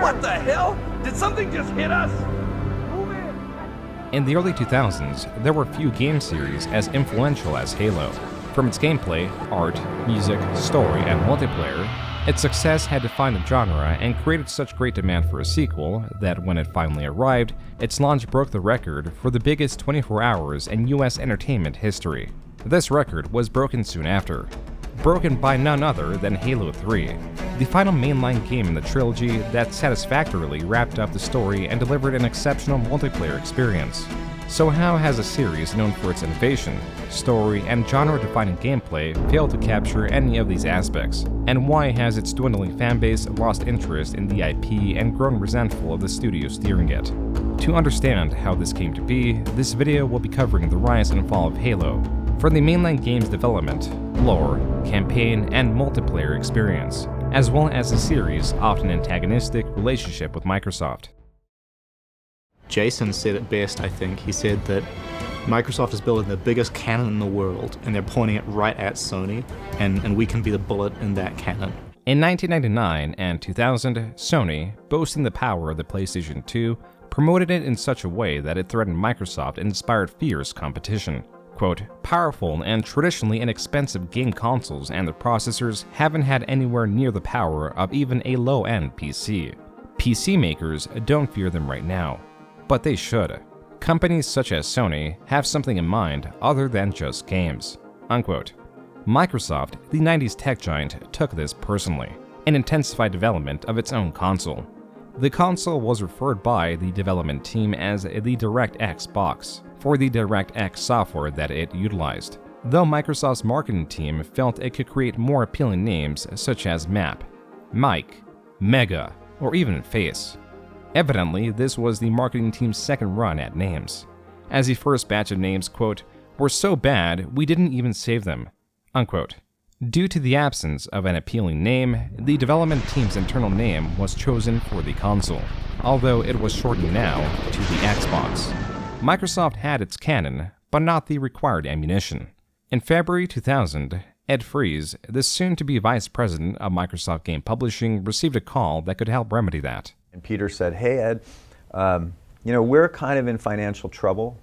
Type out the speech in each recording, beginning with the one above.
What the hell? Did something just hit us? In the early 2000s, there were few game series as influential as Halo. From its gameplay, art, music, story, and multiplayer, its success had defined the genre and created such great demand for a sequel that when it finally arrived, its launch broke the record for the biggest 24 hours in US entertainment history. This record was broken soon after, broken by none other than Halo 3, the final mainline game in the trilogy that satisfactorily wrapped up the story and delivered an exceptional multiplayer experience. So how has a series known for its innovation, story, and genre-defining gameplay failed to capture any of these aspects? And why has its dwindling fanbase lost interest in the IP and grown resentful of the studio steering it? To understand how this came to be, this video will be covering the rise and fall of Halo, from the mainline game's development, lore, campaign, and multiplayer experience, as well as the series' often antagonistic relationship with Microsoft. Jason said it best, I think. He said that Microsoft is building the biggest cannon in the world, and they're pointing it right at Sony, and we can be the bullet in that cannon. In 1999 and 2000, Sony, boasting the power of the PlayStation 2, promoted it in such a way that it threatened Microsoft and inspired fierce competition. Quote, powerful and traditionally inexpensive game consoles and their processors haven't had anywhere near the power of even a low-end PC. PC makers don't fear them right now, but they should. Companies such as Sony have something in mind other than just games. Unquote. Microsoft, the 90s tech giant, took this personally and intensified development of its own console. The console was referred by the development team as the DirectX box, for the DirectX software that it utilized, though Microsoft's marketing team felt it could create more appealing names such as Map, Mike, Mega, or even Face. Evidently, this was the marketing team's second run at names, as the first batch of names, quote, were so bad we didn't even save them, unquote. Due to the absence of an appealing name, the development team's internal name was chosen for the console, although it was shortened now to the Xbox. Microsoft had its cannon, but not the required ammunition. In February 2000, Ed Fries, the soon-to-be vice president of Microsoft Game Publishing, received a call that could help remedy that. And Peter said, hey Ed, we're kind of in financial trouble.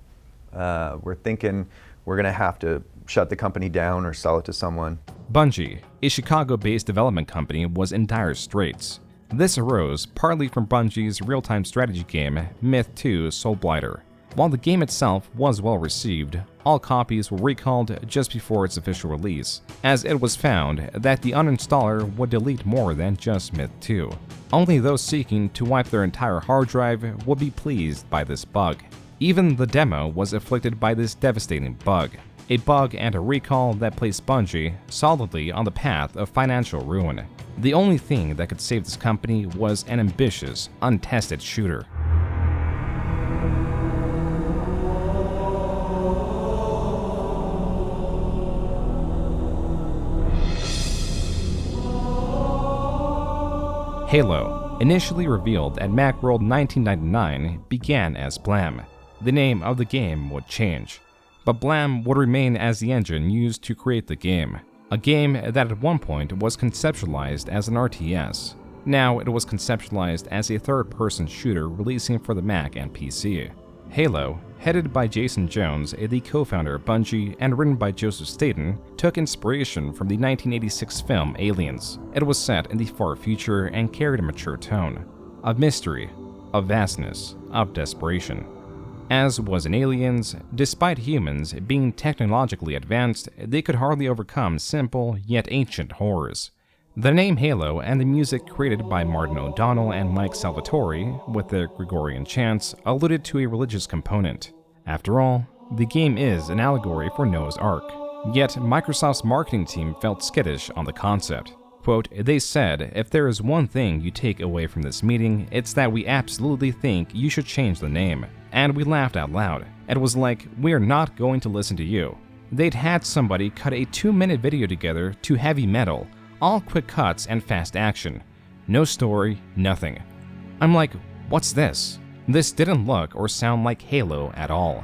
We're thinking we're going to have to shut the company down or sell it to someone. Bungie, a Chicago-based development company, was in dire straits. This arose partly from Bungie's real-time strategy game, Myth 2 Soulblighter. While the game itself was well received, all copies were recalled just before its official release, as it was found that the uninstaller would delete more than just Myth 2. Only those seeking to wipe their entire hard drive would be pleased by this bug. Even the demo was afflicted by this devastating bug, a bug and a recall that placed Bungie solidly on the path of financial ruin. The only thing that could save this company was an ambitious, untested shooter. Halo, initially revealed at Macworld 1999, began as Blam. The name of the game would change, but Blam would remain as the engine used to create the game, a game that at one point was conceptualized as an RTS. Now it was conceptualized as a third-person shooter releasing for the Mac and PC. Halo, headed by Jason Jones, the co-founder of Bungie, and written by Joseph Staten, took inspiration from the 1986 film Aliens. It was set in the far future and carried a mature tone, of mystery, of vastness, of desperation. As was in Aliens, despite humans being technologically advanced, they could hardly overcome simple yet ancient horrors. The name Halo and the music created by Martin O'Donnell and Mike Salvatore, with their Gregorian chants, alluded to a religious component. After all, the game is an allegory for Noah's Ark. Yet Microsoft's marketing team felt skittish on the concept. Quote, they said, if there is one thing you take away from this meeting, it's that we absolutely think you should change the name. And we laughed out loud. It was like, we're not going to listen to you. They'd had somebody cut a 2-minute video together to heavy metal, all quick cuts and fast action. No story, nothing. I'm like, what's this? This didn't look or sound like Halo at all.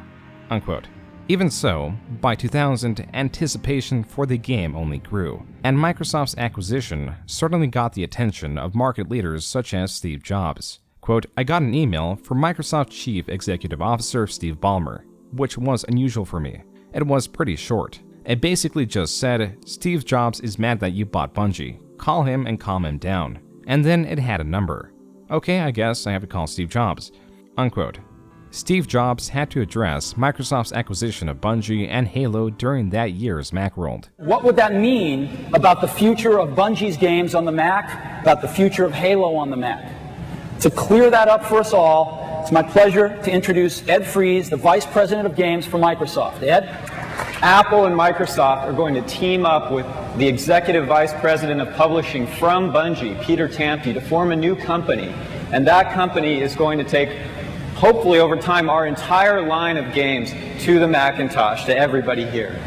Unquote. Even so, by 2000, anticipation for the game only grew, and Microsoft's acquisition certainly got the attention of market leaders such as Steve Jobs. Quote, "I got an email from Microsoft Chief Executive Officer Steve Ballmer, which was unusual for me. It was pretty short. It basically just said, Steve Jobs is mad that you bought Bungie. Call him and calm him down. And then it had a number. Okay, I guess I have to call Steve Jobs." Unquote. Steve Jobs had to address Microsoft's acquisition of Bungie and Halo during that year's Macworld. What would that mean about the future of Bungie's games on the Mac, about the future of Halo on the Mac? To clear that up for us all, it's my pleasure to introduce Ed Fries, the Vice President of Games for Microsoft. Ed? Apple and Microsoft are going to team up with the Executive Vice President of Publishing from Bungie, Peter Tamke, to form a new company. And that company is going to take, hopefully over time, our entire line of games to the Macintosh, to everybody here.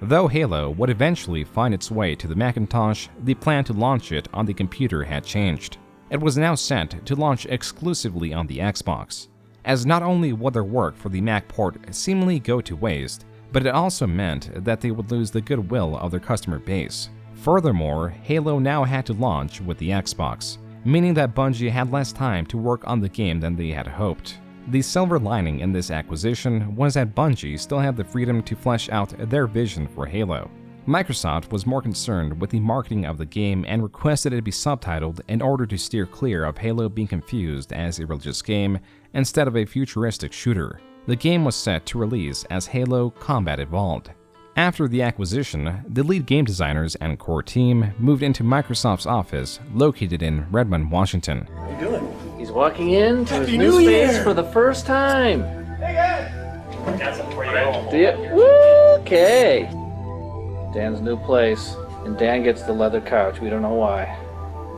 Though Halo would eventually find its way to the Macintosh, the plan to launch it on the computer had changed. It was now set to launch exclusively on the Xbox, as not only would their work for the Mac port seemingly go to waste, but it also meant that they would lose the goodwill of their customer base. Furthermore, Halo now had to launch with the Xbox, meaning that Bungie had less time to work on the game than they had hoped. The silver lining in this acquisition was that Bungie still had the freedom to flesh out their vision for Halo. Microsoft was more concerned with the marketing of the game and requested it be subtitled in order to steer clear of Halo being confused as a religious game instead of a futuristic shooter. The game was set to release as Halo Combat Evolved. After the acquisition, the lead game designers and core team moved into Microsoft's office located in Redmond, Washington. How you doing? He's walking into his new space for the first time. Hey guys! Got something for you. Do you? Okay. Dan's new place, and Dan gets the leather couch. We don't know why.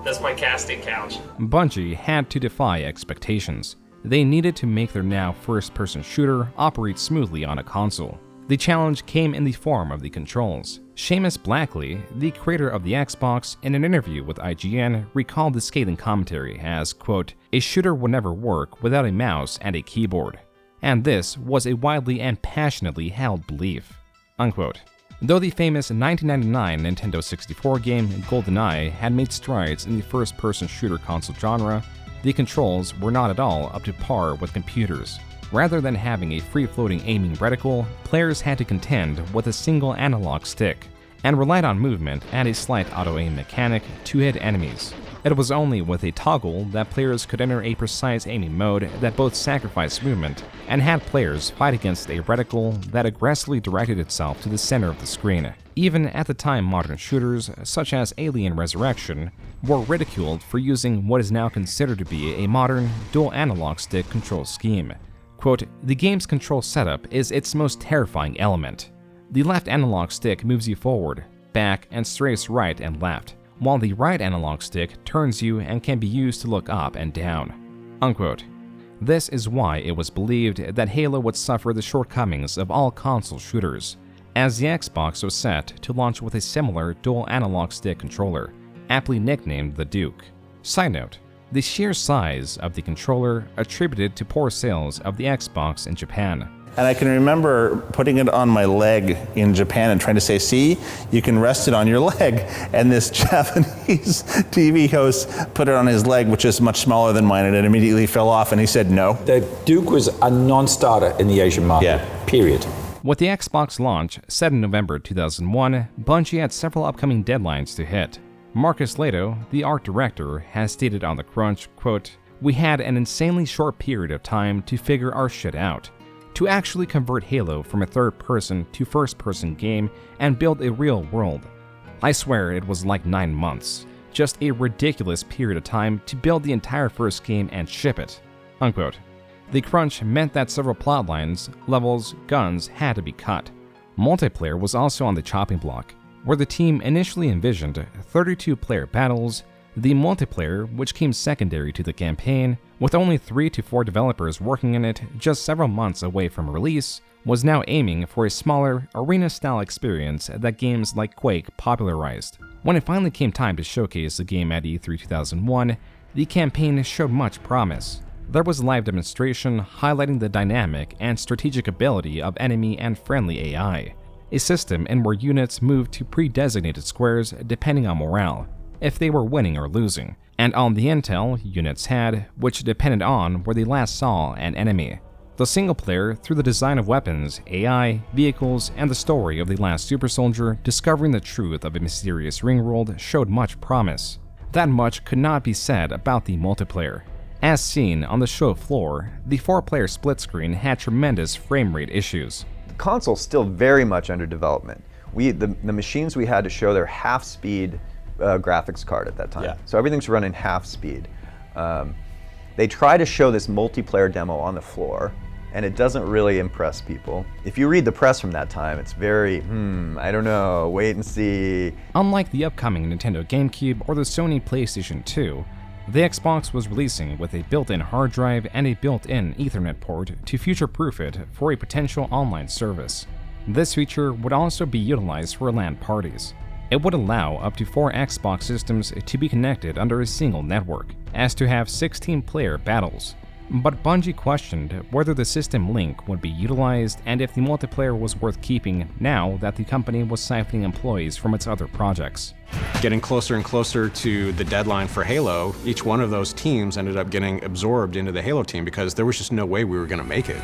That's my casting couch. Bungie had to defy expectations. They needed to make their now first-person shooter operate smoothly on a console. The challenge came in the form of the controls. Seamus Blackley, the creator of the Xbox, in an interview with IGN, recalled the scathing commentary as, quote, "A shooter would never work without a mouse and a keyboard." And this was a widely and passionately held belief, unquote. Though the famous 1999 Nintendo 64 game GoldenEye had made strides in the first-person shooter console genre, the controls were not at all up to par with computers. Rather than having a free-floating aiming reticle, players had to contend with a single analog stick, and relied on movement and a slight auto-aim mechanic to hit enemies. It was only with a toggle that players could enter a precise aiming mode that both sacrificed movement and had players fight against a reticle that aggressively directed itself to the center of the screen. Even at the time, modern shooters, such as Alien Resurrection, were ridiculed for using what is now considered to be a modern dual analog stick control scheme. Quote, "The game's control setup is its most terrifying element. The left analog stick moves you forward, back, and strays right and left, while the right analog stick turns you and can be used to look up and down." Unquote. This is why it was believed that Halo would suffer the shortcomings of all console shooters, as the Xbox was set to launch with a similar dual analog stick controller, aptly nicknamed the Duke. Side note, the sheer size of the controller attributed to poor sales of the Xbox in Japan. And I can remember putting it on my leg in Japan and trying to say, "See, you can rest it on your leg." And this Japanese TV host put it on his leg, which is much smaller than mine, and it immediately fell off, and he said no. The Duke was a non-starter in the Asian market, Yeah. period. With the Xbox launch set in November 2001, Bungie had several upcoming deadlines to hit. Marcus Lato, the art director, has stated on The Crunch, quote, "We had an insanely short period of time to figure our shit out, to actually convert Halo from a third-person to first-person game and build a real world. I swear it was like 9 months, just a ridiculous period of time to build the entire first game and ship it." Unquote. The crunch meant that several plotlines, levels, guns had to be cut. Multiplayer was also on the chopping block, where the team initially envisioned 32-player battles. The multiplayer, which came secondary to the campaign, with only 3 to 4 developers working in it just several months away from release, was now aiming for a smaller, arena-style experience that games like Quake popularized. When it finally came time to showcase the game at E3 2001, the campaign showed much promise. There was a live demonstration highlighting the dynamic and strategic ability of enemy and friendly AI, a system in where units moved to pre-designated squares depending on morale, if they were winning or losing, and on the intel units had, which depended on where they last saw an enemy. The single player, through the design of weapons, AI, vehicles, and the story of the last super soldier discovering the truth of a mysterious ringworld showed much promise. That much could not be said about the multiplayer. As seen on the show floor, the 4-player split screen had tremendous frame rate issues. The console's still very much under development. The machines we had to show their half-speed graphics card at that time. Yeah. So everything's running half speed. They try to show this multiplayer demo on the floor, and it doesn't really impress people. If you read the press from that time, it's very, I don't know, wait and see. Unlike the upcoming Nintendo GameCube or the Sony PlayStation 2, the Xbox was releasing with a built-in hard drive and a built-in Ethernet port to future-proof it for a potential online service. This feature would also be utilized for LAN parties. It would allow up to 4 Xbox systems to be connected under a single network, as to have 16-player battles. But Bungie questioned whether the system link would be utilized and if the multiplayer was worth keeping now that the company was siphoning employees from its other projects. Getting closer and closer to the deadline for Halo, each one of those teams ended up getting absorbed into the Halo team because there was just no way we were going to make it.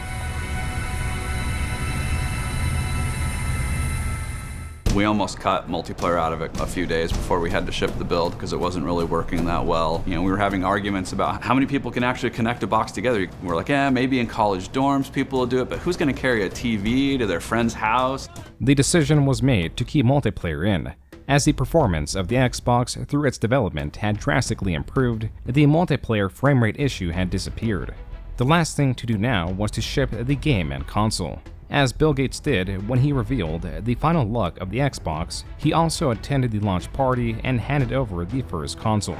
We almost cut multiplayer out of it a few days before we had to ship the build because it wasn't really working that well. You know, we were having arguments about how many people can actually connect a box together. We're like, yeah, maybe in college dorms people will do it, but who's going to carry a TV to their friend's house? The decision was made to keep multiplayer in. As the performance of the Xbox through its development had drastically improved, the multiplayer frame rate issue had disappeared. The last thing to do now was to ship the game and console. As Bill Gates did when he revealed the final look of the Xbox, he also attended the launch party and handed over the first console.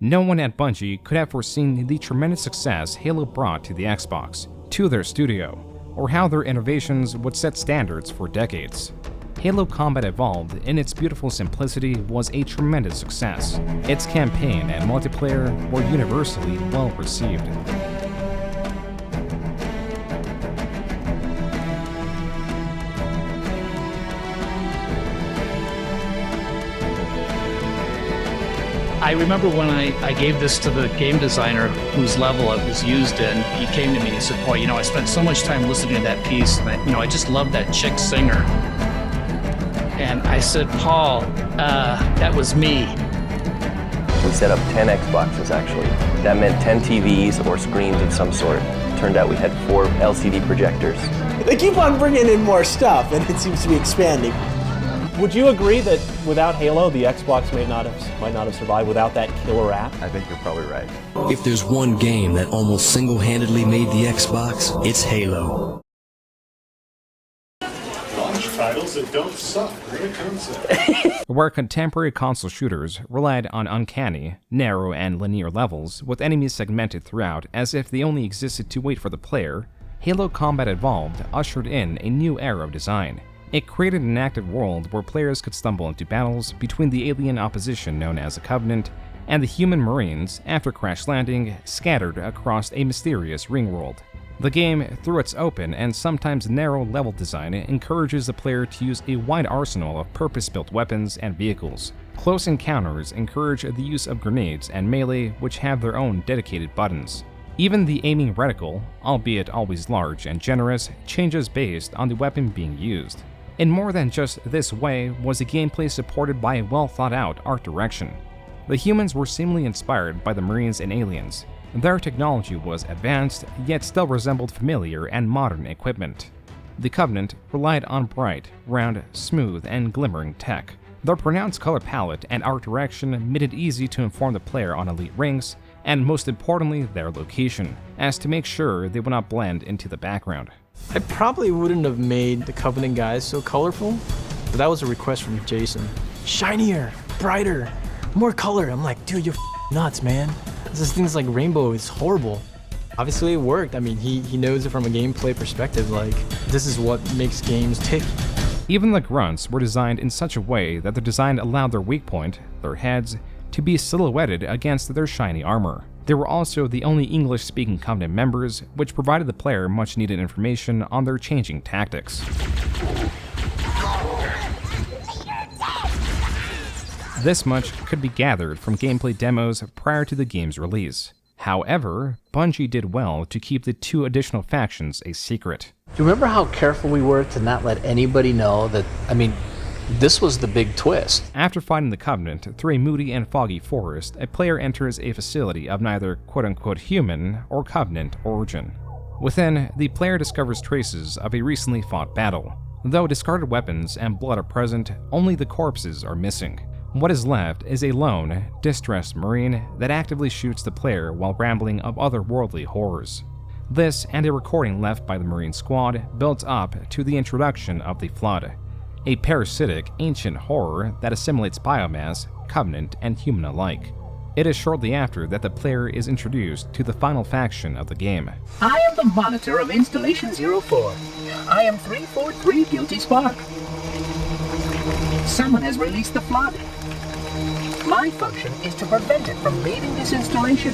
No one at Bungie could have foreseen the tremendous success Halo brought to the Xbox, to their studio, or how their innovations would set standards for decades. Halo Combat Evolved, in its beautiful simplicity, was a tremendous success. Its campaign and multiplayer were universally well received. I remember when I gave this to the game designer whose level it was used in, he came to me and he said, boy, I spent so much time listening to that piece, and I just love that chick singer. And I said, Paul, that was me. We set up 10 Xboxes, actually. That meant 10 TVs or screens of some sort. Turned out we had 4 LCD projectors. They keep on bringing in more stuff, and it seems to be expanding. Would you agree that without Halo, the Xbox might not have survived without that killer app? I think you're probably right. If there's one game that almost single-handedly made the Xbox, it's Halo. Launch titles that don't suck. What a concept. Where contemporary console shooters relied on uncanny, narrow, and linear levels, with enemies segmented throughout as if they only existed to wait for the player, Halo Combat Evolved ushered in a new era of design. It created an active world where players could stumble into battles between the alien opposition known as the Covenant and the human Marines after crash landing scattered across a mysterious ringworld. The game, through its open and sometimes narrow level design, encourages the player to use a wide arsenal of purpose-built weapons and vehicles. Close encounters encourage the use of grenades and melee, which have their own dedicated buttons. Even the aiming reticle, albeit always large and generous, changes based on the weapon being used. In more than just this way was the gameplay supported by a well-thought-out art direction. The humans were seemingly inspired by the Marines and aliens. Their technology was advanced, yet still resembled familiar and modern equipment. The Covenant relied on bright, round, smooth, and glimmering tech. Their pronounced color palette and art direction made it easy to inform the player on elite ranks, and most importantly, their location, as to make sure they would not blend into the background. I probably wouldn't have made the Covenant guys so colorful, but that was a request from Jason. Shinier, brighter, more color. I'm like, dude, you're nuts, man. This thing's like rainbow, it's horrible. Obviously it worked. I mean, he knows it from a gameplay perspective, like, this is what makes games tick. Even the grunts were designed in such a way that the design allowed their weak point, their heads, to be silhouetted against their shiny armor. They were also the only English-speaking Covenant members, which provided the player much-needed information on their changing tactics. This much could be gathered from gameplay demos prior to the game's release. However, Bungie did well to keep the 2 additional factions a secret. Do you remember how careful we were to not let anybody know that, this was the big twist. After fighting the Covenant through a moody and foggy forest, a player enters a facility of neither quote-unquote human or Covenant origin. Within, the player discovers traces of a recently fought battle. Though discarded weapons and blood are present, only the corpses are missing. What is left is a lone, distressed Marine that actively shoots the player while rambling of otherworldly horrors. This and a recording left by the Marine squad built up to the introduction of the Flood, a parasitic, ancient horror that assimilates biomass, Covenant, and human alike. It is shortly after that the player is introduced to the final faction of the game. I am the monitor of Installation 04. I am 343 Guilty Spark. Someone has released the Flood. My function is to prevent it from leaving this installation.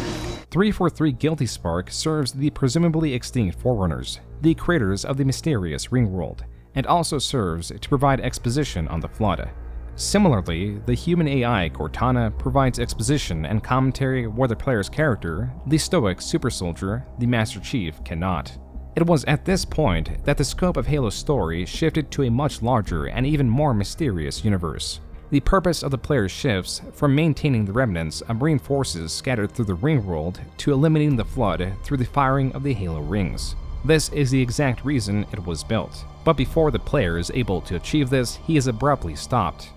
343 Guilty Spark serves the presumably extinct Forerunners, the creators of the mysterious Ringworld, and also serves to provide exposition on the Flood. Similarly, the human AI Cortana provides exposition and commentary where the player's character, the stoic super soldier, the Master Chief, cannot. It was at this point that the scope of Halo's story shifted to a much larger and even more mysterious universe. The purpose of the player shifts from maintaining the remnants of Marine forces scattered through the Ringworld to eliminating the Flood through the firing of the Halo rings. This is the exact reason it was built. But before the player is able to achieve this, he is abruptly stopped.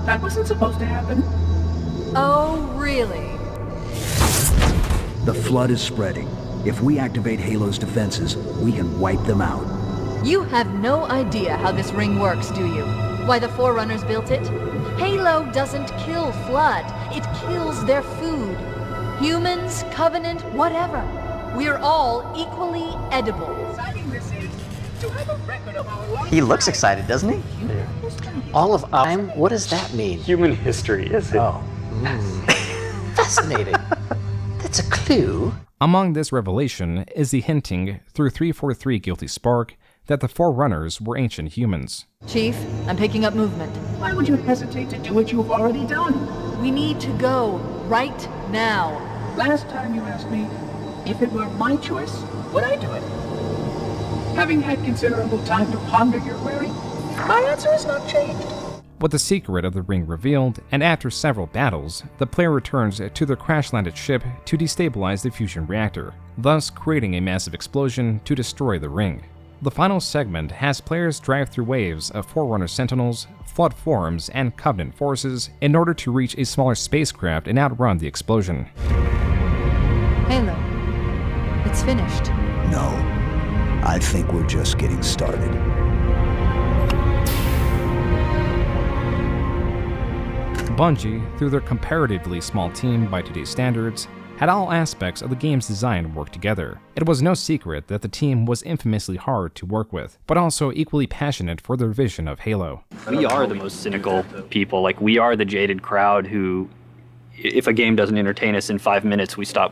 That wasn't supposed to happen. Oh, really? The Flood is spreading. If we activate Halo's defenses, we can wipe them out. You have no idea how this ring works, do you? Why the Forerunners built it? Halo doesn't kill Flood. It kills their food. Humans, Covenant, whatever. We're all equally edible. He looks excited, doesn't he? All of time? What does that mean? Human history, is it? Oh. Fascinating. That's a clue. Among this revelation is the hinting through 343 Guilty Spark that the Forerunners were ancient humans. Chief, I'm picking up movement. Why would you hesitate to do what you've already done? We need to go right now. Last time you asked me, if it were my choice, would I do it? Having had considerable time to ponder your query, my answer has not changed. With the secret of the ring revealed, and after several battles, the player returns to their crash-landed ship to destabilize the fusion reactor, thus creating a massive explosion to destroy the ring. The final segment has players drive through waves of Forerunner Sentinels, Flood forms, and Covenant forces in order to reach a smaller spacecraft and outrun the explosion. Halo, it's finished. No, I think we're just getting started. Bungie, through their comparatively small team by today's standards, had all aspects of the game's design work together. It was no secret that the team was infamously hard to work with, but also equally passionate for their vision of Halo. We are the most cynical people. Like, we are the jaded crowd who, if a game doesn't entertain us in 5 minutes, we stop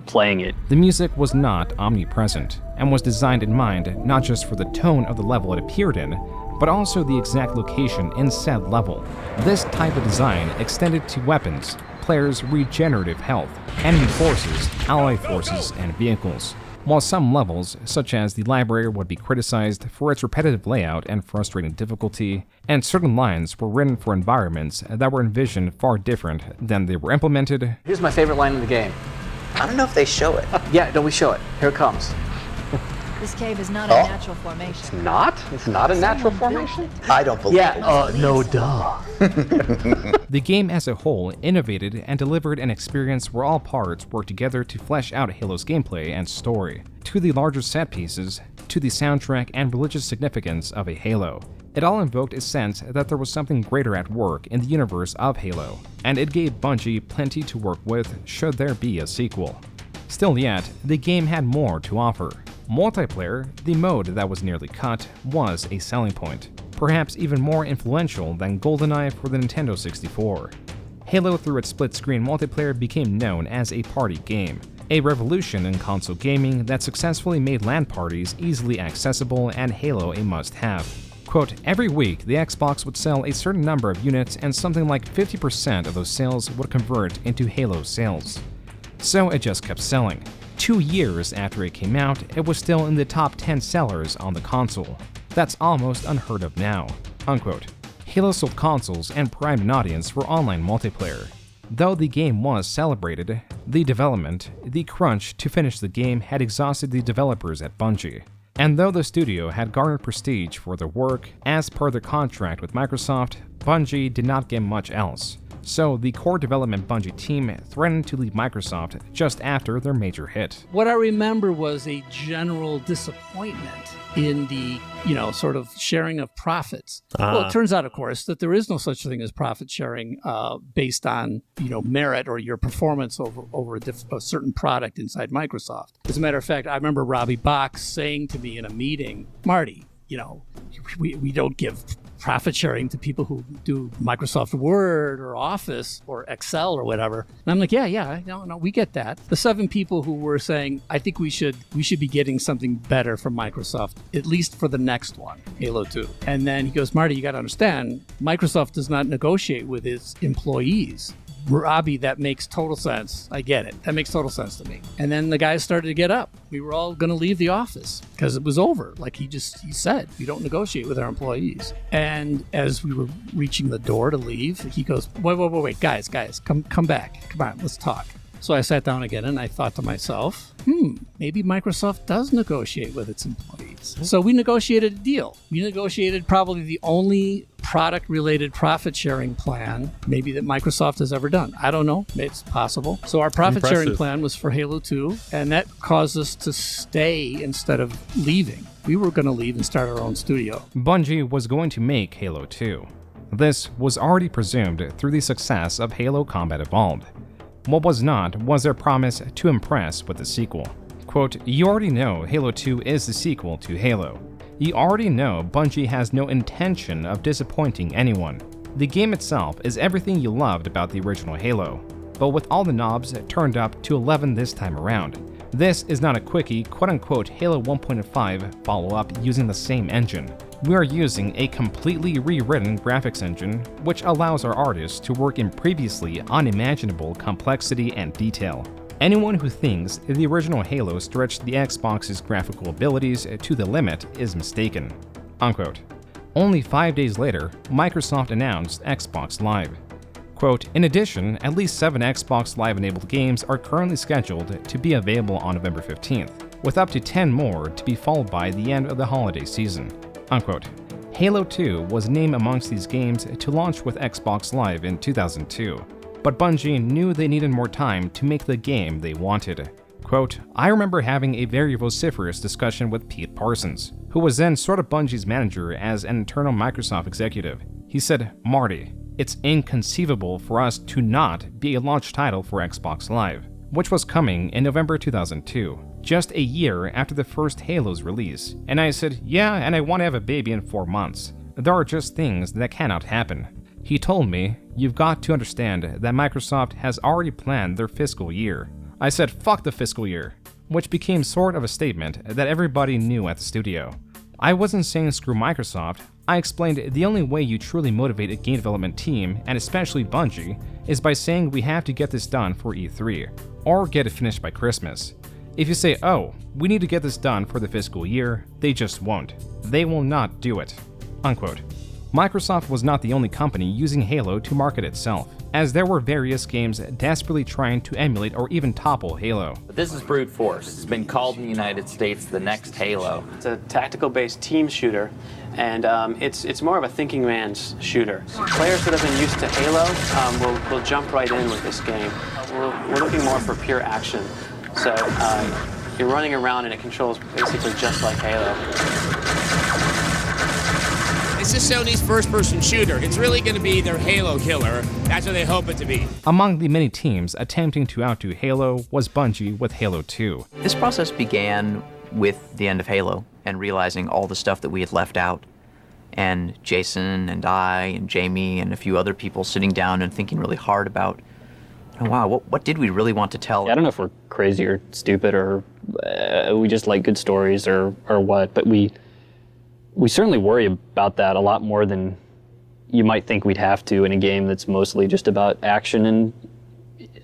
playing it. The music was not omnipresent, and was designed in mind not just for the tone of the level it appeared in, but also the exact location in said level. This type of design extended to weapons, players' regenerative health, enemy forces, ally forces, and vehicles. While some levels, such as the library, would be criticized for its repetitive layout and frustrating difficulty, and certain lines were written for environments that were envisioned far different than they were implemented. Here's my favorite line in the game. I don't know if they show it. Yeah, don't we show it? Here it comes. This cave is not a natural formation. It's not? It's not a natural formation? I don't believe it. No duh. The game as a whole innovated and delivered an experience where all parts worked together to flesh out Halo's gameplay and story, to the larger set pieces, to the soundtrack and religious significance of a Halo. It all invoked a sense that there was something greater at work in the universe of Halo, and it gave Bungie plenty to work with should there be a sequel. Still yet, the game had more to offer. Multiplayer, the mode that was nearly cut, was a selling point. perhaps even more influential than GoldenEye for the Nintendo 64. Halo, through its split-screen multiplayer, became known as a party game, a revolution in console gaming that successfully made LAN parties easily accessible and Halo a must-have. Quote, every week the Xbox would sell a certain number of units and something like 50% of those sales would convert into Halo sales. So it just kept selling. 2 years after it came out, it was still in the top 10 sellers on the console. That's almost unheard of now, unquote. Halo sold consoles and primed an audience for online multiplayer. Though the game was celebrated, the crunch to finish the game had exhausted the developers at Bungie. And though the studio had garnered prestige for their work, as per their contract with Microsoft, Bungie did not get much else. So the core development Bungie team threatened to leave Microsoft just after their major hit. What I remember was a general disappointment in the, sort of sharing of profits. Well, it turns out, of course, that there is no such thing as profit sharing based on, merit or your performance over a certain product inside Microsoft. As a matter of fact, I remember Robbie Bach saying to me in a meeting, Marty, we don't give profit sharing to people who do Microsoft Word or Office or Excel or whatever. And I'm like, no, we get that. The 7 people who were saying, I think we should be getting something better from Microsoft, at least for the next one, Halo 2. And then he goes, Marty, you got to understand, Microsoft does not negotiate with its employees. Robbie, that makes total sense. I get it. That makes total sense to me. And then the guys started to get up. We were all going to leave the office because it was over. Like he said, we don't negotiate with our employees. And as we were reaching the door to leave, he goes, wait, guys, come back. Come on, let's talk. So I sat down again and I thought to myself, maybe Microsoft does negotiate with its employees. So we negotiated a deal. We negotiated probably the only product-related profit-sharing plan maybe that Microsoft has ever done. I don't know. It's possible. So our profit-sharing plan was for Halo 2, and that caused us to stay instead of leaving. We were going to leave and start our own studio. Bungie was going to make Halo 2. This was already presumed through the success of Halo Combat Evolved. What was not was their promise to impress with the sequel. Quote, you already know Halo 2 is the sequel to Halo. You already know Bungie has no intention of disappointing anyone. The game itself is everything you loved about the original Halo, but with all the knobs turned up to 11 this time around. This is not a quickie quote-unquote Halo 1.5 follow-up using the same engine. We are using a completely rewritten graphics engine, which allows our artists to work in previously unimaginable complexity and detail. Anyone who thinks the original Halo stretched the Xbox's graphical abilities to the limit is mistaken. Unquote. Only 5 days later, Microsoft announced Xbox Live. Quote, in addition, at least 7 Xbox Live-enabled games are currently scheduled to be available on November 15th, with up to 10 more to be followed by the end of the holiday season. Unquote. Halo 2 was named amongst these games to launch with Xbox Live in 2002, but Bungie knew they needed more time to make the game they wanted. Quote, I remember having a very vociferous discussion with Pete Parsons, who was then sort of Bungie's manager as an internal Microsoft executive. He said, Marty, it's inconceivable for us to not be a launch title for Xbox Live, which was coming in November 2002, just a year after the first Halo's release. And I said, yeah, and I want to have a baby in 4 months. There are just things that cannot happen. He told me, you've got to understand that Microsoft has already planned their fiscal year. I said, fuck the fiscal year, which became sort of a statement that everybody knew at the studio. I wasn't saying screw Microsoft. I explained the only way you truly motivate a game development team, and especially Bungie, is by saying we have to get this done for E3, or get it finished by Christmas. If you say, oh, we need to get this done for the fiscal year, they just won't. They will not do it. Unquote. Microsoft was not the only company using Halo to market itself, as there were various games desperately trying to emulate or even topple Halo. This is Brute Force. It's been called in the United States the next Halo. It's a tactical-based team shooter, and it's more of a thinking man's shooter. Players that have been used to Halo will jump right in with this game. We're looking more for pure action. So you're running around and it controls basically just like Halo. This is Sony's first-person shooter. It's really going to be their Halo killer. That's what they hope it to be. Among the many teams attempting to outdo Halo was Bungie with Halo 2. This process began with the end of Halo and realizing all the stuff that we had left out and Jason and I and Jamie and a few other people sitting down and thinking really hard about, oh, wow, what did we really want to tell? Yeah, I don't know if we're crazy or stupid or we just like good stories or what, but we certainly worry about that a lot more than you might think we'd have to in a game that's mostly just about action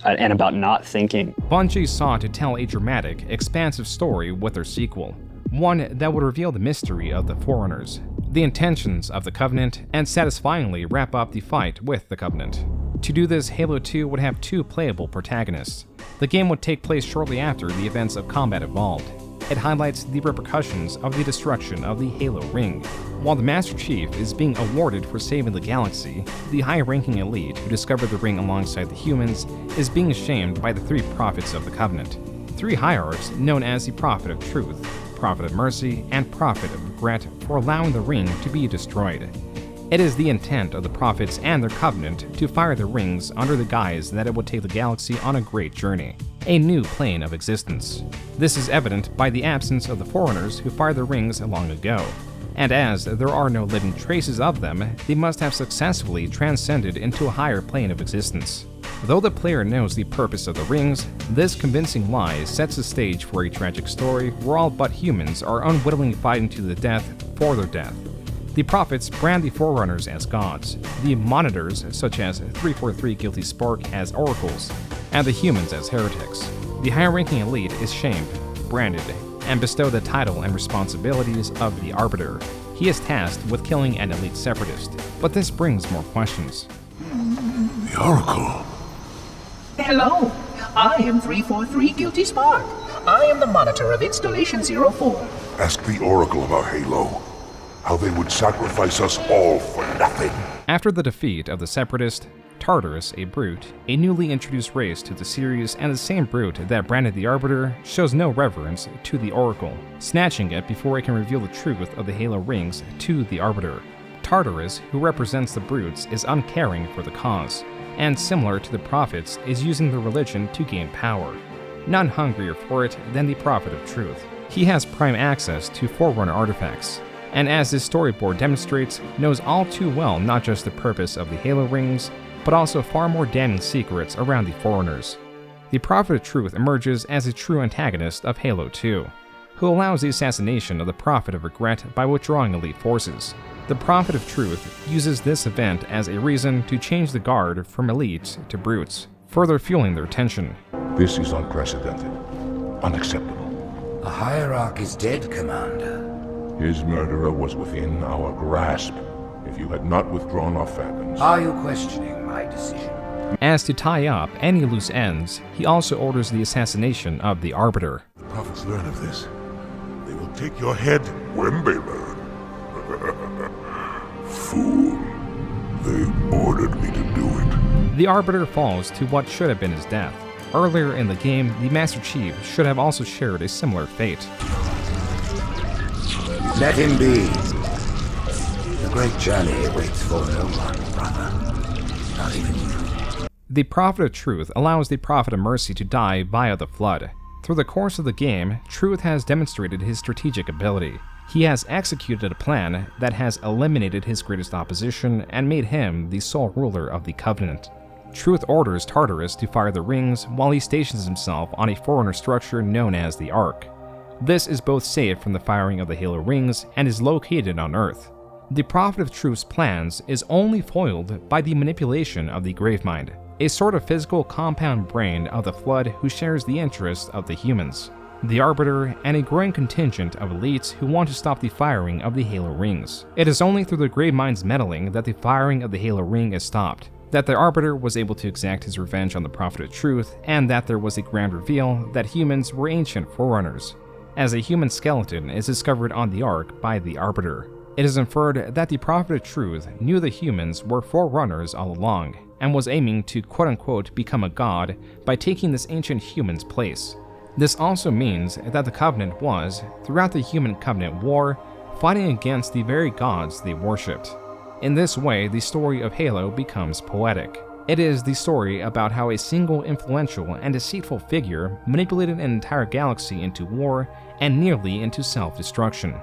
and about not thinking. Bungie sought to tell a dramatic, expansive story with their sequel, one that would reveal the mystery of the Forerunners, the intentions of the Covenant, and satisfyingly wrap up the fight with the Covenant. To do this, Halo 2 would have 2 playable protagonists. The game would take place shortly after the events of Combat Evolved. It highlights the repercussions of the destruction of the Halo Ring. While the Master Chief is being awarded for saving the galaxy, the high-ranking elite who discovered the ring alongside the humans is being shamed by the 3 prophets of the Covenant. 3 hierarchs known as the Prophet of Truth, Prophet of Mercy, and Prophet of Regret for allowing the ring to be destroyed. It is the intent of the prophets and their covenant to fire the rings under the guise that it would take the galaxy on a great journey, a new plane of existence. This is evident by the absence of the Forerunners who fired the rings long ago, and as there are no living traces of them, they must have successfully transcended into a higher plane of existence. Though the player knows the purpose of the rings, this convincing lie sets the stage for a tragic story where all but humans are unwittingly fighting to the death for their death. The prophets brand the Forerunners as gods, the monitors such as 343 Guilty Spark as oracles, and the humans as heretics. The high-ranking elite is shamed, branded, and bestowed the title and responsibilities of the Arbiter. He is tasked with killing an elite separatist, but this brings more questions. The Oracle. Hello, I am 343 Guilty Spark. I am the monitor of Installation 04. Ask the Oracle about Halo. How they would sacrifice us all for nothing. After the defeat of the Separatist, Tartarus, a brute, a newly introduced race to the series and the same brute that branded the Arbiter, shows no reverence to the Oracle, snatching it before it can reveal the truth of the Halo rings to the Arbiter. Tartarus, who represents the brutes, is uncaring for the cause, and similar to the prophets, is using the religion to gain power. None hungrier for it than the Prophet of Truth. He has prime access to Forerunner artifacts, and as this storyboard demonstrates, knows all too well not just the purpose of the Halo rings, but also far more damning secrets around the Forerunners. The Prophet of Truth emerges as a true antagonist of Halo 2, who allows the assassination of the Prophet of Regret by withdrawing elite forces. The Prophet of Truth uses this event as a reason to change the guard from elites to brutes, further fueling their tension. This is unprecedented. Unacceptable. A hierarch is dead, Commander. His murderer was within our grasp. If you had not withdrawn our phantoms... Are you questioning my decision? As to tie up any loose ends, he also orders the assassination of the Arbiter. The prophets learn of this. They will take your head when they learn. Fool. They ordered me to do it. The Arbiter falls to what should have been his death. Earlier in the game, the Master Chief should have also shared a similar fate. Let him be. The great journey waits for no one, brother. Not even you. The Prophet of Truth allows the Prophet of Mercy to die via the Flood. Through the course of the game, Truth has demonstrated his strategic ability. He has executed a plan that has eliminated his greatest opposition and made him the sole ruler of the Covenant. Truth orders Tartarus to fire the rings while he stations himself on a Forerunner structure known as the Ark. This is both safe from the firing of the Halo rings and is located on Earth. The Prophet of Truth's plans is only foiled by the manipulation of the Gravemind, a sort of physical compound brain of the Flood who shares the interests of the humans, the Arbiter, and a growing contingent of elites who want to stop the firing of the Halo rings. It is only through the Gravemind's meddling that the firing of the Halo ring is stopped, that the Arbiter was able to exact his revenge on the Prophet of Truth, and that there was a grand reveal that humans were ancient Forerunners, as a human skeleton is discovered on the Ark by the Arbiter. It is inferred that the Prophet of Truth knew the humans were Forerunners all along, and was aiming to quote-unquote become a god by taking this ancient human's place. This also means that the Covenant was, throughout the Human-Covenant War, fighting against the very gods they worshipped. In this way, the story of Halo becomes poetic. It is the story about how a single influential and deceitful figure manipulated an entire galaxy into war and nearly into self-destruction.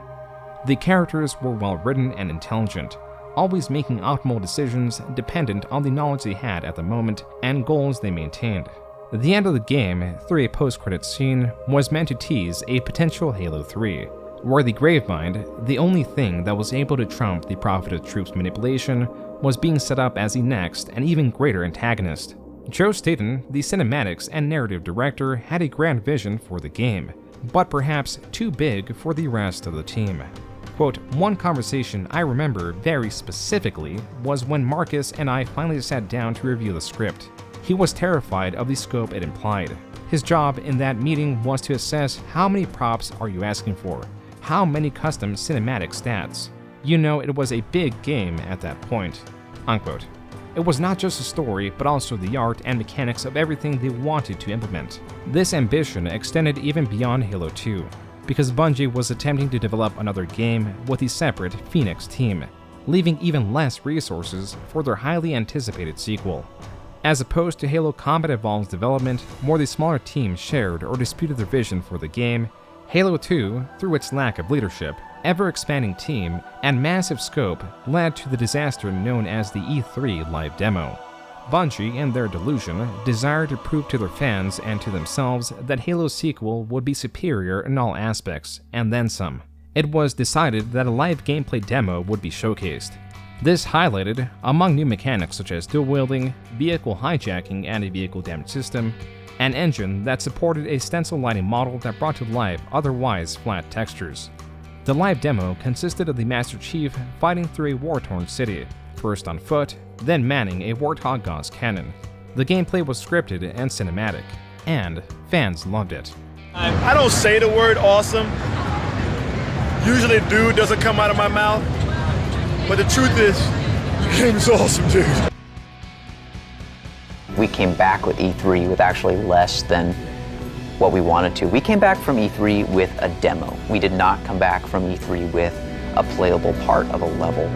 The characters were well written and intelligent, always making optimal decisions dependent on the knowledge they had at the moment and goals they maintained. The end of the game, through a post-credits scene, was meant to tease a potential Halo 3, where the Gravemind, the only thing that was able to trump the Prophet of Troops manipulation, was being set up as the next and even greater antagonist. Joe Staten, the cinematics and narrative director, had a grand vision for the game, but perhaps too big for the rest of the team. Quote, one conversation I remember very specifically was when Marcus and I finally sat down to review the script. He was terrified of the scope it implied. His job in that meeting was to assess how many props are you asking for, how many custom cinematic stats. You know, it was a big game at that point. Unquote. It was not just the story, but also the art and mechanics of everything they wanted to implement. This ambition extended even beyond Halo 2, because Bungie was attempting to develop another game with a separate Phoenix team, leaving even less resources for their highly anticipated sequel. As opposed to Halo Combat Evolved's development, where the smaller teams shared or disputed their vision for the game, Halo 2, through its lack of leadership, ever-expanding team, and massive scope, led to the disaster known as the E3 live demo. Bungie, in their delusion, desired to prove to their fans and to themselves that Halo's sequel would be superior in all aspects, and then some. It was decided that a live gameplay demo would be showcased. This highlighted, among new mechanics such as dual-wielding, vehicle hijacking and a vehicle damage system, an engine that supported a stencil lighting model that brought to life otherwise flat textures. The live demo consisted of the Master Chief fighting through a war-torn city, first on foot, then manning a Warthog Gauss cannon. The gameplay was scripted and cinematic, and fans loved it. I don't say the word awesome. Usually dude doesn't come out of my mouth. But the truth is, the game is awesome, dude. We came back with E3 with actually less than what we wanted to. We came back from E3 with a demo. We did not come back from E3 with a playable part of a level.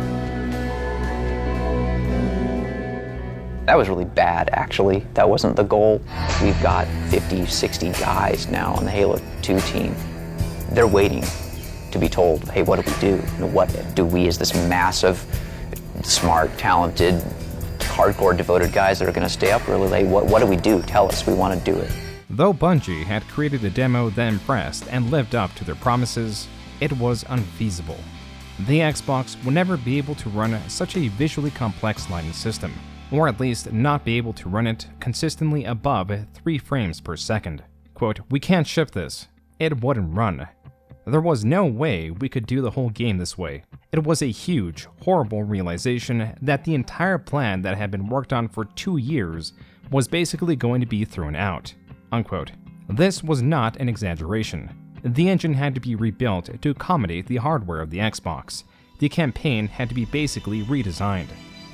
That was really bad, actually. That wasn't the goal. We've got 50, 60 guys now on the Halo 2 team. They're waiting to be told, hey, what do we do? What do we, as this massive, smart, talented, hardcore, devoted guys that are going to stay up really late, what do we do? Tell us, we want to do it. Though Bungie had created a demo that impressed and lived up to their promises, it was unfeasible. The Xbox would never be able to run such a visually complex lighting system, or at least not be able to run it consistently above 3 frames per second. Quote, we can't ship this. It wouldn't run. There was no way we could do the whole game this way. It was a huge, horrible realization that the entire plan that had been worked on for 2 years was basically going to be thrown out. Unquote. This was not an exaggeration. The engine had to be rebuilt to accommodate the hardware of the Xbox. The campaign had to be basically redesigned.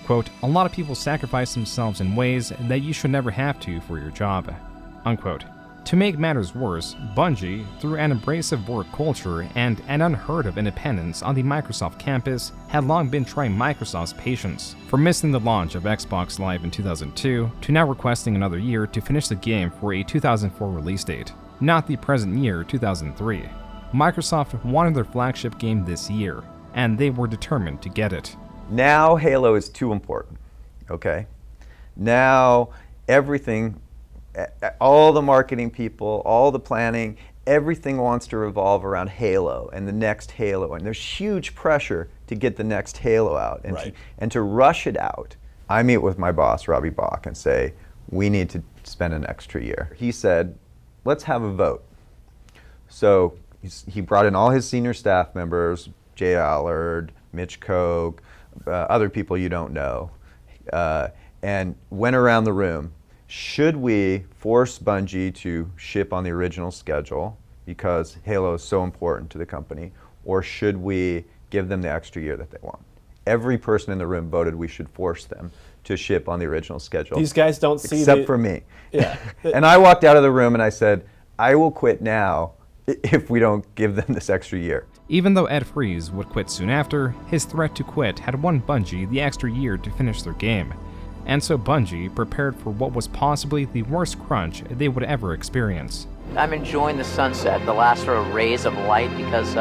Quote, a lot of people sacrifice themselves in ways that you should never have to for your job. Unquote. To make matters worse, Bungie, through an abrasive work culture and an unheard of independence on the Microsoft campus, had long been trying Microsoft's patience, from missing the launch of Xbox Live in 2002 to now requesting another year to finish the game for a 2004 release date, not the present year 2003. Microsoft wanted their flagship game this year, and they were determined to get it. Now Halo is too important, okay? Now everything, all the marketing people, all the planning, everything wants to revolve around Halo and the next Halo, and there's huge pressure to get the next Halo out and to rush it out. I meet with my boss, Robbie Bach, and say, we need to spend an extra year. He said, let's have a vote. So he brought in all his senior staff members, Jay Allard, Mitch Koch, other people you don't know, and went around the room. Should we force Bungie to ship on the original schedule because Halo is so important to the company, or should we give them the extra year that they want? Every person in the room voted we should force them to ship on the original schedule. These guys don't see except for me. Yeah. And I walked out of the room and I said, I will quit now if we don't give them this extra year. Even though Ed Freeze would quit soon after, his threat to quit had won Bungie the extra year to finish their game. And so Bungie prepared for what was possibly the worst crunch they would ever experience. I'm enjoying the sunset, the last sort of rays of light, because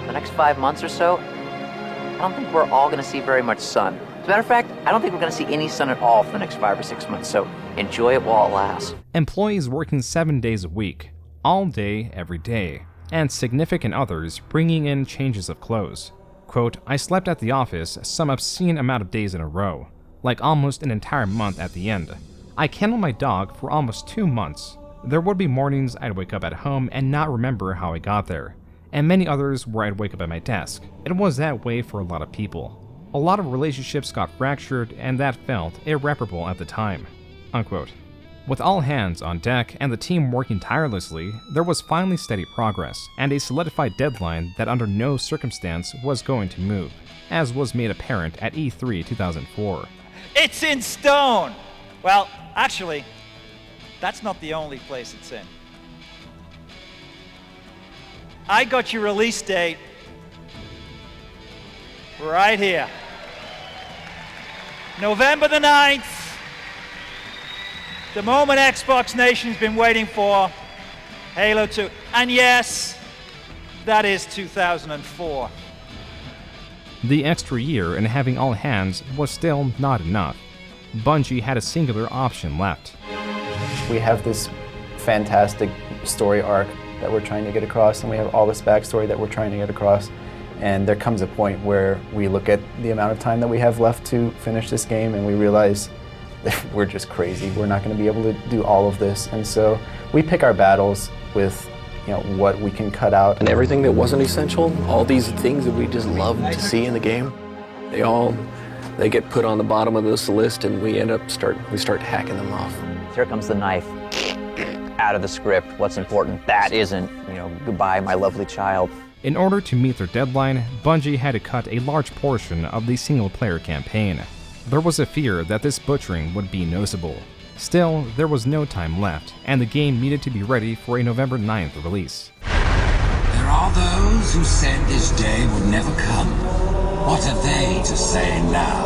the next 5 months or so, I don't think we're all going to see very much sun. As a matter of fact, I don't think we're going to see any sun at all for the next 5 or 6 months, so enjoy it while it lasts. Employees working 7 days a week, all day, every day, and significant others bringing in changes of clothes. Quote, I slept at the office some obscene amount of days in a row, like almost an entire month at the end. I kenneled my dog for almost 2 months. There would be mornings I'd wake up at home and not remember how I got there, and many others where I'd wake up at my desk. It was that way for a lot of people. A lot of relationships got fractured, and that felt irreparable at the time. Unquote. With all hands on deck and the team working tirelessly, there was finally steady progress, and a solidified deadline that under no circumstance was going to move, as was made apparent at E3 2004. It's in stone! Well, actually, that's not the only place it's in. I got your release date right here. November the 9th. The moment Xbox Nation's been waiting for, Halo 2. And yes, that is 2004. The extra year and having all hands was still not enough. Bungie had a singular option left. We have this fantastic story arc that we're trying to get across, and we have all this backstory that we're trying to get across. And there comes a point where we look at the amount of time that we have left to finish this game, and we realize we're just crazy. We're not going to be able to do all of this, and so we pick our battles with, what we can cut out. And everything that wasn't essential, all these things that we just love to see in the game, they get put on the bottom of this list, and we start hacking them off. Here comes the knife. Out of the script. What's important? That isn't. Goodbye, my lovely child. In order to meet their deadline, Bungie had to cut a large portion of the single-player campaign. There was a fear that this butchering would be noticeable. Still, there was no time left, and the game needed to be ready for a November 9th release. There are those who said this day would never come. What are they to say now?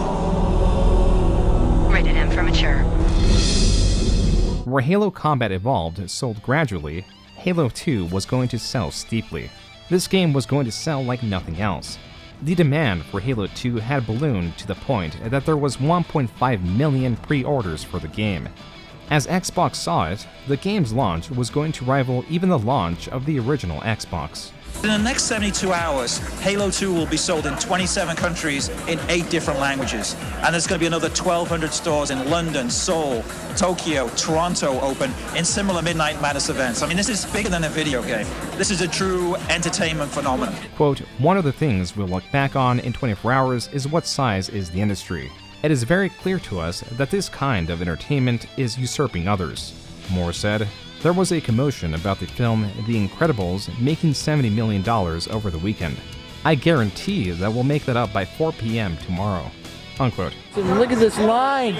Rated M for mature. Where Halo combat evolved sold gradually, Halo 2 was going to sell steeply. This game was going to sell like nothing else. The demand for Halo 2 had ballooned to the point that there was 1.5 million pre-orders for the game. As Xbox saw it, the game's launch was going to rival even the launch of the original Xbox. In the next 72 hours, Halo 2 will be sold in 27 countries in 8 different languages. And there's going to be another 1,200 stores in London, Seoul, Tokyo, Toronto open in similar Midnight Madness events. I mean, this is bigger than a video game. This is a true entertainment phenomenon. Quote, one of the things we'll look back on in 24 hours is what size is the industry. It is very clear to us that this kind of entertainment is usurping others. Moore said, there was a commotion about the film The Incredibles making $70 million over the weekend. I guarantee that we'll make that up by 4 p.m. tomorrow. Unquote. Look at this line.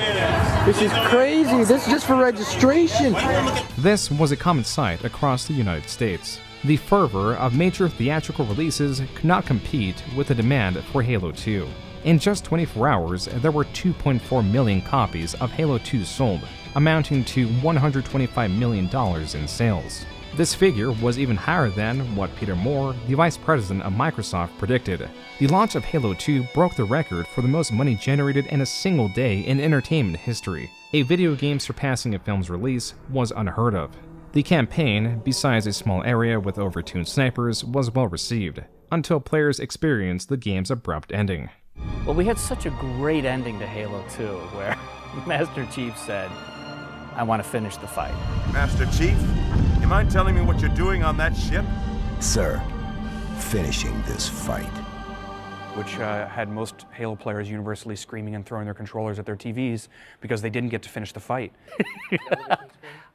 This is crazy. This is just for registration. This was a common sight across the United States. The fervor of major theatrical releases could not compete with the demand for Halo 2. In just 24 hours, there were 2.4 million copies of Halo 2 sold, amounting to $125 million in sales. This figure was even higher than what Peter Moore, the vice president of Microsoft, predicted. The launch of Halo 2 broke the record for the most money generated in a single day in entertainment history. A video game surpassing a film's release was unheard of. The campaign, besides a small area with overtuned snipers, was well received, until players experienced the game's abrupt ending. Well, we had such a great ending to Halo 2, where Master Chief said, I want to finish the fight. Master Chief, you mind telling me what you're doing on that ship? Sir, finishing this fight. Which had most Halo players universally screaming and throwing their controllers at their TVs because they didn't get to finish the fight.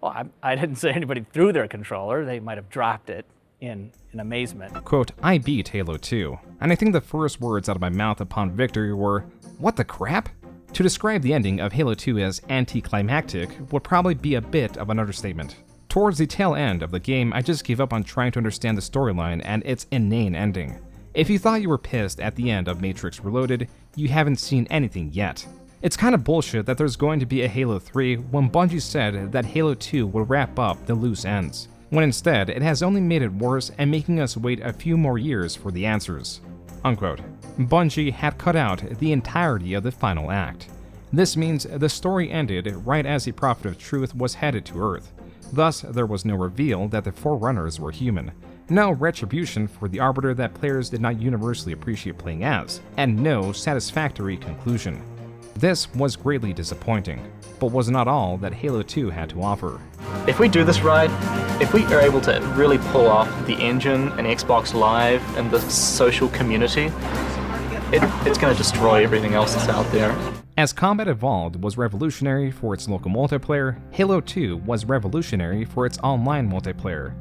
Well, I didn't say anybody threw their controller. They might have dropped it in amazement. Quote, I beat Halo 2, and I think the first words out of my mouth upon victory were, what the crap? To describe the ending of Halo 2 as anticlimactic would probably be a bit of an understatement. Towards the tail end of the game, I just gave up on trying to understand the storyline and its inane ending. If you thought you were pissed at the end of Matrix Reloaded, you haven't seen anything yet. It's kind of bullshit that there's going to be a Halo 3 when Bungie said that Halo 2 would wrap up the loose ends. when instead it has only made it worse and making us wait a few more years for the answers." Unquote. Bungie had cut out the entirety of the final act. This means the story ended right as the Prophet of Truth was headed to Earth. Thus, there was no reveal that the Forerunners were human, no retribution for the Arbiter that players did not universally appreciate playing as, and no satisfactory conclusion. This was greatly disappointing, but was not all that Halo 2 had to offer. If we do this right, if we are able to really pull off the engine and Xbox Live and the social community, it's going to destroy everything else that's out there. As Combat Evolved was revolutionary for its local multiplayer, Halo 2 was revolutionary for its online multiplayer.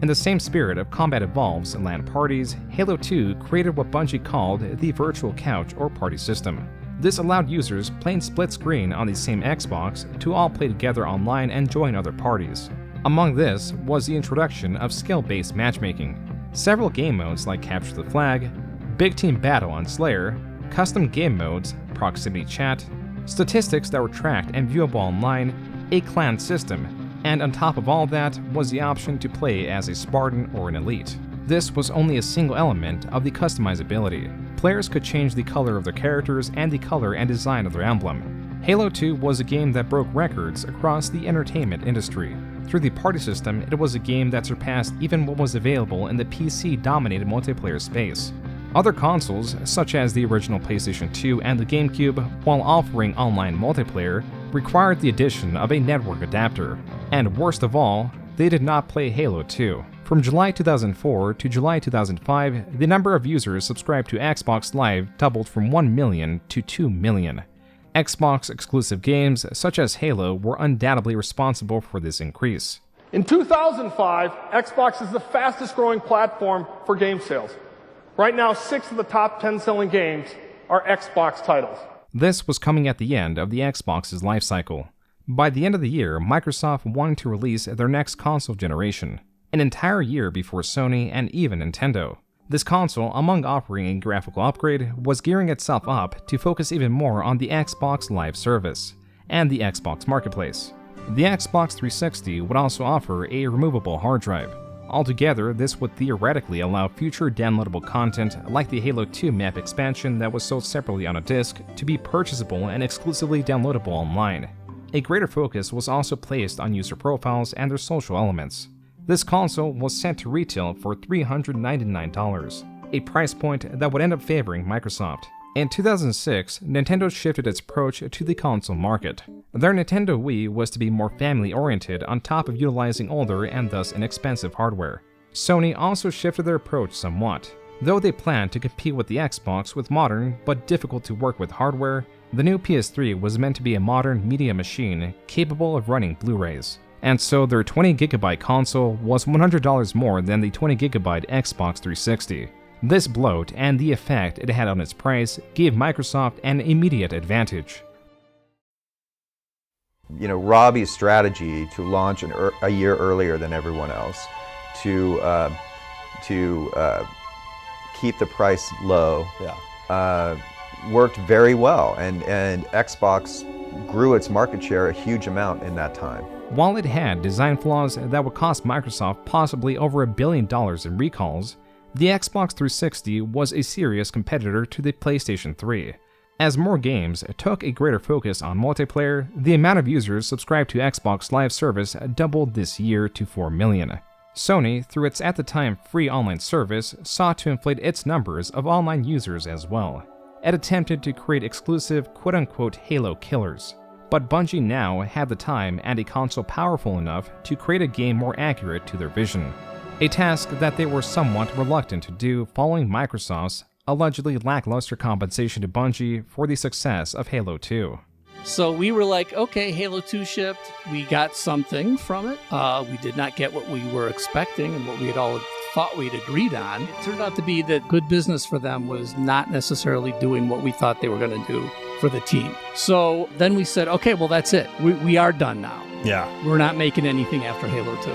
In the same spirit of Combat Evolved's LAN parties, Halo 2 created what Bungie called the virtual couch or party system. This allowed users playing split screen on the same Xbox to all play together online and join other parties. Among this was the introduction of skill-based matchmaking. Several game modes like Capture the Flag, Big Team Battle on Slayer, custom game modes, proximity chat, statistics that were tracked and viewable online, a clan system, and on top of all that was the option to play as a Spartan or an Elite. This was only a single element of the customizability. Players could change the color of their characters and the color and design of their emblem. Halo 2 was a game that broke records across the entertainment industry. Through the party system, it was a game that surpassed even what was available in the PC-dominated multiplayer space. Other consoles, such as the original PlayStation 2 and the GameCube, while offering online multiplayer, required the addition of a network adapter. And worst of all, they did not play Halo 2. From July 2004 to July 2005, the number of users subscribed to Xbox Live doubled from 1 million to 2 million. Xbox exclusive games such as Halo were undoubtedly responsible for this increase. In 2005, Xbox is the fastest growing platform for game sales. Right now, 6 of the top 10 selling games are Xbox titles. This was coming at the end of the Xbox's life cycle. By the end of the year, Microsoft wanted to release their next console generation, an entire year before Sony and even Nintendo. This console, among offering a graphical upgrade, was gearing itself up to focus even more on the Xbox Live service and the Xbox Marketplace. The Xbox 360 would also offer a removable hard drive. Altogether, this would theoretically allow future downloadable content like the Halo 2 map expansion that was sold separately on a disc to be purchasable and exclusively downloadable online. A greater focus was also placed on user profiles and their social elements. This console was set to retail for $399, a price point that would end up favoring Microsoft. In 2006, Nintendo shifted its approach to the console market. Their Nintendo Wii was to be more family-oriented on top of utilizing older and thus inexpensive hardware. Sony also shifted their approach somewhat. Though they planned to compete with the Xbox with modern but difficult to work with hardware, the new PS3 was meant to be a modern media machine capable of running Blu-rays. And so their 20GB console was $100 more than the 20GB Xbox 360. This bloat and the effect it had on its price gave Microsoft an immediate advantage. You know, Robbie's strategy to launch a year earlier than everyone else, to keep the price low, worked very well, and Xbox grew its market share a huge amount in that time. While it had design flaws that would cost Microsoft possibly over $1 billion in recalls, the Xbox 360 was a serious competitor to the PlayStation 3. As more games took a greater focus on multiplayer, the amount of users subscribed to Xbox Live service doubled this year to 4 million. Sony, through its at the time free online service, sought to inflate its numbers of online users as well. It attempted to create exclusive quote-unquote Halo killers. But Bungie now had the time and a console powerful enough to create a game more accurate to their vision. A task that they were somewhat reluctant to do following Microsoft's allegedly lackluster compensation to Bungie for the success of Halo 2. So we were like, okay, Halo 2 shipped. We got something from it. We did not get what we were expecting and what we had all thought we'd agreed on. It turned out to be that good business for them was not necessarily doing what we thought they were going to do for the team. So then we said, okay, well, that's it. We are done now. Yeah. We're not making anything after Halo 2.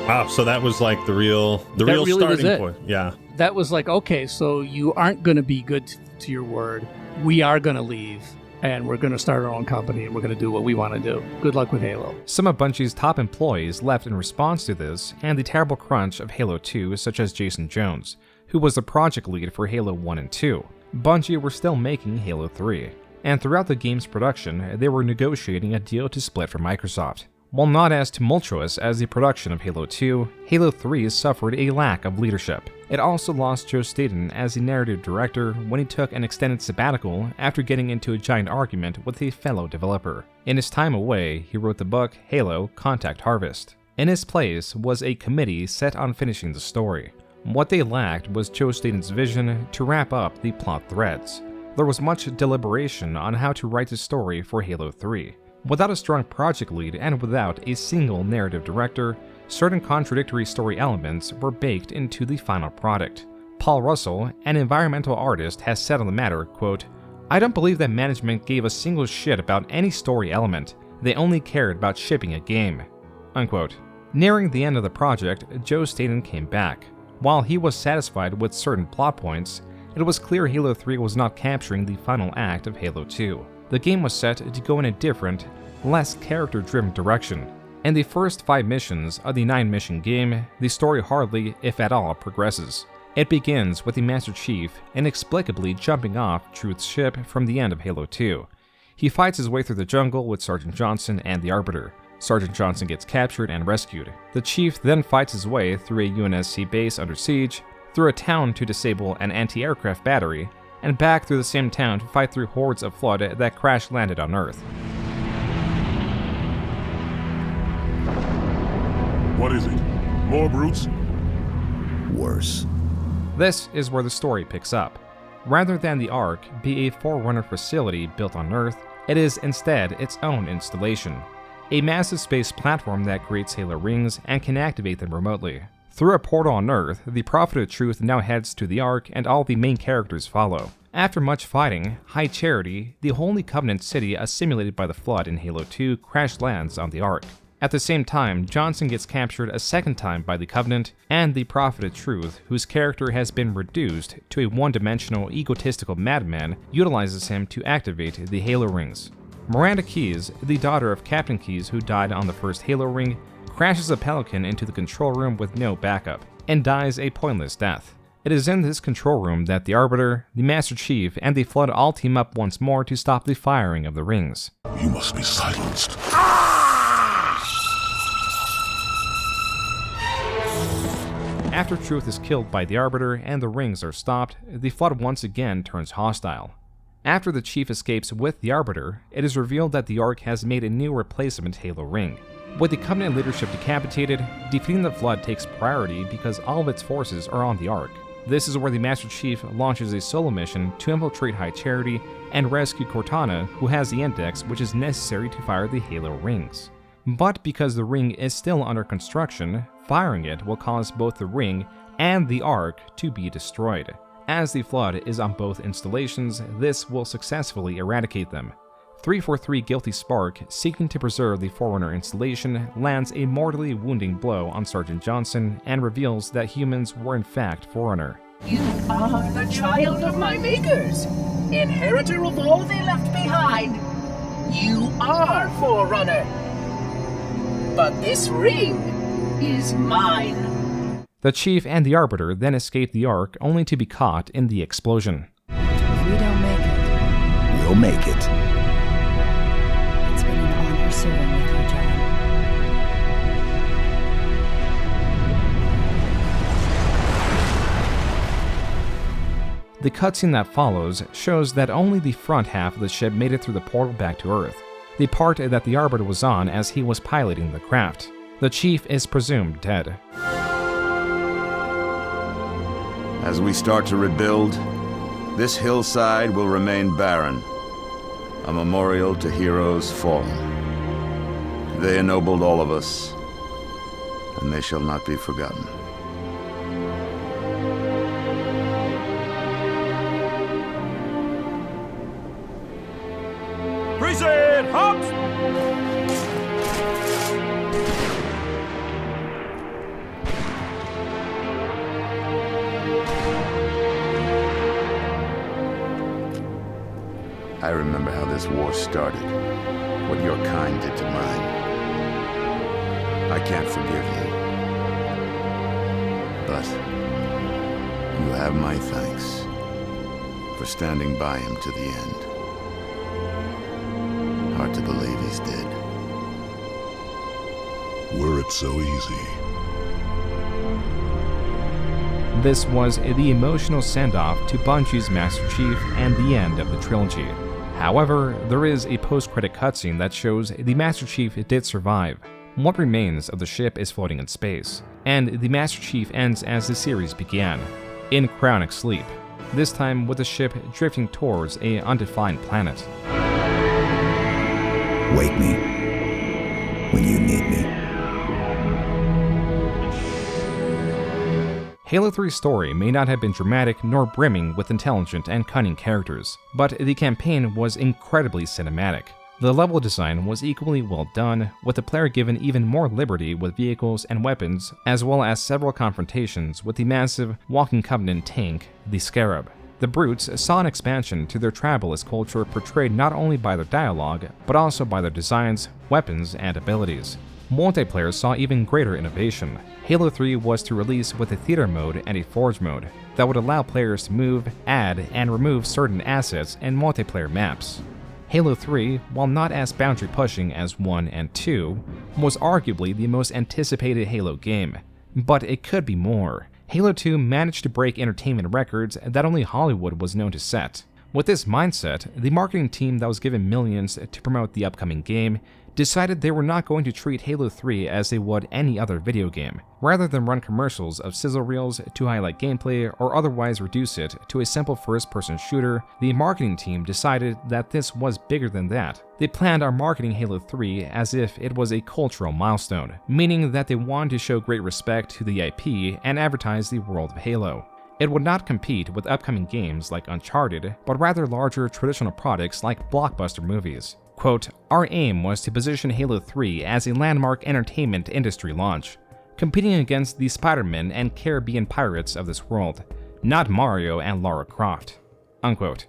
Wow, so that was like the real really starting point. Yeah. That was like, okay, so you aren't going to be good to your word. We are going to leave, and we're going to start our own company, and we're going to do what we want to do. Good luck with Halo. Some of Bungie's top employees left in response to this and the terrible crunch of Halo 2, such as Jason Jones, who was the project lead for Halo 1 and 2. Bungie were still making Halo 3, and throughout the game's production, they were negotiating a deal to split from Microsoft. While not as tumultuous as the production of Halo 2, Halo 3 suffered a lack of leadership. It also lost Joe Staten as the narrative director when he took an extended sabbatical after getting into a giant argument with a fellow developer. In his time away, he wrote the book Halo: Contact Harvest. In his place was a committee set on finishing the story. What they lacked was Joe Staten's vision to wrap up the plot threads. There was much deliberation on how to write the story for Halo 3. Without a strong project lead and without a single narrative director, certain contradictory story elements were baked into the final product. Paul Russell, an environmental artist, has said on the matter, quote, "I don't believe that management gave a single shit about any story element. They only cared about shipping a game." Unquote. Nearing the end of the project, Joe Staten came back. While he was satisfied with certain plot points, it was clear Halo 3 was not capturing the final act of Halo 2. The game was set to go in a different, less character-driven direction. In the first 5 missions of the 9-mission game, the story hardly, if at all, progresses. It begins with the Master Chief inexplicably jumping off Truth's ship from the end of Halo 2. He fights his way through the jungle with Sergeant Johnson and the Arbiter. Sergeant Johnson gets captured and rescued. The Chief then fights his way through a UNSC base under siege, through a town to disable an anti-aircraft battery, and back through the same town to fight through hordes of Flood that crash-landed on Earth. What is it? More brutes? Worse. This is where the story picks up. Rather than the Ark be a Forerunner facility built on Earth, it is instead its own installation. A massive space platform that creates Halo rings and can activate them remotely. Through a portal on Earth, the Prophet of Truth now heads to the Ark and all the main characters follow. After much fighting, High Charity, the Holy Covenant city assimilated by the Flood in Halo 2, crash lands on the Ark. At the same time, Johnson gets captured a second time by the Covenant, and the Prophet of Truth, whose character has been reduced to a one-dimensional, egotistical madman, utilizes him to activate the Halo rings. Miranda Keyes, the daughter of Captain Keyes who died on the first Halo ring, crashes a Pelican into the control room with no backup, and dies a pointless death. It is in this control room that the Arbiter, the Master Chief, and the Flood all team up once more to stop the firing of the rings. You must be silenced. After Truth is killed by the Arbiter and the rings are stopped, the Flood once again turns hostile. After the Chief escapes with the Arbiter, it is revealed that the Ark has made a new replacement Halo ring. With the Covenant leadership decapitated, defeating the Flood takes priority because all of its forces are on the Ark. This is where the Master Chief launches a solo mission to infiltrate High Charity and rescue Cortana, who has the index which is necessary to fire the Halo rings. But because the ring is still under construction, firing it will cause both the ring and the Ark to be destroyed. As the Flood is on both installations, this will successfully eradicate them. 343 Guilty Spark, seeking to preserve the Forerunner installation, lands a mortally wounding blow on Sergeant Johnson and reveals that humans were in fact Forerunner. You are the child of my makers, inheritor of all they left behind. You are Forerunner. But this ring is mine. The Chief and the Arbiter then escape the Ark, only to be caught in the explosion. If we don't make it, We'll make it. it's been an honor serving with you, John. The cutscene that follows shows that only the front half of the ship made it through the portal back to Earth, the part that the Arbiter was on as he was piloting the craft. The Chief is presumed dead. As we start to rebuild, this hillside will remain barren, a memorial to heroes fallen. They ennobled all of us, and they shall not be forgotten. Preset, hops! I remember how this war started, what your kind did to mine. I can't forgive you, but you have my thanks for standing by him to the end. Hard to believe he's dead. Were it so easy. This was the emotional send-off to Bungie's Master Chief and the end of the trilogy. However, there is a post-credit cutscene that shows the Master Chief did survive. What remains of the ship is floating in space, and the Master Chief ends as the series began, in cryonic sleep, this time with the ship drifting towards an undefined planet. Wake me when you need me. Halo 3's story may not have been dramatic nor brimming with intelligent and cunning characters, but the campaign was incredibly cinematic. The level design was equally well done, with the player given even more liberty with vehicles and weapons, as well as several confrontations with the massive Walking Covenant tank, the Scarab. The Brutes saw an expansion to their tribalist culture portrayed not only by their dialogue, but also by their designs, weapons, and abilities. Multiplayer saw even greater innovation. Halo 3 was to release with a theater mode and a forge mode that would allow players to move, add, and remove certain assets in multiplayer maps. Halo 3, while not as boundary pushing as 1 and 2, was arguably the most anticipated Halo game, but it could be more. Halo 2 managed to break entertainment records that only Hollywood was known to set. With this mindset, the marketing team that was given millions to promote the upcoming game decided they were not going to treat Halo 3 as they would any other video game. Rather than run commercials of sizzle reels to highlight gameplay or otherwise reduce it to a simple first-person shooter, the marketing team decided that this was bigger than that. They planned on marketing Halo 3 as if it was a cultural milestone, meaning that they wanted to show great respect to the IP and advertise the world of Halo. It would not compete with upcoming games like Uncharted, but rather larger traditional products like blockbuster movies. Quote, "Our aim was to position Halo 3 as a landmark entertainment industry launch, competing against the Spider-Man and Caribbean pirates of this world, not Mario and Lara Croft." Unquote.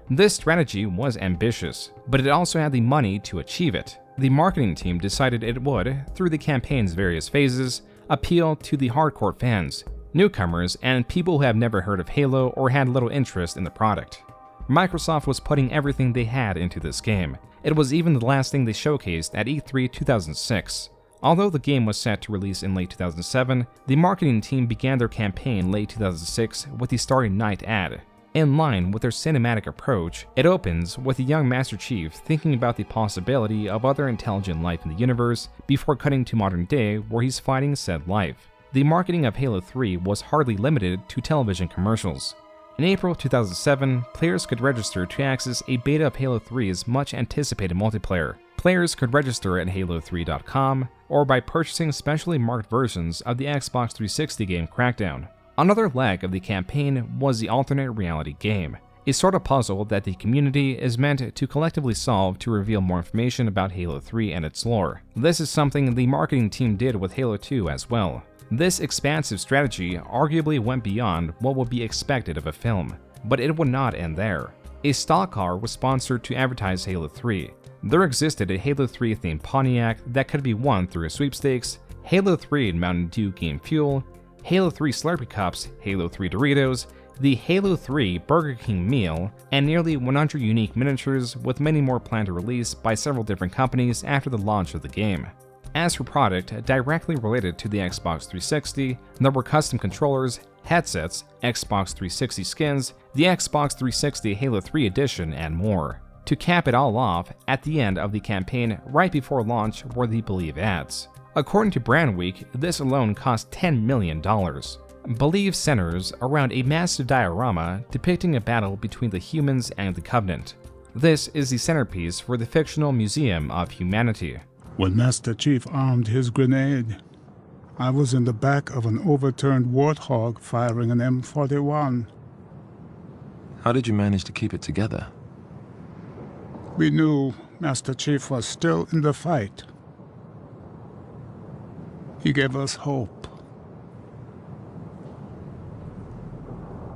This strategy was ambitious, but it also had the money to achieve it. The marketing team decided it would, through the campaign's various phases, appeal to the hardcore fans, newcomers, and people who have never heard of Halo or had little interest in the product. Microsoft was putting everything they had into this game. It was even the last thing they showcased at E3 2006. Although the game was set to release in late 2007, the marketing team began their campaign late 2006 with the Starry Night ad. In line with their cinematic approach, it opens with a young Master Chief thinking about the possibility of other intelligent life in the universe before cutting to modern day where he's fighting said life. The marketing of Halo 3 was hardly limited to television commercials. In April 2007, players could register to access a beta of Halo 3's much-anticipated multiplayer. Players could register at halo3.com or by purchasing specially marked versions of the Xbox 360 game Crackdown. Another leg of the campaign was the alternate reality game, a sort of puzzle that the community is meant to collectively solve to reveal more information about Halo 3 and its lore. This is something the marketing team did with Halo 2 as well. This expansive strategy arguably went beyond what would be expected of a film, but it would not end there. A stock car was sponsored to advertise Halo 3. There existed a Halo 3 themed Pontiac that could be won through a sweepstakes, Halo 3 Mountain Dew game fuel, Halo 3 Slurpee cups, Halo 3 Doritos, the Halo 3 Burger King meal, and nearly 100 unique miniatures, with many more planned to release by several different companies after the launch of the game. As for product directly related to the Xbox 360, there were custom controllers, headsets, Xbox 360 skins, the Xbox 360 Halo 3 edition, and more. To cap it all off, at the end of the campaign right before launch were the Believe ads. According to Brand Week, this alone cost $10 million. Believe centers around a massive diorama depicting a battle between the humans and the Covenant. This is the centerpiece for the fictional Museum of Humanity. When Master Chief armed his grenade, I was in the back of an overturned Warthog firing an M41. How did you manage to keep it together? We knew Master Chief was still in the fight. He gave us hope.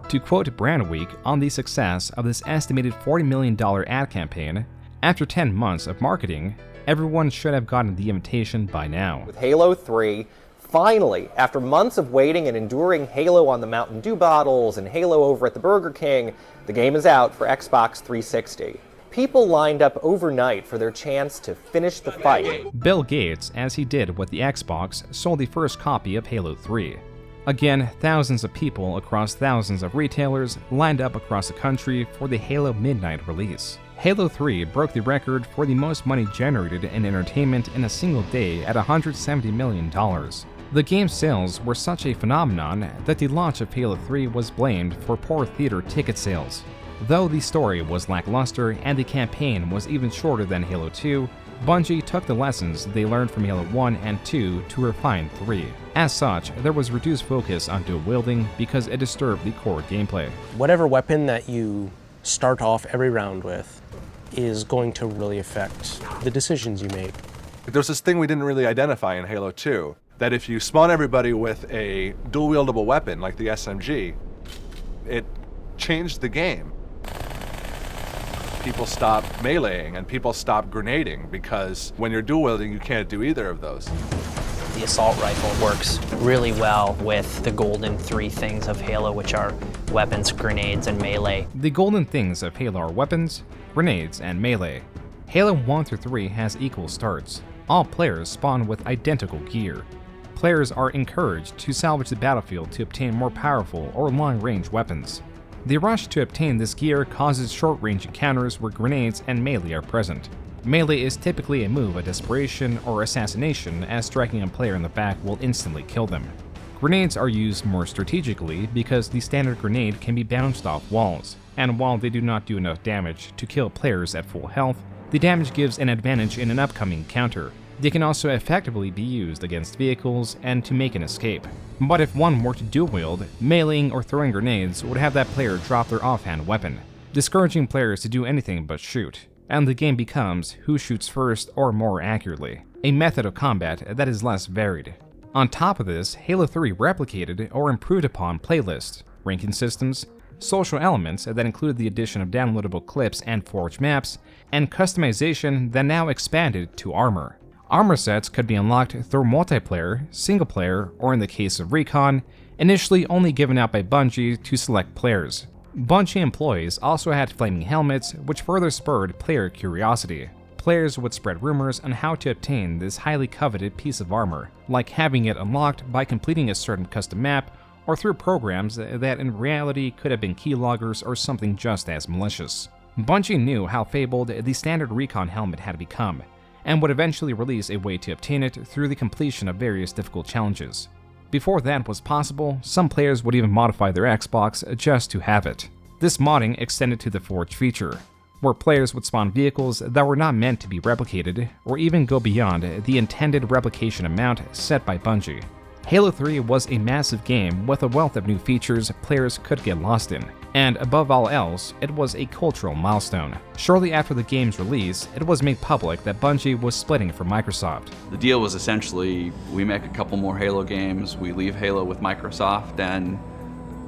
To quote Brandweek on the success of this estimated $40 million ad campaign, after 10 months of marketing, everyone should have gotten the invitation by now. With Halo 3, finally, after months of waiting and enduring Halo on the Mountain Dew bottles and Halo over at the Burger King, the game is out for Xbox 360. People lined up overnight for their chance to finish the fight. Bill Gates, as he did with the Xbox, sold the first copy of Halo 3. Again, thousands of people across thousands of retailers lined up across the country for the Halo midnight release. Halo 3 broke the record for the most money generated in entertainment in a single day at $170 million. The game's sales were such a phenomenon that the launch of Halo 3 was blamed for poor theater ticket sales. Though the story was lackluster and the campaign was even shorter than Halo 2, Bungie took the lessons they learned from Halo 1 and 2 to refine 3. As such, there was reduced focus on dual wielding because it disturbed the core gameplay. Whatever weapon that you start off every round with is going to really affect the decisions you make. There's this thing we didn't really identify in Halo 2, that if you spawn everybody with a dual-wieldable weapon like the SMG, it changed the game. People stop meleeing and people stop grenading because when you're dual wielding, you can't do either of those. The assault rifle works really well with the golden three things of Halo, which are weapons, grenades, and melee. The golden things of Halo are weapons, grenades, and melee. Halo 1 through 3 has equal starts. All players spawn with identical gear. Players are encouraged to salvage the battlefield to obtain more powerful or long-range weapons. The rush to obtain this gear causes short-range encounters where grenades and melee are present. Melee is typically a move of desperation or assassination, as striking a player in the back will instantly kill them. Grenades are used more strategically because the standard grenade can be bounced off walls, and while they do not do enough damage to kill players at full health, the damage gives an advantage in an upcoming counter. They can also effectively be used against vehicles and to make an escape. But if one were to dual wield, meleeing or throwing grenades would have that player drop their offhand weapon, discouraging players to do anything but shoot, and the game becomes who shoots first or more accurately, a method of combat that is less varied. On top of this, Halo 3 replicated or improved upon playlists, ranking systems, social elements that included the addition of downloadable clips and forged maps, and customization that now expanded to armor. Armor sets could be unlocked through multiplayer, single player, or in the case of Recon, initially only given out by Bungie to select players. Bungie employees also had flaming helmets, which further spurred player curiosity. Players would spread rumors on how to obtain this highly coveted piece of armor, like having it unlocked by completing a certain custom map, or through programs that in reality could have been keyloggers or something just as malicious. Bungie knew how fabled the standard Recon helmet had become, and would eventually release a way to obtain it through the completion of various difficult challenges. Before that was possible, some players would even modify their Xbox just to have it. This modding extended to the Forge feature, where players would spawn vehicles that were not meant to be replicated, or even go beyond the intended replication amount set by Bungie. Halo 3 was a massive game with a wealth of new features players could get lost in, and above all else, it was a cultural milestone. Shortly after the game's release, it was made public that Bungie was splitting from Microsoft. The deal was essentially, we make a couple more Halo games, we leave Halo with Microsoft, and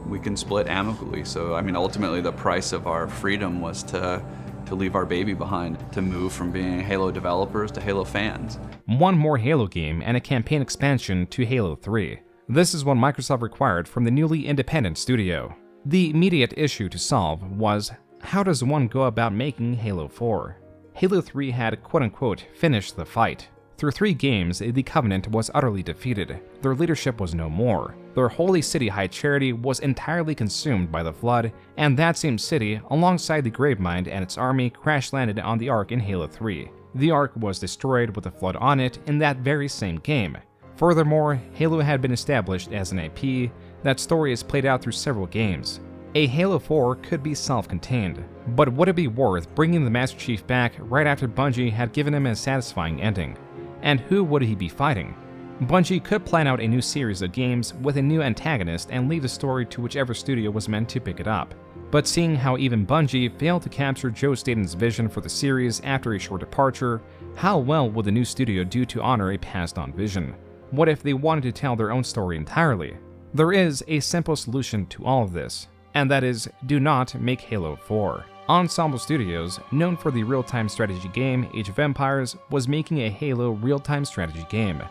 we can split amicably. So, I mean, ultimately the price of our freedom was to leave our baby behind, to move from being Halo developers to Halo fans. One more Halo game and a campaign expansion to Halo 3. This is what Microsoft required from the newly independent studio. The immediate issue to solve was, how does one go about making Halo 4? Halo 3 had quote-unquote finished the fight. Through 3 games, the Covenant was utterly defeated. Their leadership was no more. Their holy city High Charity was entirely consumed by the Flood, and that same city, alongside the Gravemind and its army, crash-landed on the Ark in Halo 3. The Ark was destroyed with the Flood on it in that very same game. Furthermore, Halo had been established as an IP. That story is played out through several games. A Halo 4 could be self-contained, but would it be worth bringing the Master Chief back right after Bungie had given him a satisfying ending? And who would he be fighting? Bungie could plan out a new series of games with a new antagonist and leave the story to whichever studio was meant to pick it up. But seeing how even Bungie failed to capture Joe Staten's vision for the series after a short departure, how well would the new studio do to honor a passed-on vision? What if they wanted to tell their own story entirely? There is a simple solution to all of this. and that is, do not make Halo 4. Ensemble Studios, known for the real-time strategy game Age of Empires, was making a Halo real-time strategy game.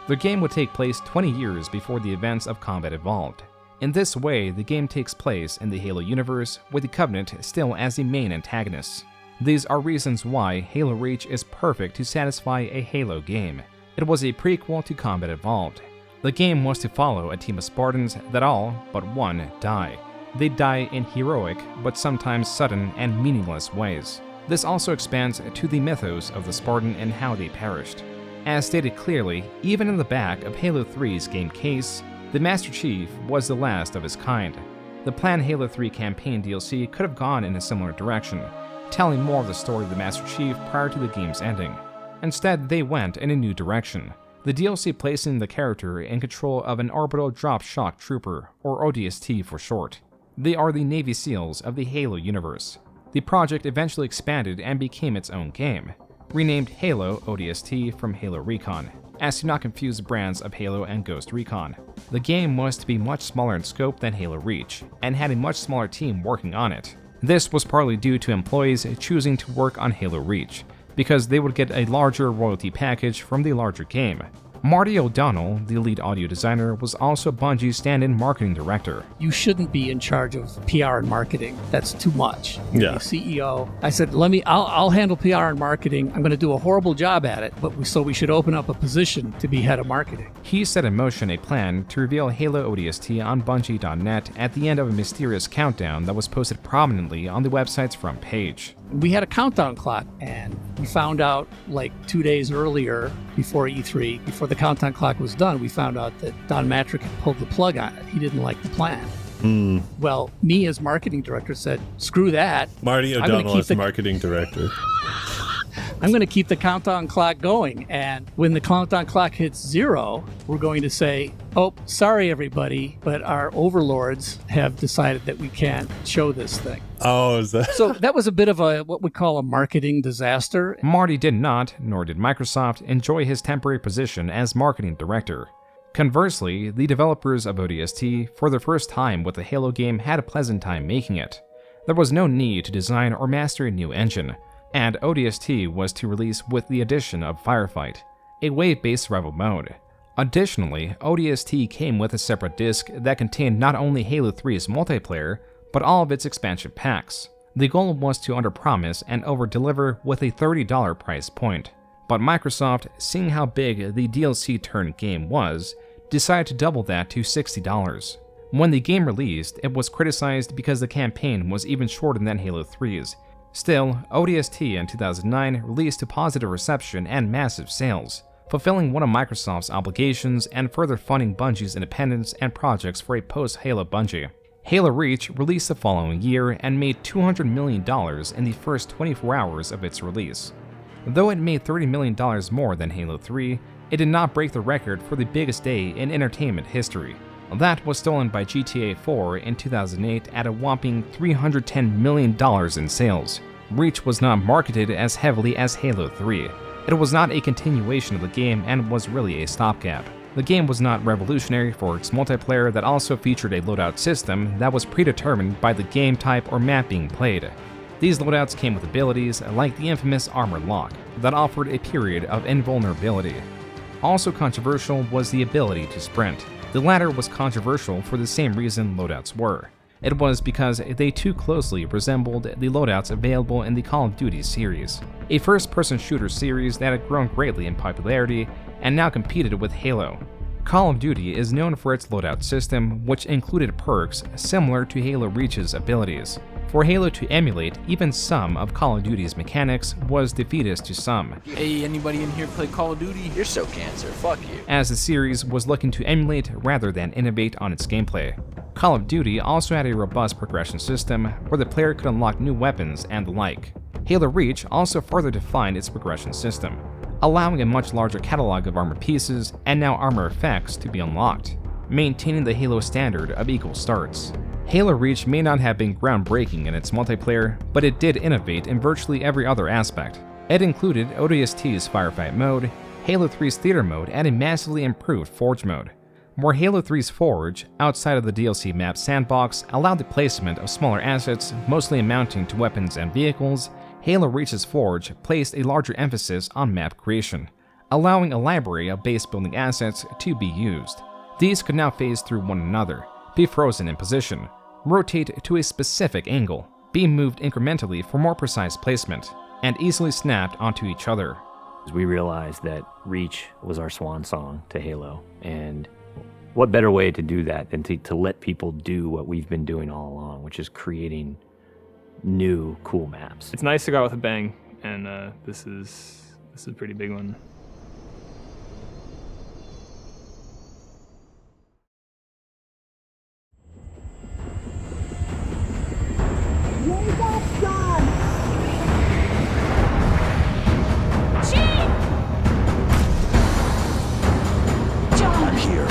The game would take place 20 years before the events of Combat Evolved. In this way, the game takes place in the Halo universe, with the Covenant still as the main antagonists. These are reasons why Halo Reach is perfect to satisfy a Halo game. It was a prequel to Combat Evolved. The game was to follow a team of Spartans that all, but one, die. They die in heroic, but sometimes sudden and meaningless ways. This also expands to the mythos of the Spartan and how they perished. As stated clearly, even in the back of Halo 3's game case, the Master Chief was the last of his kind. The planned Halo 3 campaign DLC could have gone in a similar direction, telling more of the story of the Master Chief prior to the game's ending. Instead, they went in a new direction. The DLC placing the character in control of an Orbital Drop Shock Trooper, or ODST for short. They are the Navy SEALs of the Halo universe. The project eventually expanded and became its own game, renamed Halo ODST from Halo Recon, as to not confuse the brands of Halo and Ghost Recon. The game was to be much smaller in scope than Halo Reach, and had a much smaller team working on it. This was partly due to employees choosing to work on Halo Reach, because they would get a larger royalty package from the larger game. Marty O'Donnell, the lead audio designer, was also Bungie's stand-in marketing director. You shouldn't be in charge of PR and marketing. That's too much. Yeah. The CEO. I said, I'll handle PR and marketing. I'm going to do a horrible job at it, but we should open up a position to be head of marketing. He set in motion a plan to reveal Halo ODST on Bungie.net at the end of a mysterious countdown that was posted prominently on the website's front page. We had a countdown clock, and we found out like 2 days earlier, before E3, before the countdown clock was done, we found out that Don Matrick had pulled the plug on it. He didn't like the plan. Well, me as marketing director said, screw that. Marty O'Donnell as the marketing director. I'm going to keep the countdown clock going, and when the countdown clock hits 0, we're going to say, oh, sorry everybody, but our overlords have decided that we can't show this thing. Oh, is that? So that was a bit of what we call a marketing disaster. Marty did not, nor did Microsoft, enjoy his temporary position as marketing director. Conversely, the developers of ODST, for the first time with the Halo game, had a pleasant time making it. There was no need to design or master a new engine, and ODST was to release with the addition of Firefight, a wave-based survival mode. Additionally, ODST came with a separate disc that contained not only Halo 3's multiplayer, but all of its expansion packs. The goal was to underpromise and overdeliver with a $30 price point. But Microsoft, seeing how big the DLC-turned game was, decided to double that to $60. When the game released, it was criticized because the campaign was even shorter than Halo 3's. Still, ODST in 2009 released to positive reception and massive sales, fulfilling one of Microsoft's obligations and further funding Bungie's independence and projects for a post-Halo Bungie. Halo Reach released the following year and made $200 million in the first 24 hours of its release. Though it made $30 million more than Halo 3, it did not break the record for the biggest day in entertainment history. That was stolen by GTA 4 in 2008 at a whopping $310 million in sales. Reach was not marketed as heavily as Halo 3. It was not a continuation of the game and was really a stopgap. The game was not revolutionary for its multiplayer that also featured a loadout system that was predetermined by the game type or map being played. These loadouts came with abilities like the infamous Armor Lock that offered a period of invulnerability. Also controversial was the ability to sprint. The latter was controversial for the same reason loadouts were. It was because they too closely resembled the loadouts available in the Call of Duty series, a first-person shooter series that had grown greatly in popularity and now competed with Halo. Call of Duty is known for its loadout system, which included perks similar to Halo Reach's abilities. For Halo to emulate even some of Call of Duty's mechanics was defeatist to some. Hey, anybody in here play Call of Duty? You're so cancer, fuck you. As the series was looking to emulate rather than innovate on its gameplay. Call of Duty also had a robust progression system where the player could unlock new weapons and the like. Halo Reach also further defined its progression system, allowing a much larger catalog of armor pieces and now armor effects to be unlocked, maintaining the Halo standard of equal starts. Halo Reach may not have been groundbreaking in its multiplayer, but it did innovate in virtually every other aspect. It included ODST's Firefight mode, Halo 3's Theater mode, and a massively improved Forge mode. Where Halo 3's Forge, outside of the DLC map sandbox, allowed the placement of smaller assets, mostly amounting to weapons and vehicles, Halo Reach's Forge placed a larger emphasis on map creation, allowing a library of base building assets to be used. These could now phase through one another, be frozen in position, rotate to a specific angle, be moved incrementally for more precise placement, and easily snapped onto each other. We realized that Reach was our swan song to Halo, and what better way to do that than to let people do what we've been doing all along, which is creating new, cool maps. It's nice to go out with a bang, and this is a pretty big one. I'm here.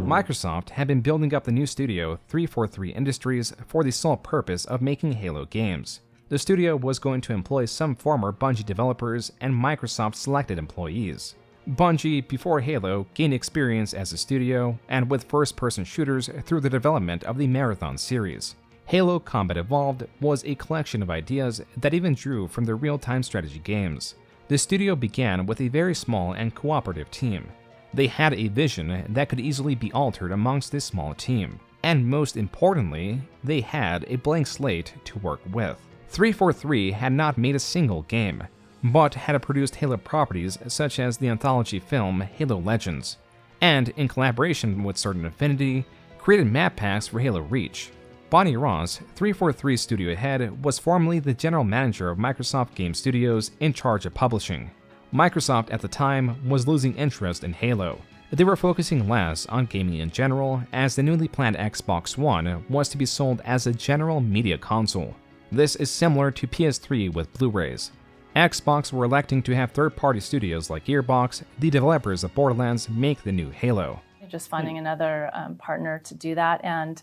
Microsoft had been building up the new studio 343 Industries for the sole purpose of making Halo games. The studio was going to employ some former Bungie developers and Microsoft-selected employees. Bungie, before Halo, gained experience as a studio and with first-person shooters through the development of the Marathon series. Halo Combat Evolved was a collection of ideas that even drew from the real-time strategy games. The studio began with a very small and cooperative team. They had a vision that could easily be altered amongst this small team. And most importantly, they had a blank slate to work with. 343 had not made a single game, but had produced Halo properties such as the anthology film Halo Legends, and in collaboration with Certain Affinity, created map packs for Halo Reach. Bonnie Ross, 343's studio head, was formerly the general manager of Microsoft Game Studios in charge of publishing. Microsoft at the time was losing interest in Halo. They were focusing less on gaming in general, as the newly planned Xbox One was to be sold as a general media console. This is similar to PS3 with Blu-rays. Xbox were electing to have third-party studios like Gearbox, the developers of Borderlands, make the new Halo. Just finding another partner to do that, and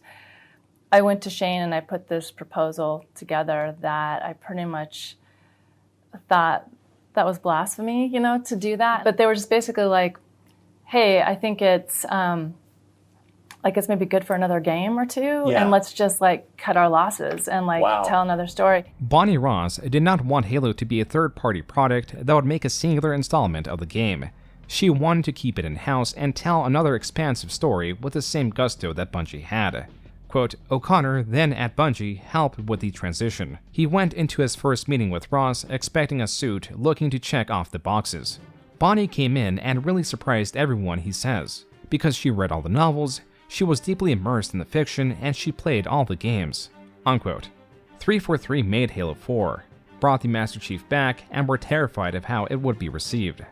I went to Shane and I put this proposal together that I pretty much thought that was blasphemy, to do that. But they were just basically like, hey, I think it's maybe good for another game or two, and let's just cut our losses and tell another story. Bonnie Ross did not want Halo to be a third-party product that would make a singular installment of the game. She wanted to keep it in-house and tell another expansive story with the same gusto that Bungie had. Quote, O'Connor, then at Bungie, helped with the transition. He went into his first meeting with Ross expecting a suit, looking to check off the boxes. Bonnie came in and really surprised everyone, he says. Because she read all the novels, she was deeply immersed in the fiction, and she played all the games. Unquote. 343 made Halo 4, brought the Master Chief back, and were terrified of how it would be received.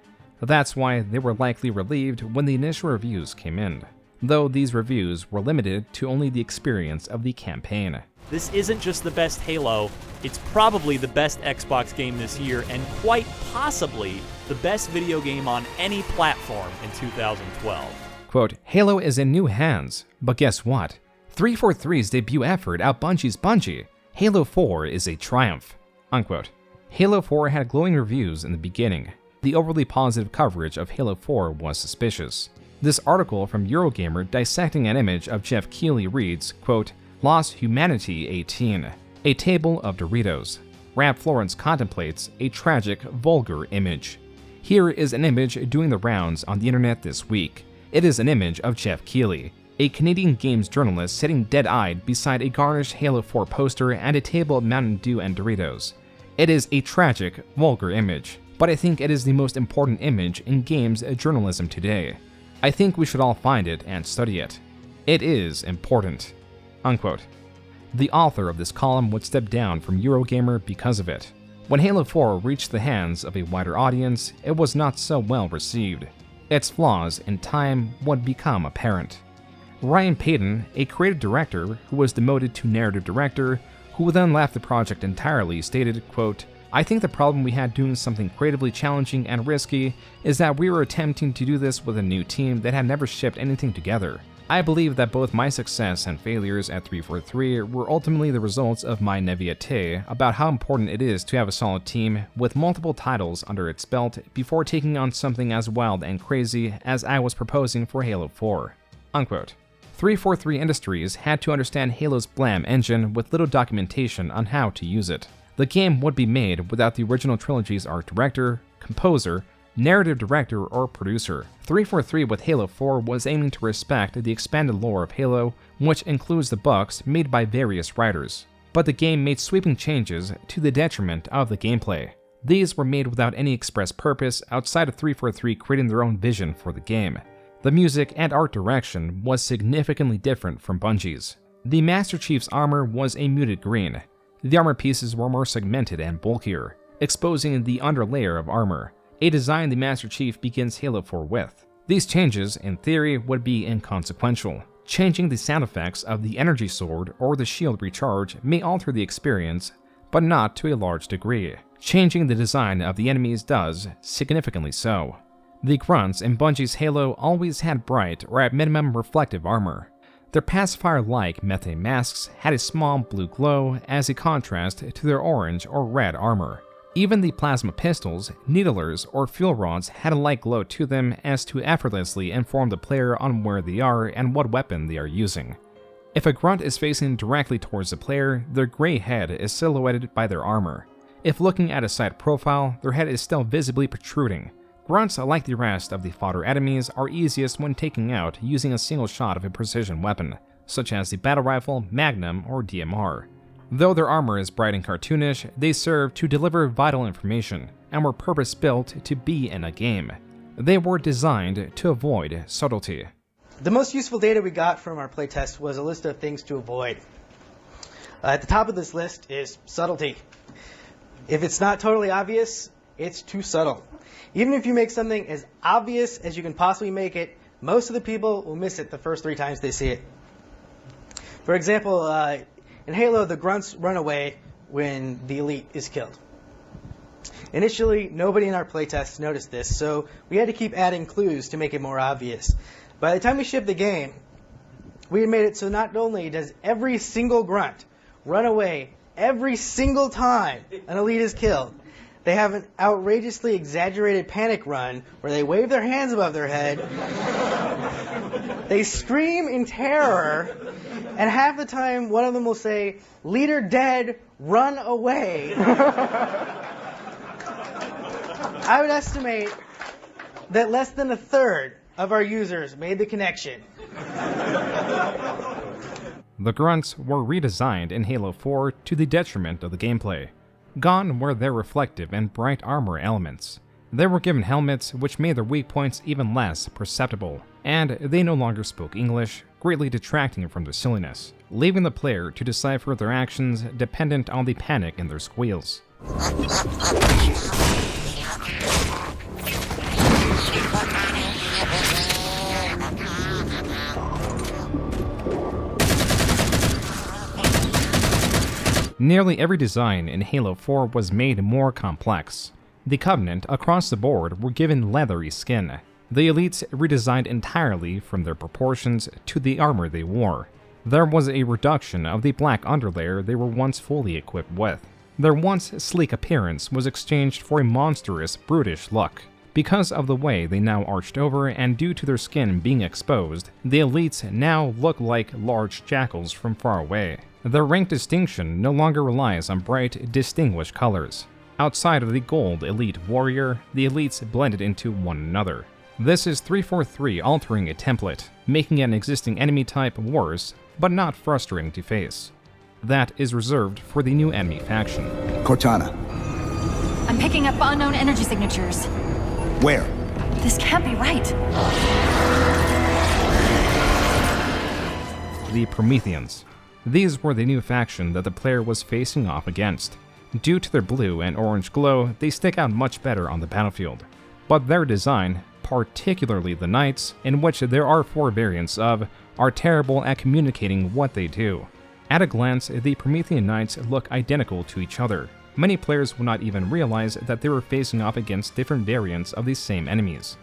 That's why they were likely relieved when the initial reviews came in, though these reviews were limited to only the experience of the campaign. This isn't just the best Halo, it's probably the best Xbox game this year, and quite possibly the best video game on any platform in 2012. Quote, Halo is in new hands, but guess what? 343's debut effort out Bungie's Bungie. Halo 4 is a triumph. Unquote. Halo 4 had glowing reviews in the beginning. The overly positive coverage of Halo 4 was suspicious. This article from Eurogamer dissecting an image of Jeff Keighley reads, quote, Lost Humanity 18, a table of Doritos. Rap Florence contemplates a tragic, vulgar image. Here is an image doing the rounds on the internet this week. It is an image of Jeff Keighley, a Canadian games journalist sitting dead-eyed beside a garnished Halo 4 poster and a table of Mountain Dew and Doritos. It is a tragic, vulgar image, but I think it is the most important image in games journalism today. I think we should all find it and study it. It is important. Unquote. The author of this column would step down from Eurogamer because of it. When Halo 4 reached the hands of a wider audience, it was not so well received. Its flaws in time would become apparent. Ryan Payton, a creative director who was demoted to narrative director, who then left the project entirely, stated, quote, "I think the problem we had doing something creatively challenging and risky is that we were attempting to do this with a new team that had never shipped anything together. I believe that both my success and failures at 343 were ultimately the results of my naivete about how important it is to have a solid team with multiple titles under its belt before taking on something as wild and crazy as I was proposing for Halo 4. Unquote. 343 Industries had to understand Halo's Blam engine with little documentation on how to use it. The game would be made without the original trilogy's art director, composer, narrative director, or producer. 343 with Halo 4 was aiming to respect the expanded lore of Halo, which includes the books made by various writers. But the game made sweeping changes to the detriment of the gameplay. These were made without any express purpose outside of 343 creating their own vision for the game. The music and art direction was significantly different from Bungie's. The Master Chief's armor was a muted green. The armor pieces were more segmented and bulkier, exposing the underlayer of armor, a design the Master Chief begins Halo 4 with. These changes, in theory, would be inconsequential. Changing the sound effects of the energy sword or the shield recharge may alter the experience, but not to a large degree. Changing the design of the enemies does, significantly so. The grunts in Bungie's Halo always had bright or at minimum reflective armor. Their pacifier-like methane masks had a small blue glow as a contrast to their orange or red armor. Even the plasma pistols, needlers, or fuel rods had a light glow to them as to effortlessly inform the player on where they are and what weapon they are using. If a grunt is facing directly towards the player, their gray head is silhouetted by their armor. If looking at a side profile, their head is still visibly protruding. Grunts, like the rest of the fodder enemies, are easiest when taking out using a single shot of a precision weapon, such as the battle rifle, magnum, or DMR. Though their armor is bright and cartoonish, they serve to deliver vital information, and were purpose-built to be in a game. They were designed to avoid subtlety. The most useful data we got from our playtest was a list of things to avoid. At the top of this list is subtlety. If it's not totally obvious, it's too subtle. Even if you make something as obvious as you can possibly make it, most of the people will miss it the first 3 times they see it. For example, in Halo, the grunts run away when the elite is killed. Initially, nobody in our playtests noticed this, so we had to keep adding clues to make it more obvious. By the time we shipped the game, we had made it so not only does every single grunt run away every single time an elite is killed, they have an outrageously exaggerated panic run where they wave their hands above their head, they scream in terror, and half the time one of them will say, "Leader dead, run away." I would estimate that less than a third of our users made the connection. The grunts were redesigned in Halo 4 to the detriment of the gameplay. Gone were their reflective and bright armor elements. They were given helmets which made their weak points even less perceptible, and they no longer spoke English, greatly detracting from their silliness, leaving the player to decipher their actions dependent on the panic in their squeals. Nearly every design in Halo 4 was made more complex. The Covenant across the board were given leathery skin. The elites redesigned entirely from their proportions to the armor they wore. There was a reduction of the black underlayer they were once fully equipped with. Their once sleek appearance was exchanged for a monstrous, brutish look. Because of the way they now arched over and due to their skin being exposed, the elites now look like large jackals from far away. Their rank distinction no longer relies on bright, distinguished colors. Outside of the gold elite warrior, the elites blended into one another. This is 343 altering a template, making an existing enemy type worse, but not frustrating to face. That is reserved for the new enemy faction. Cortana. I'm picking up unknown energy signatures. Where? This can't be right. The Prometheans. These were the new faction that the player was facing off against. Due to their blue and orange glow, they stick out much better on the battlefield. But their design, particularly the Knights, in which there are 4 variants of, are terrible at communicating what they do. At a glance, the Promethean Knights look identical to each other. Many players will not even realize that they were facing off against different variants of these same enemies.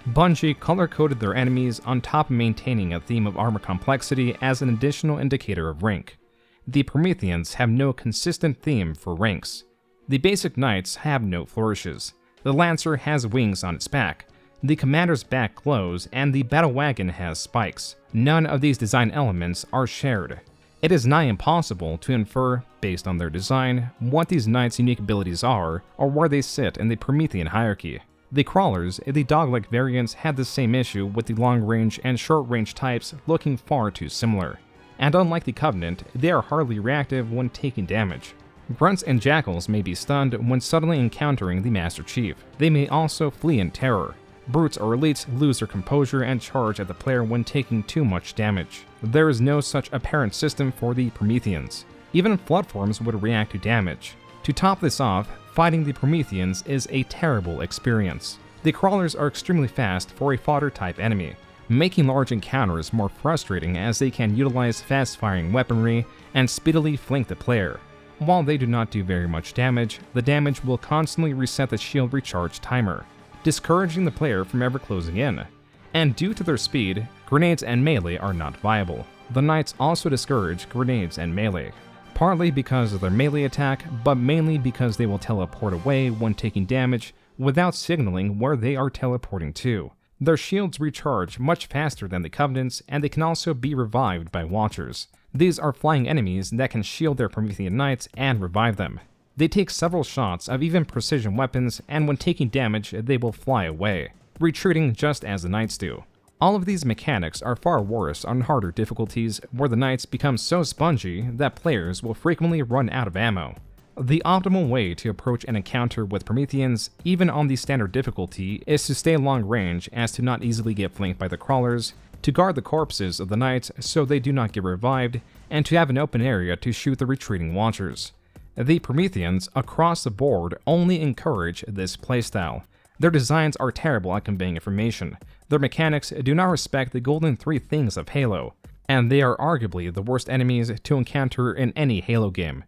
Bungie color-coded their enemies on top of maintaining a theme of armor complexity as an additional indicator of rank. The Prometheans have no consistent theme for ranks. The basic knights have no flourishes. The Lancer has wings on its back. The commander's back glows, and the battle wagon has spikes. None of these design elements are shared. It is nigh impossible to infer, based on their design, what these knights' unique abilities are, or where they sit in the Promethean hierarchy. The crawlers, the dog-like variants, had the same issue with the long-range and short-range types looking far too similar. And unlike the Covenant, they are hardly reactive when taking damage. Grunts and jackals may be stunned when suddenly encountering the Master Chief. They may also flee in terror. Brutes or elites lose their composure and charge at the player when taking too much damage. There is no such apparent system for the Prometheans. Even flood forms would react to damage. To top this off, fighting the Prometheans is a terrible experience. The crawlers are extremely fast for a fodder-type enemy, making large encounters more frustrating as they can utilize fast-firing weaponry and speedily flank the player. While they do not do very much damage, the damage will constantly reset the shield recharge timer, discouraging the player from ever closing in. And due to their speed, grenades and melee are not viable. The Knights also discourage grenades and melee, partly because of their melee attack, but mainly because they will teleport away when taking damage without signaling where they are teleporting to. Their shields recharge much faster than the Covenants, and they can also be revived by Watchers. These are flying enemies that can shield their Promethean Knights and revive them. They take several shots of even precision weapons, and when taking damage, they will fly away, retreating just as the Knights do. All of these mechanics are far worse on harder difficulties, where the Knights become so spongy that players will frequently run out of ammo. The optimal way to approach an encounter with Prometheans, even on the standard difficulty, is to stay long range as to not easily get flanked by the crawlers, to guard the corpses of the Knights so they do not get revived, and to have an open area to shoot the retreating Watchers. The Prometheans, across the board, only encourage this playstyle. Their designs are terrible at conveying information. Their mechanics do not respect the golden three things of Halo, and they are arguably the worst enemies to encounter in any Halo game.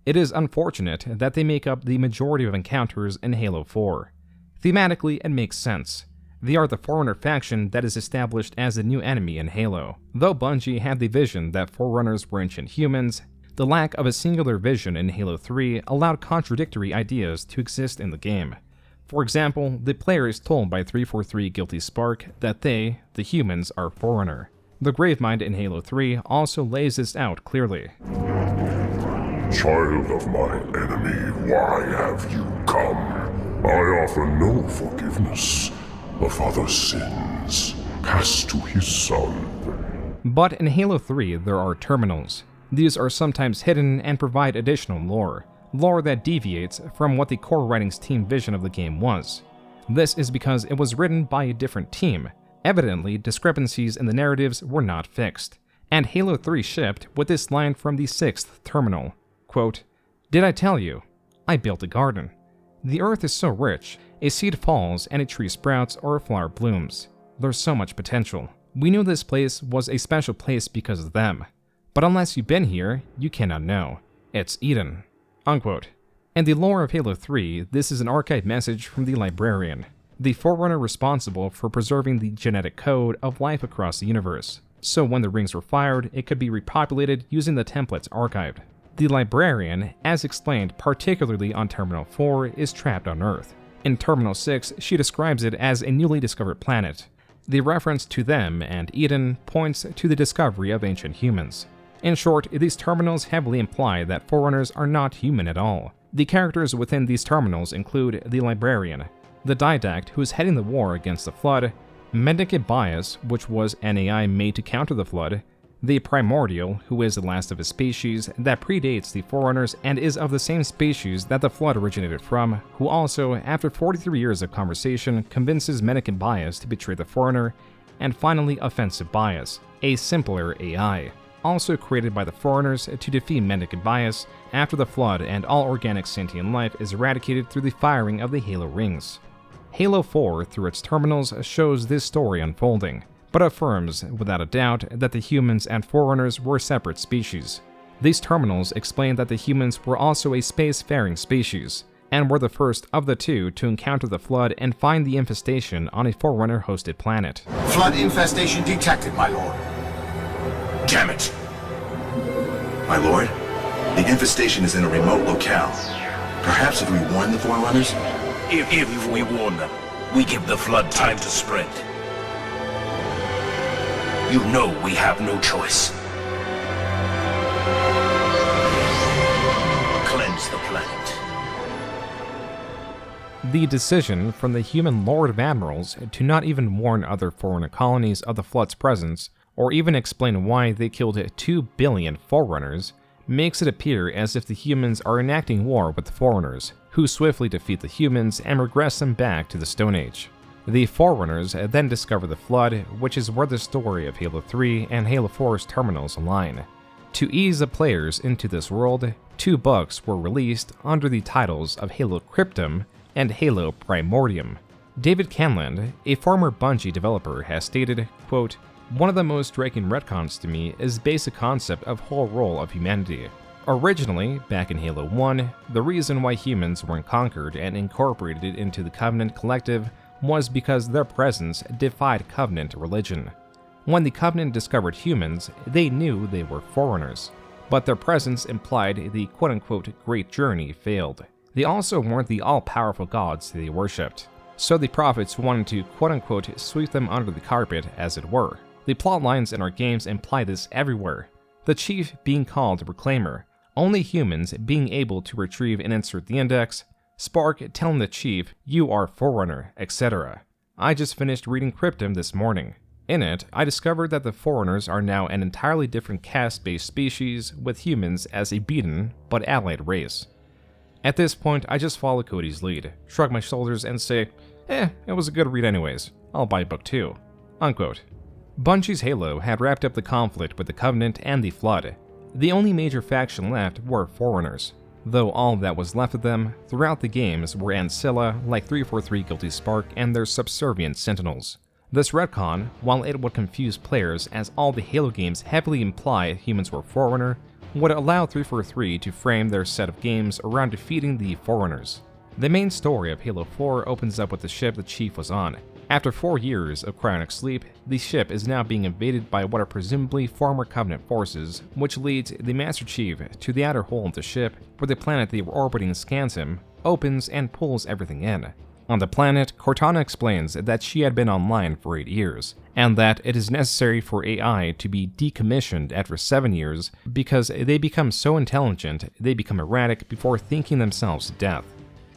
It is unfortunate that they make up the majority of encounters in Halo 4. Thematically, it makes sense. They are the Forerunner faction that is established as the new enemy in Halo. Though Bungie had the vision that Forerunners were ancient humans, the lack of a singular vision in Halo 3 allowed contradictory ideas to exist in the game. For example, the player is told by 343 Guilty Spark that they, the humans, are Forerunner. The Gravemind in Halo 3 also lays this out clearly. Child of my enemy, why have you come? I offer no forgiveness. The father's sins cast to his son. But in Halo 3, there are terminals. These are sometimes hidden and provide additional lore that deviates from what the core writings team vision of the game was. This is because it was written by a different team. Evidently, discrepancies in the narratives were not fixed. And Halo 3 shipped with this line from the 6th terminal, quote, "Did I tell you? I built a garden. The earth is so rich, a seed falls and a tree sprouts or a flower blooms. There's so much potential. We knew this place was a special place because of them. But unless you've been here, you cannot know. It's Eden." Unquote. In the lore of Halo 3, this is an archive message from the Librarian, the Forerunner responsible for preserving the genetic code of life across the universe, so when the rings were fired, it could be repopulated using the templates archived. The Librarian, as explained particularly on Terminal 4, is trapped on Earth. In Terminal 6, she describes it as a newly discovered planet. The reference to them and Eden points to the discovery of ancient humans. In short, these terminals heavily imply that Forerunners are not human at all. The characters within these terminals include the Librarian, the Didact who is heading the war against the Flood, Mendicant Bias, which was an AI made to counter the Flood, the Primordial, who is the last of his species that predates the Forerunners and is of the same species that the Flood originated from, who also, after 43 years of conversation, convinces Mendicant Bias to betray the Forerunner, and finally Offensive Bias, a simpler AI, also created by the Forerunners to defeat Mendicant Bias after the Flood and all organic sentient life is eradicated through the firing of the Halo rings. Halo 4, through its terminals, shows this story unfolding, but affirms without a doubt that the humans and Forerunners were separate species. These terminals explain that the humans were also a spacefaring species, and were the first of the two to encounter the Flood and find the infestation on a Forerunner-hosted planet. Flood infestation detected, my lord. Damn it! My lord, the infestation is in a remote locale. Perhaps if we warn the Forerunners? If we warn them, we give the Flood time to spread. You know we have no choice. Cleanse the planet. The decision from the human Lord of Admirals to not even warn other Forerunner colonies of the Flood's presence, or even explain why they killed 2 billion Forerunners, makes it appear as if the humans are enacting war with the Forerunners, who swiftly defeat the humans and regress them back to the Stone Age. The Forerunners then discover the Flood, which is where the story of Halo 3 and Halo 4's terminals align. To ease the players into this world, 2 books were released under the titles of Halo Cryptum and Halo Primordium. David Canland, a former Bungie developer, has stated, quote, "One of the most striking retcons to me is the basic concept of whole role of humanity. Originally, back in Halo 1, the reason why humans weren't conquered and incorporated into the Covenant Collective was because their presence defied Covenant religion. When the Covenant discovered humans, they knew they were Forerunners, but their presence implied the quote-unquote Great Journey failed. They also weren't the all-powerful gods they worshipped, so the prophets wanted to quote-unquote sweep them under the carpet, as it were. The plot lines in our games imply this everywhere. The Chief being called Reclaimer, only humans being able to retrieve and insert the index, Spark telling the Chief, "You are Forerunner," etc. I just finished reading Cryptum this morning. In it, I discovered that the Forerunners are now an entirely different caste-based species, with humans as a beaten but allied race. At this point, I just follow Cody's lead, shrug my shoulders, and say, it was a good read anyways, I'll buy book 2. Unquote. Bungie's Halo had wrapped up the conflict with the Covenant and the Flood. The only major faction left were Forerunners, though all that was left of them throughout the games were Ancilla, like 343 Guilty Spark, and their subservient Sentinels. This retcon, while it would confuse players as all the Halo games heavily imply humans were Forerunner, would allow 343 to frame their set of games around defeating the Forerunners. The main story of Halo 4 opens up with the ship the Chief was on. After 4 years of cryonic sleep, the ship is now being invaded by what are presumably former Covenant forces, which leads the Master Chief to the outer hull of the ship, where the planet they were orbiting scans him, opens, and pulls everything in. On the planet, Cortana explains that she had been online for 8 years, and that it is necessary for AI to be decommissioned after 7 years because they become so intelligent they become erratic before thinking themselves to death.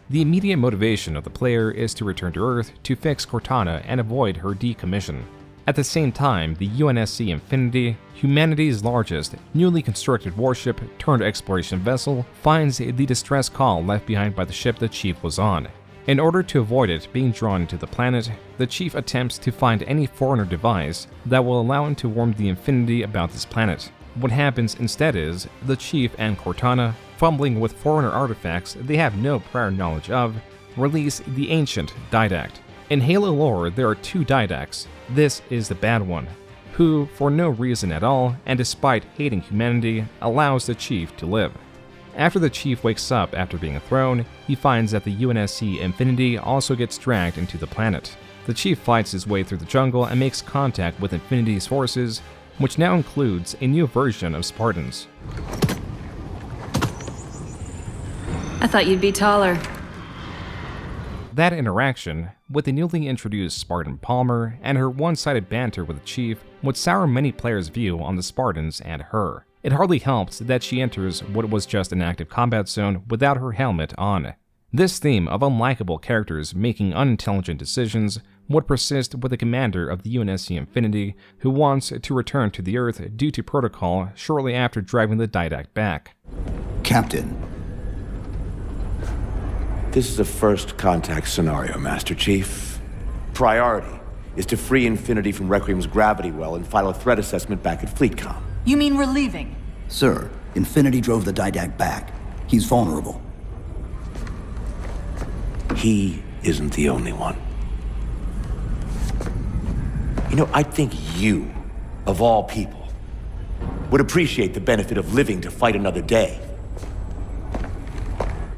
The immediate motivation of the player is to return to Earth to fix Cortana and avoid her decommission. At the same time, the UNSC Infinity, humanity's largest, newly constructed warship turned exploration vessel, finds the distress call left behind by the ship the Chief was on. In order to avoid it being drawn to the planet, the Chief attempts to find any Forerunner device that will allow him to warn the Infinity about this planet. What happens instead is, the Chief and Cortana, fumbling with Forerunner artifacts they have no prior knowledge of, release the ancient Didact. In Halo lore, there are 2 Didacts. This is the bad one, who, for no reason at all, and despite hating humanity, allows the Chief to live. After the Chief wakes up after being thrown, he finds that the UNSC Infinity also gets dragged into the planet. The Chief fights his way through the jungle and makes contact with Infinity's forces, which now includes a new version of Spartans. I thought you'd be taller. That interaction, with the newly introduced Spartan Palmer and her one-sided banter with the Chief, would sour many players' view on the Spartans and her. It hardly helps that she enters what was just an active combat zone without her helmet on. This theme of unlikable characters making unintelligent decisions would persist with the commander of the UNSC Infinity, who wants to return to the Earth due to protocol shortly after driving the Didact back. Captain, this is a first contact scenario, Master Chief. Priority is to free Infinity from Requiem's gravity well and file a threat assessment back at FleetCom. You mean we're leaving? Sir, Infinity drove the Didact back. He's vulnerable. He isn't the only one. You know, I think you, of all people, would appreciate the benefit of living to fight another day.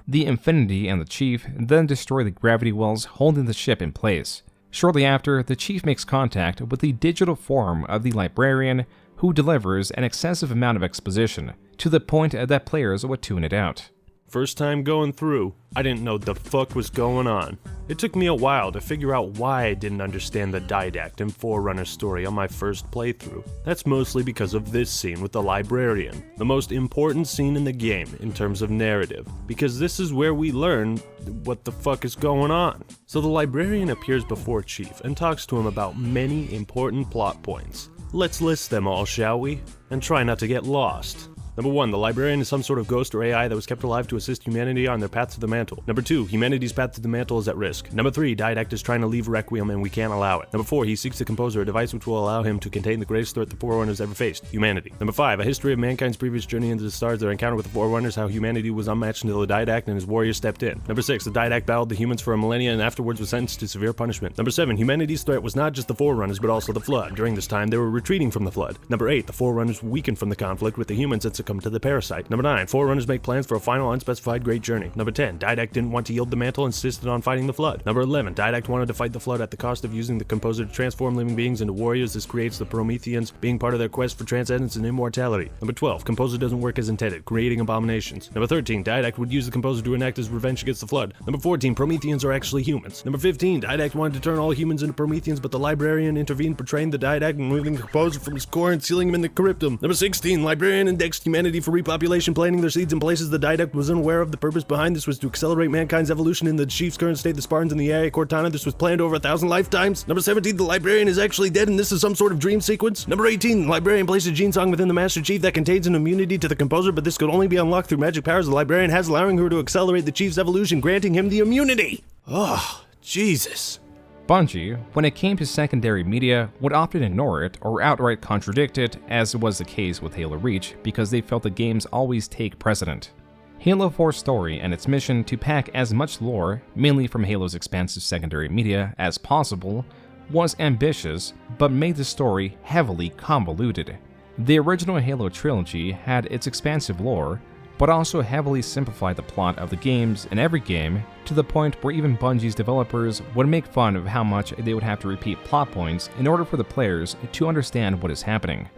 The Infinity and the Chief then destroy the gravity wells holding the ship in place. Shortly after, the Chief makes contact with the digital form of the Librarian, who delivers an excessive amount of exposition, to the point that players would tune it out. First time going through, I didn't know the fuck was going on. It took me a while to figure out why I didn't understand the Didact and Forerunner story on my first playthrough. That's mostly because of this scene with the Librarian, the most important scene in the game in terms of narrative, because this is where we learn what the fuck is going on. So the Librarian appears before Chief and talks to him about many important plot points. Let's list them all, shall we? And try not to get lost. Number 1, the Librarian is some sort of ghost or AI that was kept alive to assist humanity on their path to the mantle. Number 2, humanity's path to the mantle is at risk. Number 3, Didact is trying to leave Requiem and we can't allow it. Number 4, he seeks to compose a device which will allow him to contain the greatest threat the Forerunners ever faced, humanity. Number 5, a history of mankind's previous journey into the stars, their encounter with the Forerunners, how humanity was unmatched until the Didact and his warriors stepped in. Number 6, the Didact battled the humans for a millennia and afterwards was sentenced to severe punishment. Number 7, humanity's threat was not just the Forerunners but also the Flood. During this time, they were retreating from the Flood. Number 8, the Forerunners weakened from the conflict with the humans and succumbed to the Parasite. Number 9, Forerunners make plans for a final unspecified great journey. Number 10, Didact didn't want to yield the mantle and insisted on fighting the Flood. Number 11, Didact wanted to fight the Flood at the cost of using the Composer to transform living beings into warriors. This creates the Prometheans being part of their quest for transcendence and immortality. Number 12, Composer doesn't work as intended, creating abominations. Number 13, Didact would use the Composer to enact his revenge against the Flood. Number 14, Prometheans are actually humans. Number 15, Didact wanted to turn all humans into Prometheans, but the Librarian intervened, betraying the Didact and removing the Composer from his core and sealing him in the Cryptum. Number 16, Librarian indexed humanity for repopulation, planting their seeds in places the Didact was unaware of. The purpose behind this was to accelerate mankind's evolution in the Chief's current state, the Spartans and the AI Cortana. This was planned over 1,000 lifetimes. Number 17, the Librarian is actually dead and this is some sort of dream sequence. Number 18, the Librarian placed a gene song within the Master Chief that contains an immunity to the Composer, but this could only be unlocked through magic powers the Librarian has, allowing her to accelerate the Chief's evolution, granting him the immunity. Oh, Jesus. Bungie, when it came to secondary media, would often ignore it or outright contradict it, as was the case with Halo Reach, because they felt the games always take precedent. Halo 4's story and its mission to pack as much lore, mainly from Halo's expansive secondary media, as possible, was ambitious, but made the story heavily convoluted. The original Halo trilogy had its expansive lore, but also heavily simplified the plot of the games in every game, to the point where even Bungie's developers would make fun of how much they would have to repeat plot points in order for the players to understand what is happening.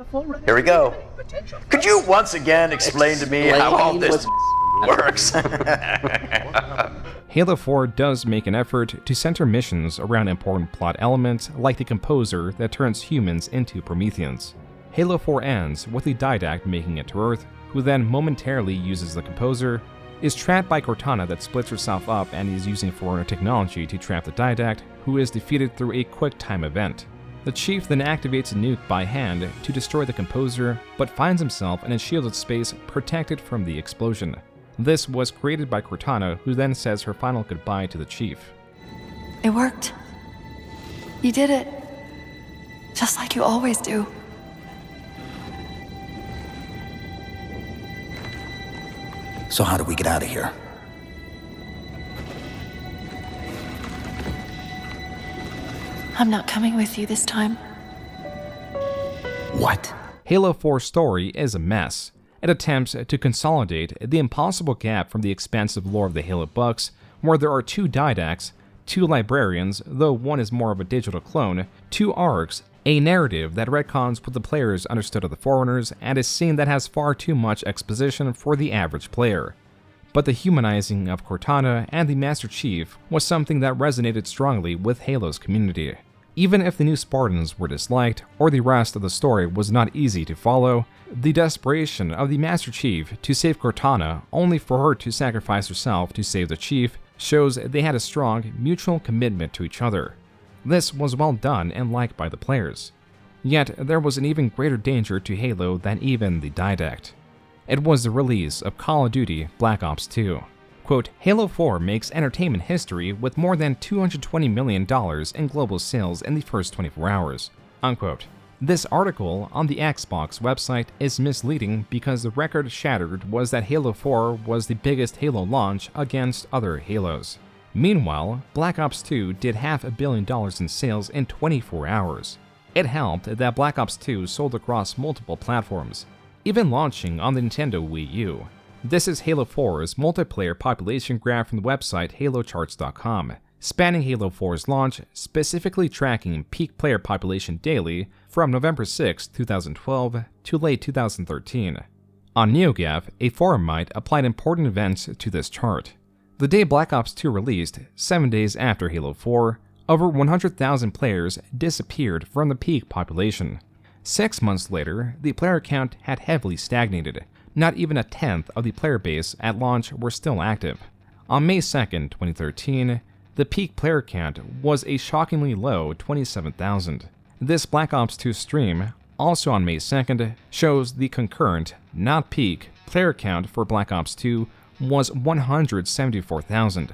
Here we go. Could you once again explain to me how all this works? Halo 4 does make an effort to center missions around important plot elements like the Composer that turns humans into Prometheans. Halo 4 ends with the Didact making it to Earth, who then momentarily uses the Composer, is trapped by Cortana that splits herself up and is using Forerunner technology to trap the Didact, who is defeated through a quick time event. The Chief then activates a nuke by hand to destroy the Composer, but finds himself in a shielded space protected from the explosion. This was created by Cortana, who then says her final goodbye to the Chief. It worked. You did it. Just like you always do. So how do we get out of here? I'm not coming with you this time. What? Halo 4's story is a mess. It attempts to consolidate the impossible gap from the expansive lore of the Halo books, where there are 2 Didacts, 2 Librarians, though one is more of a digital clone, 2 arcs, a narrative that retcons what the players understood of the Forerunners, and a scene that has far too much exposition for the average player. But the humanizing of Cortana and the Master Chief was something that resonated strongly with Halo's community. Even if the new Spartans were disliked, or the rest of the story was not easy to follow, the desperation of the Master Chief to save Cortana, only for her to sacrifice herself to save the Chief, shows they had a strong, mutual commitment to each other. This was well done and liked by the players. Yet, there was an even greater danger to Halo than even the Didact. It was the release of Call of Duty Black Ops 2. Quote, Halo 4 makes entertainment history with more than $220 million in global sales in the first 24 hours. Unquote. This article on the Xbox website is misleading because the record shattered was that Halo 4 was the biggest Halo launch against other Halos. Meanwhile, Black Ops 2 did $500 million in sales in 24 hours. It helped that Black Ops 2 sold across multiple platforms, even launching on the Nintendo Wii U. This is Halo 4's multiplayer population graph from the website halocharts.com, spanning Halo 4's launch, specifically tracking peak player population daily from November 6, 2012 to late 2013. On NeoGAF, a forumite applied important events to this chart. The day Black Ops 2 released, 7 days after Halo 4, over 100,000 players disappeared from the peak population. 6 months later, the player count had heavily stagnated. Not even a tenth of the player base at launch were still active. On May 2, 2013, the peak player count was a shockingly low 27,000. This Black Ops 2 stream, also on May 2nd, shows the concurrent, not peak, player count for Black Ops 2 was 174,000.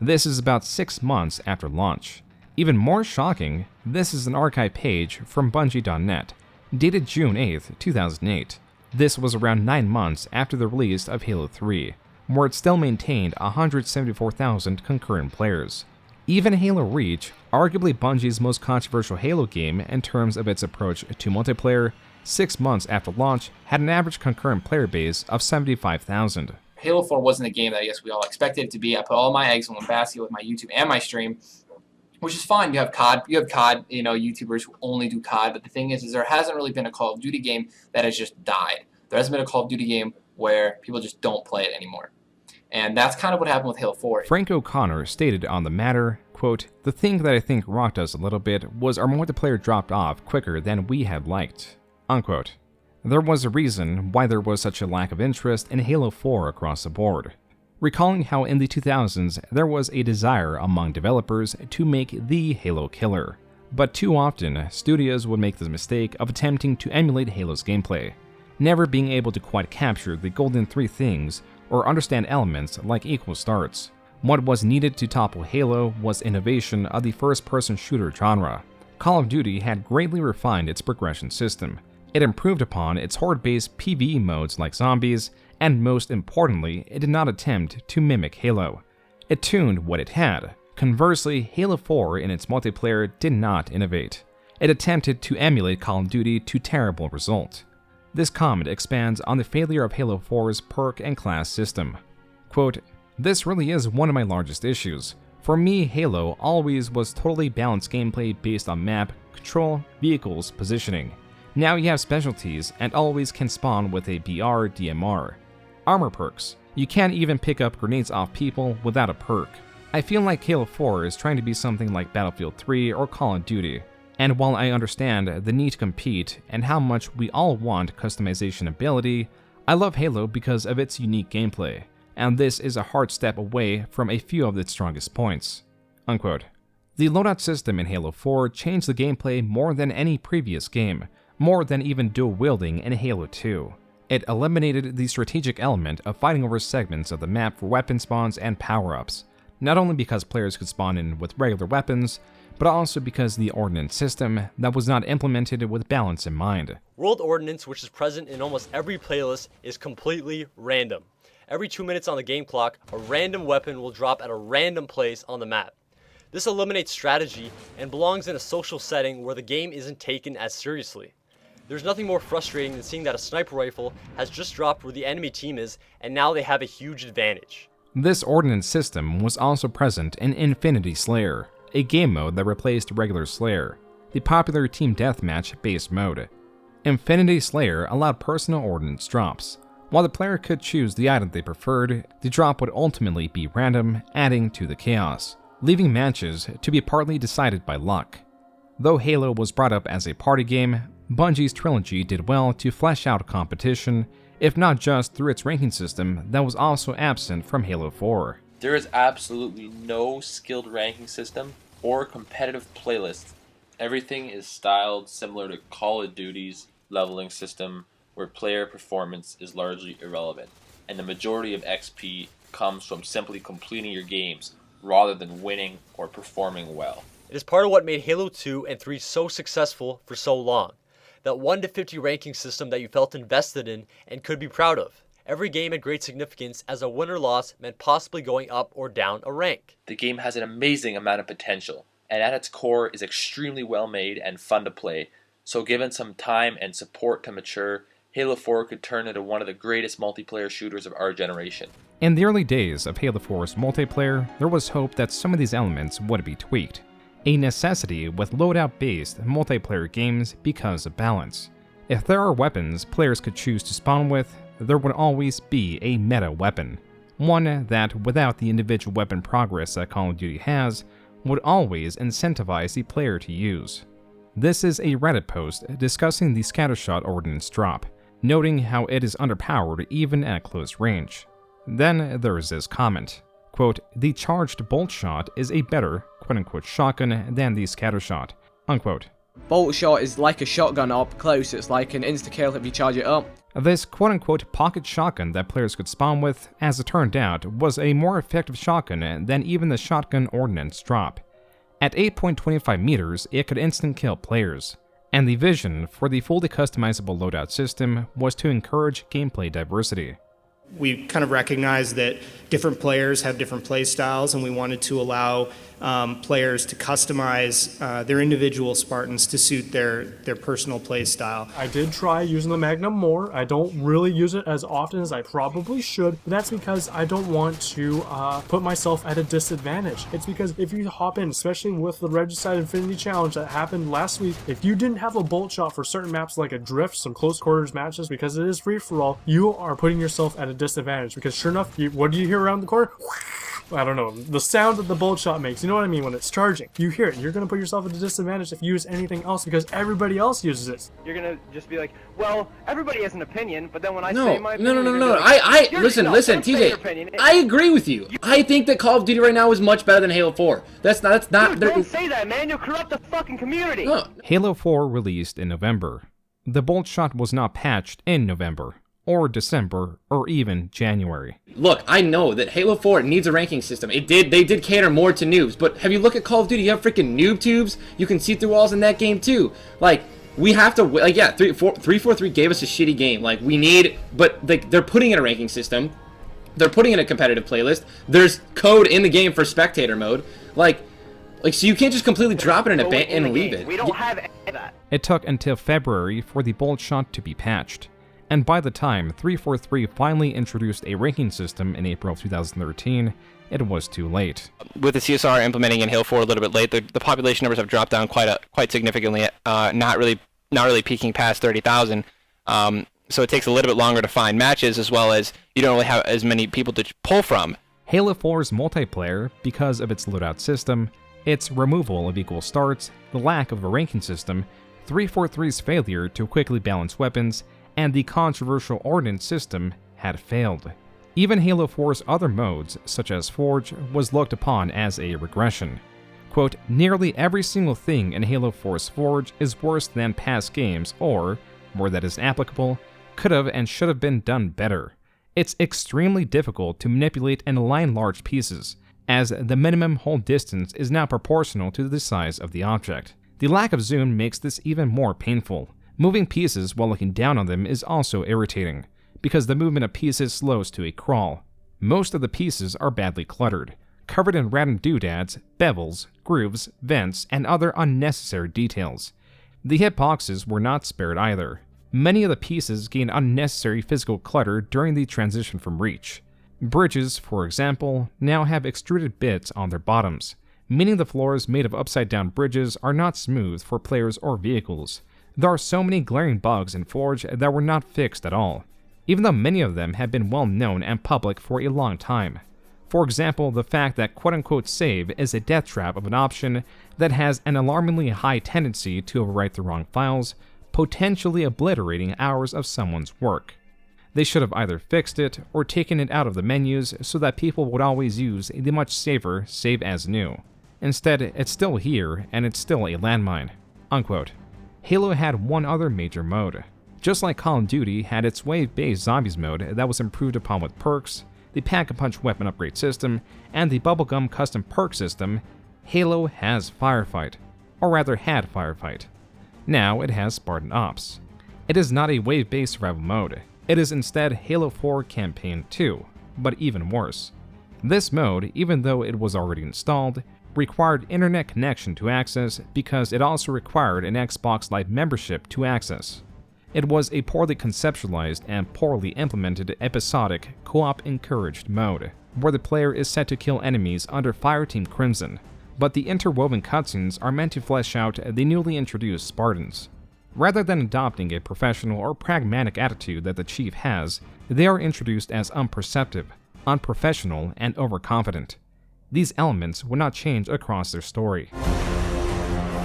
This is about 6 months after launch. Even more shocking, this is an archive page from Bungie.net, dated June 8, 2008. This was around 9 months after the release of Halo 3, where it still maintained 174,000 concurrent players. Even Halo Reach, arguably Bungie's most controversial Halo game in terms of its approach to multiplayer, 6 months after launch had an average concurrent player base of 75,000. Halo 4 wasn't a game that I guess we all expected it to be. I put all my eggs in one basket with my YouTube and my stream, which is fine. You have COD, YouTubers who only do COD, but the thing is there hasn't really been a Call of Duty game that has just died. There hasn't been a Call of Duty game where people just don't play it anymore. And that's kind of what happened with Halo 4. Frank O'Connor stated on the matter, quote, "The thing that I think rocked us a little bit was our multiplayer dropped off quicker than we had liked," unquote. There was a reason why there was such a lack of interest in Halo 4 across the board. Recalling how in the 2000s there was a desire among developers to make the Halo killer. But too often, studios would make the mistake of attempting to emulate Halo's gameplay, never being able to quite capture the golden three things or understand elements like equal starts. What was needed to topple Halo was innovation of the first-person shooter genre. Call of Duty had greatly refined its progression system. It improved upon its horde-based PvE modes like zombies, and most importantly, it did not attempt to mimic Halo. It tuned what it had. Conversely, Halo 4 in its multiplayer did not innovate. It attempted to emulate Call of Duty to terrible result. This comment expands on the failure of Halo 4's perk and class system. Quote, "This really is one of my largest issues. For me, Halo always was totally balanced gameplay based on map, control, vehicles, positioning. Now you have specialties and always can spawn with a BR DMR. Armor perks. You can't even pick up grenades off people without a perk. I feel like Halo 4 is trying to be something like Battlefield 3 or Call of Duty. And while I understand the need to compete and how much we all want customization ability, I love Halo because of its unique gameplay, and this is a hard step away from a few of its strongest points." Unquote. The loadout system in Halo 4 changed the gameplay more than any previous game, more than even dual wielding in Halo 2. It eliminated the strategic element of fighting over segments of the map for weapon spawns and power-ups, not only because players could spawn in with regular weapons, but also because the ordnance system that was not implemented with balance in mind. World Ordnance, which is present in almost every playlist, is completely random. Every 2 minutes on the game clock, a random weapon will drop at a random place on the map. This eliminates strategy and belongs in a social setting where the game isn't taken as seriously. There's nothing more frustrating than seeing that a sniper rifle has just dropped where the enemy team is, and now they have a huge advantage. This ordnance system was also present in Infinity Slayer, a game mode that replaced regular Slayer, the popular team deathmatch-based mode. Infinity Slayer allowed personal ordnance drops. While the player could choose the item they preferred, the drop would ultimately be random, adding to the chaos, leaving matches to be partly decided by luck. Though Halo was brought up as a party game, Bungie's Trilogy did well to flesh out competition, if not just through its ranking system that was also absent from Halo 4. There is absolutely no skilled ranking system or competitive playlist. Everything is styled similar to Call of Duty's leveling system, where player performance is largely irrelevant, and the majority of XP comes from simply completing your games rather than winning or performing well. It is part of what made Halo 2 and 3 so successful for so long. That 1 to 50 ranking system that you felt invested in and could be proud of. Every game had great significance, as a win or loss meant possibly going up or down a rank. The game has an amazing amount of potential, and at its core is extremely well made and fun to play, So given some time and support to mature, Halo 4 could turn into one of the greatest multiplayer shooters of our generation. In the early days of Halo 4's multiplayer, there was hope that some of these elements would be tweaked, a necessity with loadout-based multiplayer games because of balance. If there are weapons players could choose to spawn with, there would always be a meta weapon, one that, without the individual weapon progress that Call of Duty has, would always incentivize the player to use. This is a Reddit post discussing the Scattershot ordnance drop, noting how it is underpowered even at close range. Then there is this comment, quote, "The charged bolt shot is a better, quote-unquote, shotgun than the Scattershot," unquote. Bolt shot is like a shotgun up close, it's like an insta-kill if you charge it up. This quote-unquote pocket shotgun that players could spawn with, as it turned out, was a more effective shotgun than even the shotgun ordnance drop. At 8.25 meters, it could instant kill players, and the vision for the fully customizable loadout system was to encourage gameplay diversity. We kind of recognized that different players have different play styles, and we wanted to allow players to customize their individual Spartans to suit their personal play style. I did try using the Magnum more. I don't really use it as often as I probably should, but that's because I don't want to put myself at a disadvantage. It's because if you hop in, especially with the Regicide Infinity Challenge that happened last week, if you didn't have a bolt shot for certain maps like a drift, some close quarters matches, because it is free for all, you are putting yourself at a disadvantage, because sure enough, what do you hear around the corner? I don't know, the sound that the bolt shot makes, you know what I mean, when it's charging. You hear it, you're going to put yourself at a disadvantage if you use anything else because everybody else uses it. You're going to just be like, well, everybody has an opinion, but then when I No, say my opinion... no. Like, Listen, don't say your TJ, opinion. I agree with you. I think that Call of Duty right now is much better than Halo 4. That's not... Dude, don't say that, man. You'll corrupt the fucking community. No. Halo 4 released in November. The bolt shot was not patched in November, or December, or even January. Look, I know that Halo 4 needs a ranking system. They did cater more to noobs, but have you looked at Call of Duty? You have freaking noob tubes. You can see through walls in that game too. Like, we have to, like, yeah, 343 gave us a shitty game. Like, we need, but like, they're putting in a ranking system. They're putting in a competitive playlist. There's code in the game for spectator mode. Like, so you can't just completely drop it in and leave it. We don't have any of that. It took until February for the bolt shot to be patched. And by the time 343 finally introduced a ranking system in April 2013, it was too late. With the CSR implementing in Halo 4 a little bit late, the population numbers have dropped down quite significantly, not really peaking past 30,000. So it takes a little bit longer to find matches, as well as you don't really have as many people to pull from. Halo 4's multiplayer, because of its loadout system, its removal of equal starts, the lack of a ranking system, 343's failure to quickly balance weapons, and the controversial ordnance system had failed. Even Halo 4's other modes, such as Forge, was looked upon as a regression. Quote, "Nearly every single thing in Halo 4's Forge is worse than past games or, where that is applicable, could have and should have been done better. It's extremely difficult to manipulate and align large pieces, as the minimum hold distance is now proportional to the size of the object. The lack of zoom makes this even more painful. Moving pieces while looking down on them is also irritating, because the movement of pieces slows to a crawl. Most of the pieces are badly cluttered, covered in random doodads, bevels, grooves, vents, and other unnecessary details. The hitboxes were not spared either. Many of the pieces gain unnecessary physical clutter during the transition from Reach. Bridges, for example, now have extruded bits on their bottoms, meaning the floors made of upside-down bridges are not smooth for players or vehicles. There are so many glaring bugs in Forge that were not fixed at all, even though many of them have been well known and public for a long time. For example, the fact that quote-unquote save is a death trap of an option that has an alarmingly high tendency to overwrite the wrong files, potentially obliterating hours of someone's work. They should have either fixed it or taken it out of the menus so that people would always use the much safer save as new. Instead, it's still here and it's still a landmine." Unquote. Halo had one other major mode. Just like Call of Duty had its wave-based zombies mode that was improved upon with perks, the pack-a-punch weapon upgrade system, and the bubblegum custom perk system, Halo has Firefight, or rather had Firefight. Now it has Spartan Ops. It is not a wave-based survival mode. It is instead Halo 4 Campaign 2, but even worse. This mode, even though it was already installed, required internet connection to access because it also required an Xbox Live membership to access. It was a poorly conceptualized and poorly implemented episodic, co-op encouraged mode, where the player is set to kill enemies under Fireteam Crimson, but the interwoven cutscenes are meant to flesh out the newly introduced Spartans. Rather than adopting a professional or pragmatic attitude that the Chief has, they are introduced as unperceptive, unprofessional, and overconfident. These elements would not change across their story.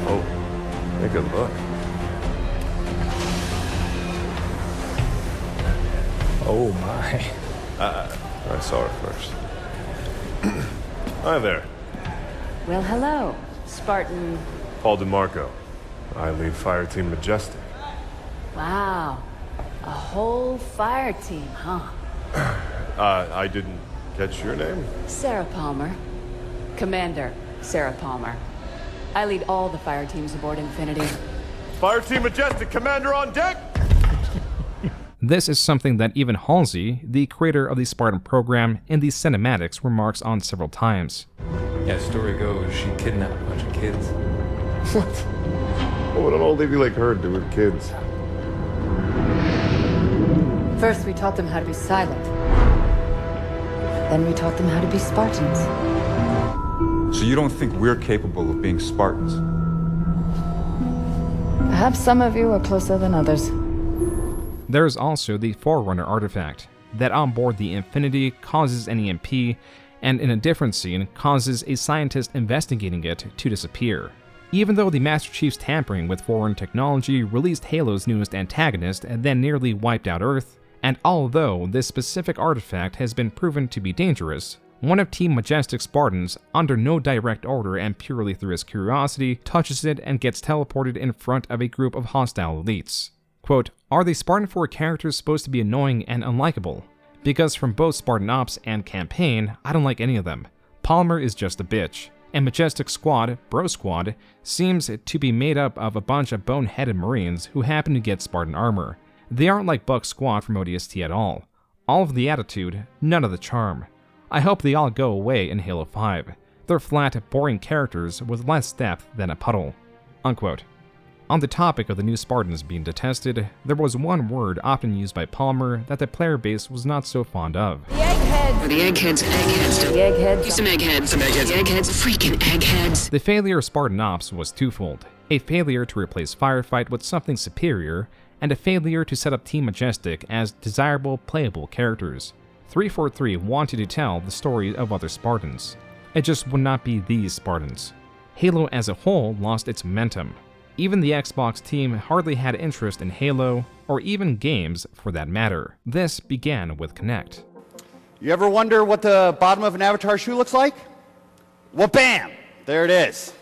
Oh, take a look. Oh my. I saw her first. Hi there. Well, hello, Spartan. Paul DeMarco. I lead Fireteam Majestic. Wow, a whole fire team, huh? I didn't catch your name? Sarah Palmer. Commander Sarah Palmer. I lead all the fire teams aboard Infinity. Fireteam Majestic, Commander on deck! This is something that even Halsey, the creator of the Spartan program, in the cinematics remarks on several times. Yeah, story goes, she kidnapped a bunch of kids. What? What would an old lady like her do with kids? First, we taught them how to be silent. Then we taught them how to be Spartans. So you don't think we're capable of being Spartans? Perhaps some of you are closer than others. There is also the Forerunner artifact, that on board the Infinity causes an EMP, and in a different scene causes a scientist investigating it to disappear. Even though the Master Chief's tampering with Forerunner technology released Halo's newest antagonist and then nearly wiped out Earth, and although this specific artifact has been proven to be dangerous, one of Team Majestic Spartans, under no direct order and purely through his curiosity, touches it and gets teleported in front of a group of hostile elites. Quote, are the Spartan 4 characters supposed to be annoying and unlikable? Because from both Spartan Ops and Campaign, I don't like any of them. Palmer is just a bitch, and Majestic Squad, Bro Squad, seems to be made up of a bunch of boneheaded Marines who happen to get Spartan armor. They aren't like Buck Squad from ODST at all. All of the attitude, none of the charm. I hope they all go away in Halo 5. They're flat, boring characters with less depth than a puddle. Unquote. On the topic of the new Spartans being detested, there was one word often used by Palmer that the player base was not so fond of. The eggheads. The eggheads. Eggheads. The eggheads. Some eggheads. Some eggheads. The eggheads. Freaking eggheads. The failure of Spartan Ops was twofold. A failure to replace Firefight with something superior, and a failure to set up Team Majestic as desirable, playable characters. 343 wanted to tell the story of other Spartans. It just would not be these Spartans. Halo as a whole lost its momentum. Even the Xbox team hardly had interest in Halo, or even games for that matter. This began with Kinect. You ever wonder what the bottom of an Avatar shoe looks like? Well, bam! There it is.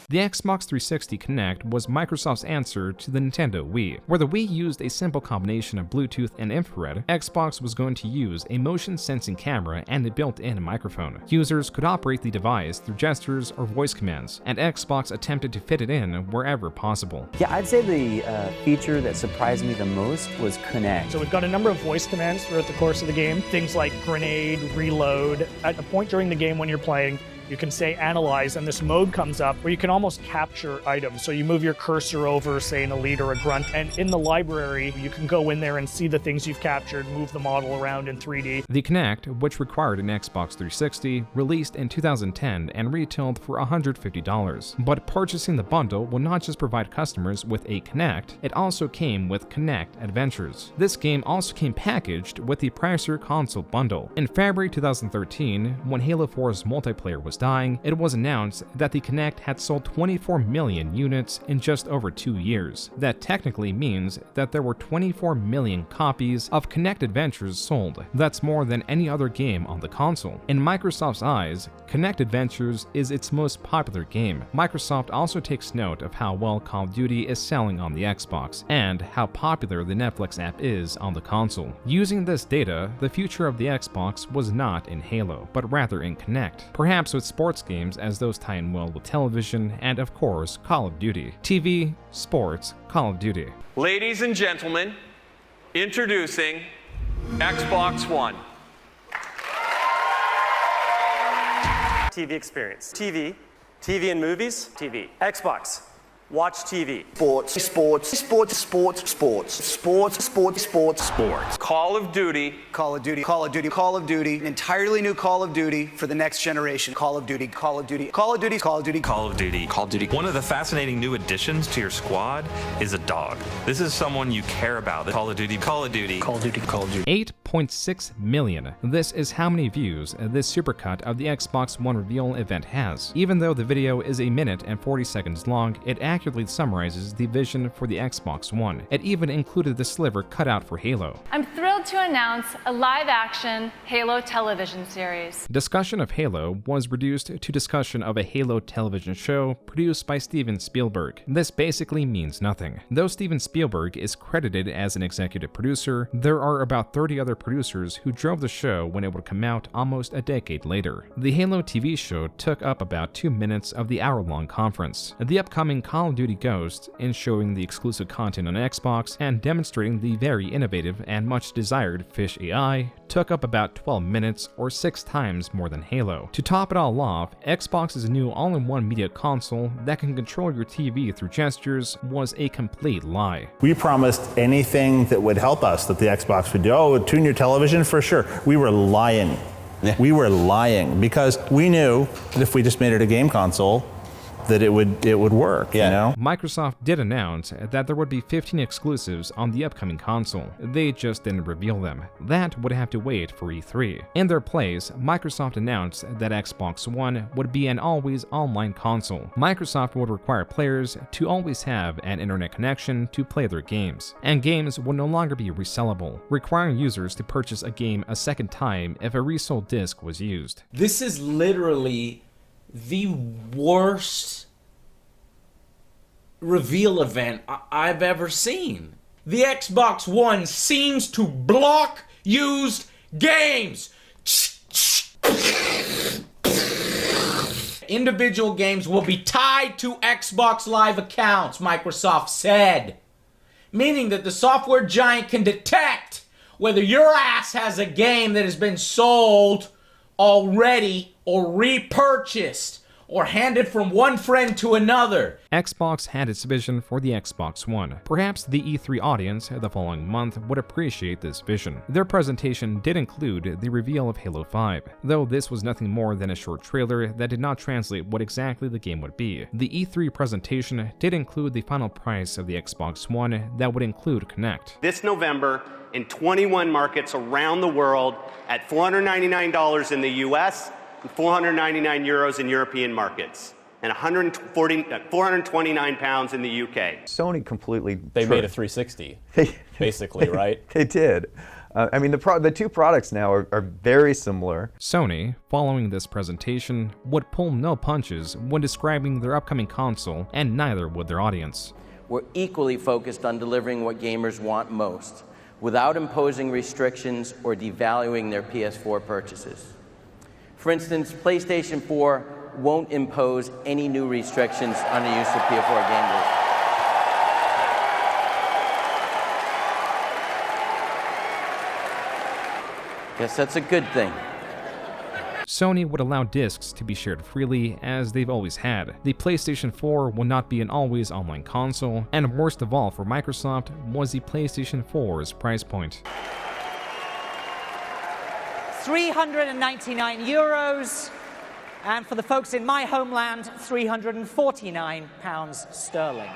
The Xbox 360 Kinect was Microsoft's answer to the Nintendo Wii. Where the Wii used a simple combination of Bluetooth and infrared, Xbox was going to use a motion-sensing camera and a built-in microphone. Users could operate the device through gestures or voice commands, and Xbox attempted to fit it in wherever possible. Yeah, I'd say the feature that surprised me the most was Connect. So we've got a number of voice commands throughout the course of the game, things like grenade, reload. At a point during the game when you're playing, you can say analyze, and this mode comes up where you can almost capture items. So you move your cursor over, say, an elite or a grunt, and in the library, you can go in there and see the things you've captured, move the model around in 3D. The Kinect, which required an Xbox 360, released in 2010 and retailed for $150. But purchasing the bundle will not just provide customers with a Kinect, it also came with Kinect Adventures. This game also came packaged with the Pricer console bundle. In February 2013, when Halo 4's multiplayer was dying, it was announced that the Kinect had sold 24 million units in just over 2 years. That technically means that there were 24 million copies of Kinect Adventures sold. That's more than any other game on the console. In Microsoft's eyes, Kinect Adventures is its most popular game. Microsoft also takes note of how well Call of Duty is selling on the Xbox, and how popular the Netflix app is on the console. Using this data, the future of the Xbox was not in Halo, but rather in Kinect. Perhaps with sports games, as those tie in well with television, and of course, Call of Duty. TV, sports, Call of Duty. Ladies and gentlemen, introducing Xbox One. TV experience. TV and movies, TV. Xbox, watch TV. Sports. Call of Duty. Call of Duty. An entirely new Call of Duty for the next generation. Call of Duty. One of the fascinating new additions to your squad is a dog. This is someone you care about. Call of Duty. 8.6 million. This is how many views this supercut of the Xbox One reveal event has. Even though the video is 1 minute and 40 seconds long, it accurately summarizes the vision for the Xbox One. It even included the sliver cut out for Halo. I'm thrilled to announce a live-action Halo television series. Discussion of Halo was reduced to discussion of a Halo television show produced by Steven Spielberg. This basically means nothing. Though Steven Spielberg is credited as an executive producer, there are about 30 other producers who drove the show when it would come out almost a decade later. The Halo TV show took up about 2 minutes of the hour-long conference. The upcoming Call of Duty Ghosts, in showing the exclusive content on Xbox and demonstrating the very innovative and much desired Fish AI, took up about 12 minutes or 6 times more than Halo. To top it all off, Xbox's new all-in-one media console that can control your TV through gestures was a complete lie. We promised anything that would help us that the Xbox would do. Oh, tune your television for sure. We were lying. We were lying because we knew that if we just made it a game console, that it would work, you know? Microsoft did announce that there would be 15 exclusives on the upcoming console. They just didn't reveal them. That would have to wait for E3. In their place, Microsoft announced that Xbox One would be an always online console. Microsoft would require players to always have an internet connection to play their games, and games would no longer be resellable, requiring users to purchase a game a second time if a resold disc was used. This is literally the worst reveal event I've ever seen. The Xbox One seems to block used games. Individual games will be tied to Xbox Live accounts, Microsoft said. Meaning that the software giant can detect whether your ass has a game that has been sold already or repurchased or handed from one friend to another. Xbox had its vision for the Xbox One. Perhaps the E3 audience the following month would appreciate this vision. Their presentation did include the reveal of Halo 5, though this was nothing more than a short trailer that did not translate what exactly the game would be. The E3 presentation did include the final price of the Xbox One that would include Kinect. This November, in 21 markets around the world, at $499 in the US, and 499 euros in European markets, and 429 pounds in the UK. Sony completely... They made a 360, basically, right? They did. I mean, the two products now are very similar. Sony, following this presentation, would pull no punches when describing their upcoming console, and neither would their audience. We're equally focused on delivering what gamers want most, without imposing restrictions or devaluing their PS4 purchases. For instance, PlayStation 4 won't impose any new restrictions on the use of PS4 gamers. Yes, that's a good thing. Sony would allow discs to be shared freely, as they've always had. The PlayStation 4 will not be an always online console, and worst of all for Microsoft was the PlayStation 4's price point. €399, and for the folks in my homeland, £349 sterling.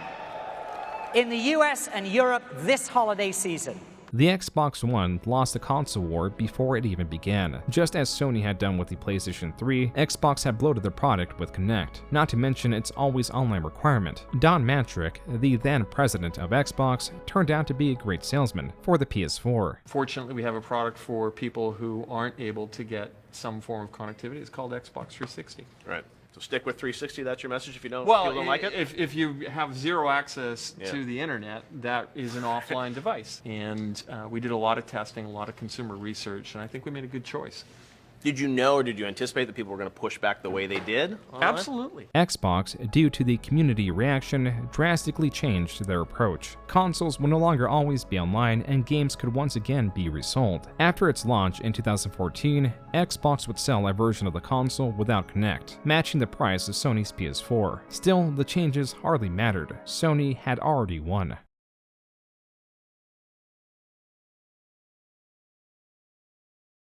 In the US and Europe this holiday season. The Xbox One lost the console war before it even began. Just as Sony had done with the PlayStation 3, Xbox had bloated their product with Kinect, not to mention its always online requirement. Don Matrick, the then president of Xbox, turned out to be a great salesman for the PS4. Fortunately, we have a product for people who aren't able to get some form of connectivity. It's called Xbox 360. Right. So stick with 360, that's your message if you don't, like it? If you have zero access to the internet, that is an offline device. And we did a lot of testing, a lot of consumer research, and I think we made a good choice. Did you know or did you anticipate that people were going to push back the way they did? Absolutely. Xbox, due to the community reaction, drastically changed their approach. Consoles would no longer always be online, and games could once again be resold. After its launch in 2014, Xbox would sell a version of the console without Kinect, matching the price of Sony's PS4. Still, the changes hardly mattered. Sony had already won.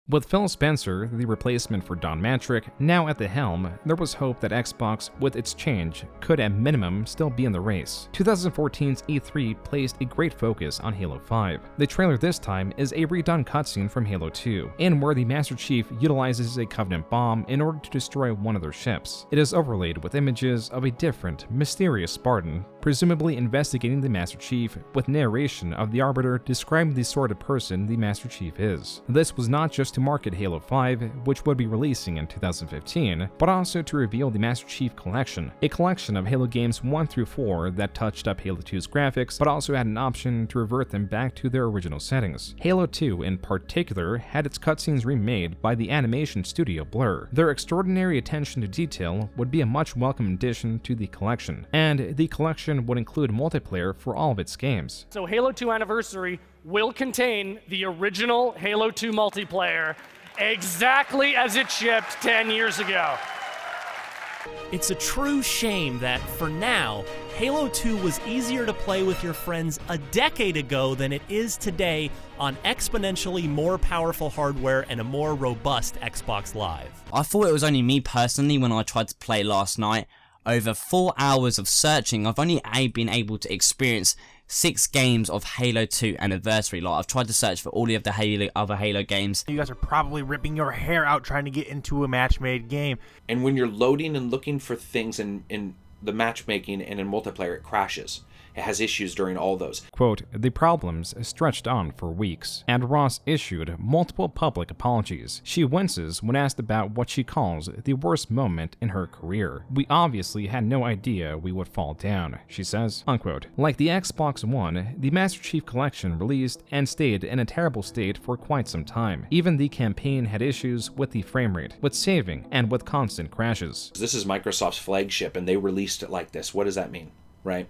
With Phil Spencer, the replacement for Don Matrick, now at the helm, there was hope that Xbox, with its change, could at minimum still be in the race. 2014's E3 placed a great focus on Halo 5. The trailer this time is a redone cutscene from Halo 2, in where the Master Chief utilizes a Covenant bomb in order to destroy one of their ships. It is overlaid with images of a different, mysterious Spartan, presumably investigating the Master Chief, with narration of the Arbiter describing the sort of person the Master Chief is. This was not just to market Halo 5, which would be releasing in 2015, but also to reveal the Master Chief Collection, a collection of Halo games 1 through 4 that touched up Halo 2's graphics, but also had an option to revert them back to their original settings. Halo 2, in particular, had its cutscenes remade by the animation studio Blur. Their extraordinary attention to detail would be a much welcome addition to the collection, and the collection would include multiplayer for all of its games. So Halo 2 Anniversary will contain the original Halo 2 multiplayer exactly as it shipped 10 years ago. It's a true shame that, for now, Halo 2 was easier to play with your friends a decade ago than it is today on exponentially more powerful hardware and a more robust Xbox Live. I thought it was only me personally when I tried to play last night. Over 4 hours of searching, I've only been able to experience 6 games of Halo 2 Anniversary. Like, I've tried to search for all of the other Halo games. You guys are probably ripping your hair out trying to get into a match-made game. And when you're loading and looking for things in the matchmaking and in multiplayer, it crashes. It has issues during all those. Quote, the problems stretched on for weeks, and Ross issued multiple public apologies. She winces when asked about what she calls the worst moment in her career. We obviously had no idea we would fall down, she says, unquote. Like the Xbox One, the Master Chief Collection released and stayed in a terrible state for quite some time. Even the campaign had issues with the frame rate, with saving, and with constant crashes. This is Microsoft's flagship, and they released it like this. What does that mean, right?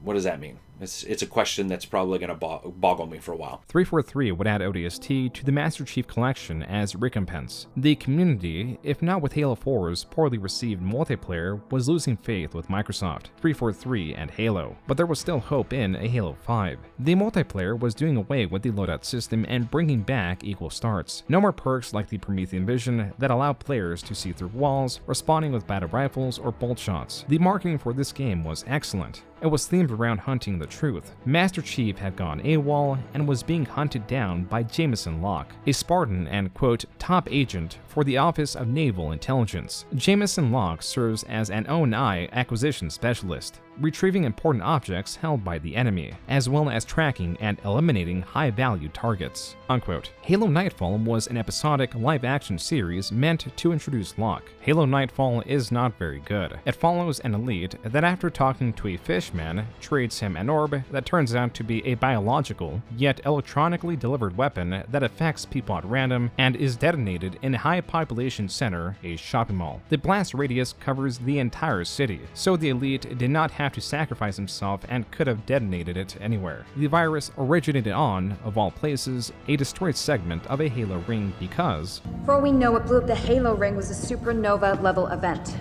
What does that mean? It's a question that's probably going to boggle me for a while. 343 would add ODST to the Master Chief Collection as recompense. The community, if not with Halo 4's poorly received multiplayer, was losing faith with Microsoft, 343, and Halo, but there was still hope in a Halo 5. The multiplayer was doing away with the loadout system and bringing back equal starts. No more perks like the Promethean Vision that allow players to see through walls, responding with battle rifles or bolt shots. The marketing for this game was excellent. It was themed around hunting the truth. Master Chief had gone AWOL and was being hunted down by Jameson Locke, a Spartan and, quote, top agent for the Office of Naval Intelligence. Jameson Locke serves as an O&I acquisition specialist, retrieving important objects held by the enemy, as well as tracking and eliminating high-value targets, unquote. Halo Nightfall was an episodic live-action series meant to introduce Locke. Halo Nightfall is not very good. It follows an elite that, after talking to a fishman, trades him an orb that turns out to be a biological, yet electronically delivered weapon that affects people at random and is detonated in a high-population center, a shopping mall. The blast radius covers the entire city, so the elite did not have to sacrifice himself and could have detonated it anywhere. The virus originated on, of all places, a destroyed segment of a Halo ring because, for all we know, what blew up the Halo ring was a supernova-level event.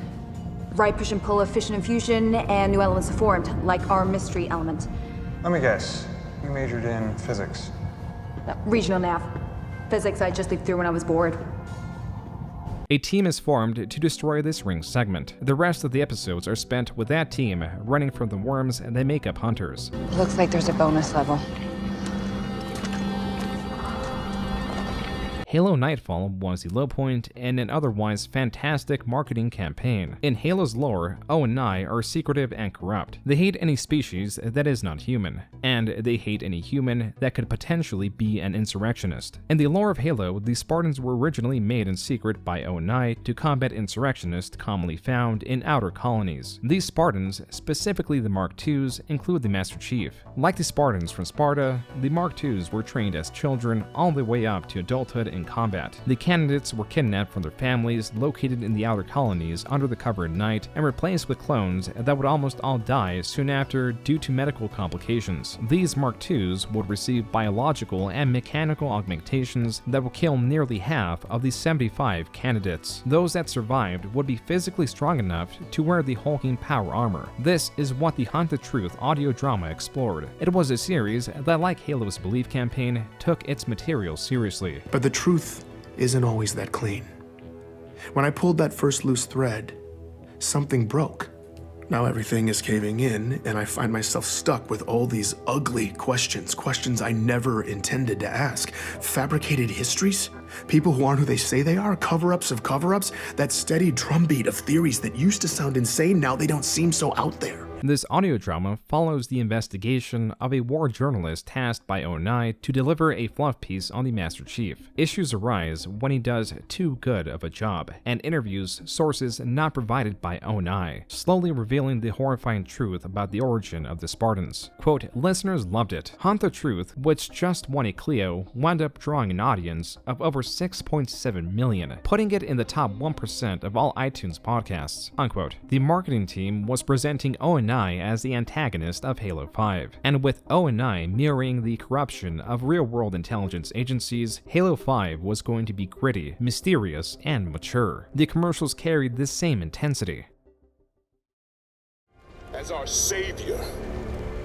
Right push and pull of fission and fusion, and new elements formed, like our mystery element. Let me guess. You majored in physics. Regional nav. Physics I just leaped through when I was bored. a team is formed to destroy this ring segment. The rest of the episodes are spent with that team running from the worms that make up Hunters. Looks like there's a bonus level. Halo Nightfall was the low point in an otherwise fantastic marketing campaign. In Halo's lore, O and I are secretive and corrupt. They hate any species that is not human, and they hate any human that could potentially be an insurrectionist. In the lore of Halo, the Spartans were originally made in secret by O and I to combat insurrectionists commonly found in outer colonies. These Spartans, specifically the Mark IIs, include the Master Chief. Like the Spartans from Sparta, the Mark IIs were trained as children all the way up to adulthood in in combat. The candidates were kidnapped from their families located in the outer colonies under the cover of night and replaced with clones that would almost all die soon after due to medical complications. These Mark IIs would receive biological and mechanical augmentations that would kill nearly half of the 75 candidates. Those that survived would be physically strong enough to wear the hulking power armor. This is what the Hunt the Truth audio drama explored. It was a series that, like Halo's Belief campaign, took its material seriously. But the truth isn't always that clean. When I pulled that first loose thread, something broke. Now everything is caving in, and I find myself stuck with all these ugly questions I never intended to ask. Fabricated histories? People who aren't who they say they are? Cover-ups of cover-ups? That steady drumbeat of theories that used to sound insane, now they don't seem so out there. This audio drama follows the investigation of a war journalist tasked by ONI to deliver a fluff piece on the Master Chief. Issues arise when he does too good of a job, and interviews sources not provided by ONI, slowly revealing the horrifying truth about the origin of the Spartans. Quote, listeners loved it. Hunt the Truth, which just won a Clio, wound up drawing an audience of over 6.7 million, putting it in the top 1% of all iTunes podcasts, unquote. The marketing team was presenting ONI as the antagonist of Halo 5, and with ONI mirroring the corruption of real-world intelligence agencies, Halo 5 was going to be gritty, mysterious, and mature. The commercials carried this same intensity. As our savior,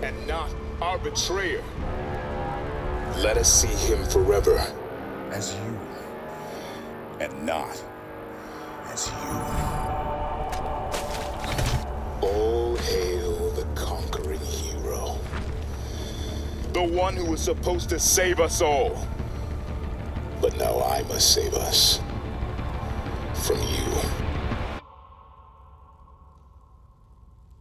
and not our betrayer, let us see him forever as you, and not as you. All hail the conquering hero. The one who was supposed to save us all. But now I must save us from you.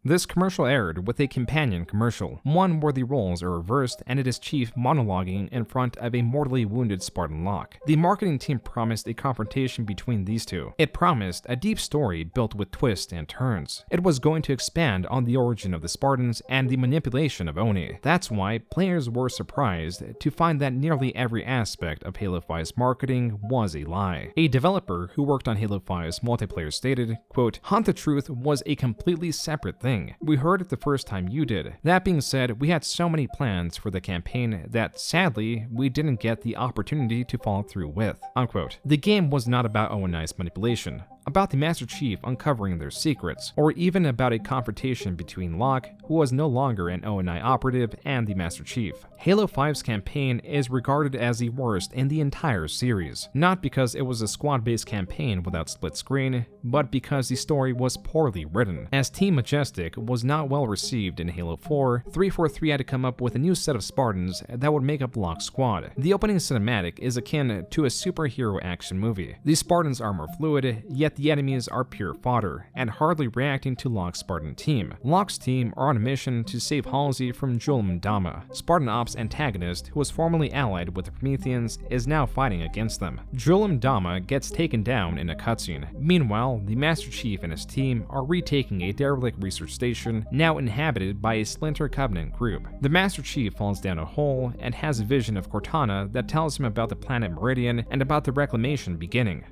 This commercial aired with a companion commercial, one where the roles are reversed and it is Chief monologuing in front of a mortally wounded Spartan Locke. The marketing team promised a confrontation between these two. It promised a deep story built with twists and turns. It was going to expand on the origin of the Spartans and the manipulation of Oni. That's why players were surprised to find that nearly every aspect of Halo 5's marketing was a lie. A developer who worked on Halo 5's multiplayer stated, quote, Hunt the Truth was a completely separate thing. We heard it the first time you did. That being said, we had so many plans for the campaign that sadly, we didn't get the opportunity to follow through with, unquote. The game was not about ONI's manipulation, about the Master Chief uncovering their secrets, or even about a confrontation between Locke, who was no longer an ONI operative, and the Master Chief. Halo 5's campaign is regarded as the worst in the entire series, not because it was a squad-based campaign without split screen, but because the story was poorly written. As Team Majestic was not well received in Halo 4, 343 had to come up with a new set of Spartans that would make up Locke's squad. The opening cinematic is akin to a superhero action movie. These Spartans are more fluid, yet the enemies are pure fodder, and hardly reacting to Locke's Spartan team. Locke's team are on a mission to save Halsey from Julum Dama, Spartan Ops antagonist who was formerly allied with the Prometheans, is now fighting against them. Julum Dama gets taken down in a cutscene. Meanwhile, the Master Chief and his team are retaking a derelict research station now inhabited by a Splinter Covenant group. The Master Chief falls down a hole and has a vision of Cortana that tells him about the planet Meridian and about the reclamation beginning.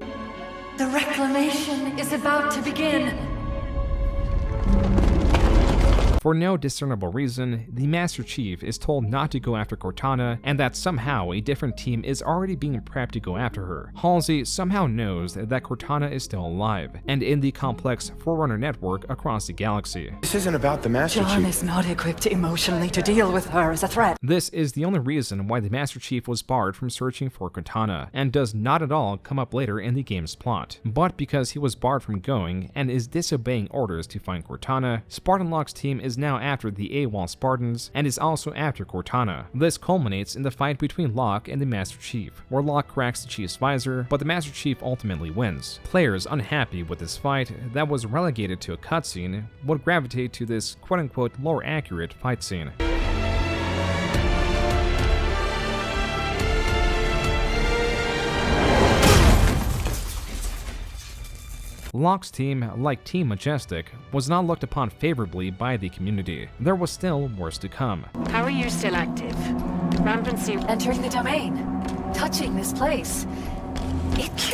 The reclamation is about to begin. For no discernible reason, the Master Chief is told not to go after Cortana and that somehow a different team is already being prepped to go after her. Halsey somehow knows that Cortana is still alive and in the complex Forerunner network across the galaxy. This isn't about the Master Chief. John is not equipped emotionally to deal with her as a threat. This is the only reason why the Master Chief was barred from searching for Cortana, and does not at all come up later in the game's plot. But because he was barred from going and is disobeying orders to find Cortana, Spartan Locke's team is now after the AWOL Spartans and is also after Cortana. This culminates in the fight between Locke and the Master Chief, where Locke cracks the Chief's visor, but the Master Chief ultimately wins. Players unhappy with this fight that was relegated to a cutscene would gravitate to this quote-unquote lore-accurate fight scene. Locke's team, like Team Majestic, was not looked upon favorably by the community. There was still worse to come. How are you still active? Rampancy entering the domain, touching this place.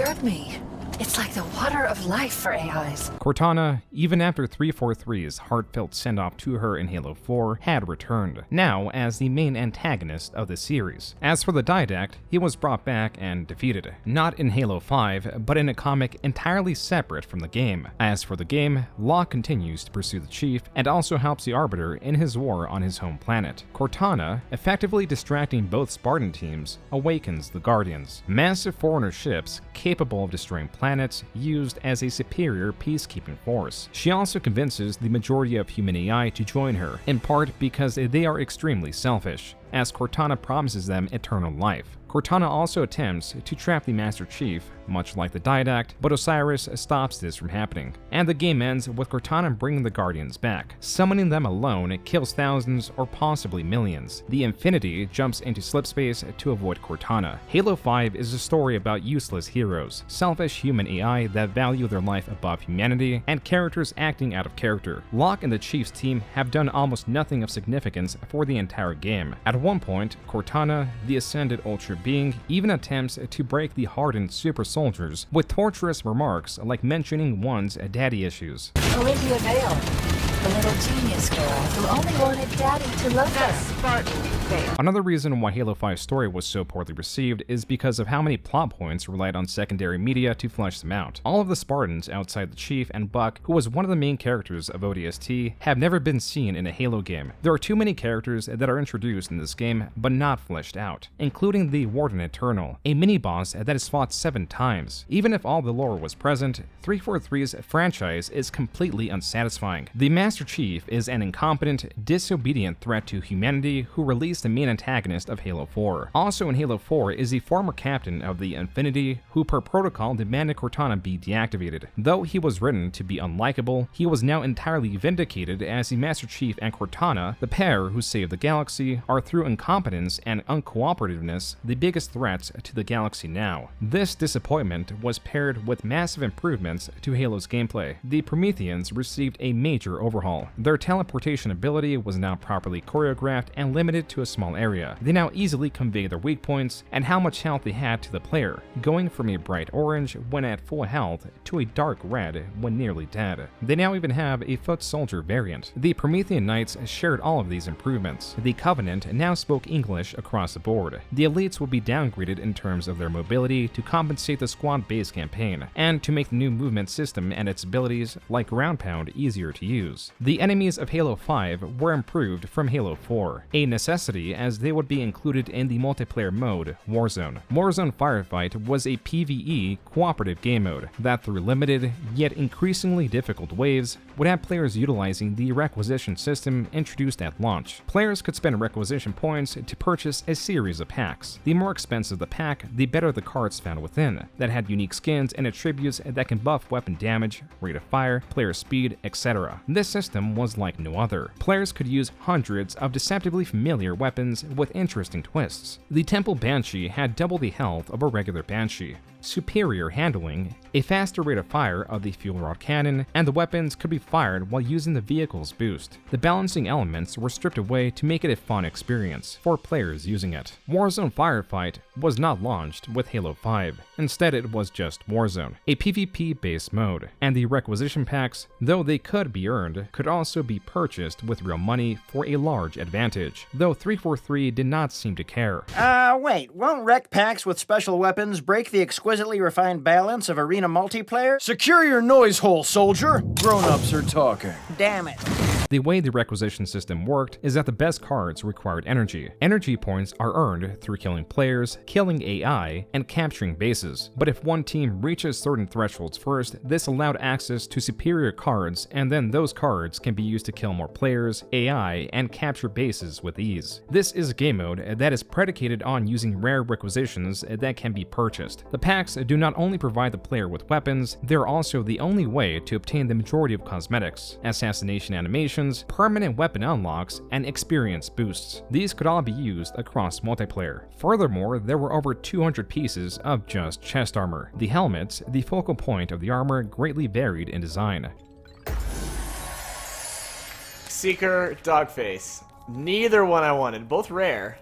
cured me. It's like the water of life for AIs. Cortana, even after 343's heartfelt send-off to her in Halo 4, had returned, now as the main antagonist of the series. As for the Didact, he was brought back and defeated, not in Halo 5, but in a comic entirely separate from the game. As for the game, Locke continues to pursue the Chief, and also helps the Arbiter in his war on his home planet. Cortana, effectively distracting both Spartan teams, awakens the Guardians, massive foreigner ships capable of destroying planets used as a superior peacekeeping force. She also convinces the majority of human AI to join her, in part because they are extremely selfish, as Cortana promises them eternal life. Cortana also attempts to trap the Master Chief, much like the Didact, but Osiris stops this from happening, and the game ends with Cortana bringing the Guardians back. Summoning them alone kills thousands or possibly millions. The Infinity jumps into slipspace to avoid Cortana. Halo 5 is a story about useless heroes, selfish human AI that value their life above humanity, and characters acting out of character. Locke and the Chief's team have done almost nothing of significance for the entire game. At one point, Cortana, the Ascended Ultra Being, even attempts to break the hardened super soldiers with torturous remarks like mentioning one's daddy issues. Olivia Vale, the little genius girl who only wanted Daddy to love her. Another reason why Halo 5's story was so poorly received is because of how many plot points relied on secondary media to flesh them out. All of the Spartans outside the Chief and Buck, who was one of the main characters of ODST, have never been seen in a Halo game. There are too many characters that are introduced in this game but not fleshed out, including the Warden Eternal, a mini-boss that is fought 7 times. Even if all the lore was present, 343's franchise is completely unsatisfying. The Master Chief is an incompetent, disobedient threat to humanity who released the main antagonist of Halo 4. Also in Halo 4 is the former captain of the Infinity, who per protocol demanded Cortana be deactivated. Though he was written to be unlikable, he was now entirely vindicated as the Master Chief and Cortana, the pair who saved the galaxy, are through incompetence and uncooperativeness the biggest threats to the galaxy now. This disappointment was paired with massive improvements to Halo's gameplay. The Prometheans received a major overhaul. Their teleportation ability was now properly choreographed and limited to a small area. They now easily convey their weak points and how much health they had to the player, going from a bright orange when at full health to a dark red when nearly dead. They now even have a foot soldier variant. The Promethean Knights shared all of these improvements. The Covenant now spoke English across the board. The elites will be downgraded in terms of their mobility to compensate the squad-based campaign, and to make the new movement system and its abilities, like Ground Pound, easier to use. The enemies of Halo 5 were improved from Halo 4, a necessity as they would be included in the multiplayer mode, Warzone. Warzone Firefight was a PvE cooperative game mode that, through limited, yet increasingly difficult waves, would have players utilizing the requisition system introduced at launch. Players could spend requisition points to purchase a series of packs. The more expensive the pack, the better the cards found within, that had unique skins and attributes that can buff weapon damage, rate of fire, player speed, etc. This system was like no other. Players could use hundreds of deceptively familiar weapons with interesting twists. The Temple Banshee had double the health of a regular Banshee, superior handling, a faster rate of fire of the fuel rod cannon, and the weapons could be fired while using the vehicle's boost. The balancing elements were stripped away to make it a fun experience for players using it. Warzone Firefight was not launched with Halo 5. Instead, it was just Warzone, a PvP-based mode, and the requisition packs, though they could be earned, could also be purchased with real money for a large advantage, though 343 did not seem to care. Wait, won't rec packs with special weapons break the exquisitely refined balance of arena multiplayer? Secure your noise hole, soldier! Grown-ups are talking. Damn it. The way the requisition system worked is that the best cards required energy. Energy points are earned through killing players, killing AI, and capturing bases. But if one team reaches certain thresholds first, this allowed access to superior cards, and then those cards can be used to kill more players, AI, and capture bases with ease. This is a game mode that is predicated on using rare requisitions that can be purchased. The packs do not only provide the player with weapons, they're also the only way to obtain the majority of cosmetics, assassination animations, permanent weapon unlocks, and experience boosts. These could all be used across multiplayer. Furthermore, there were over 200 pieces of just chest armor. The helmets, the focal point of the armor, greatly varied in design. Seeker, Dogface. Neither one I wanted, both rare.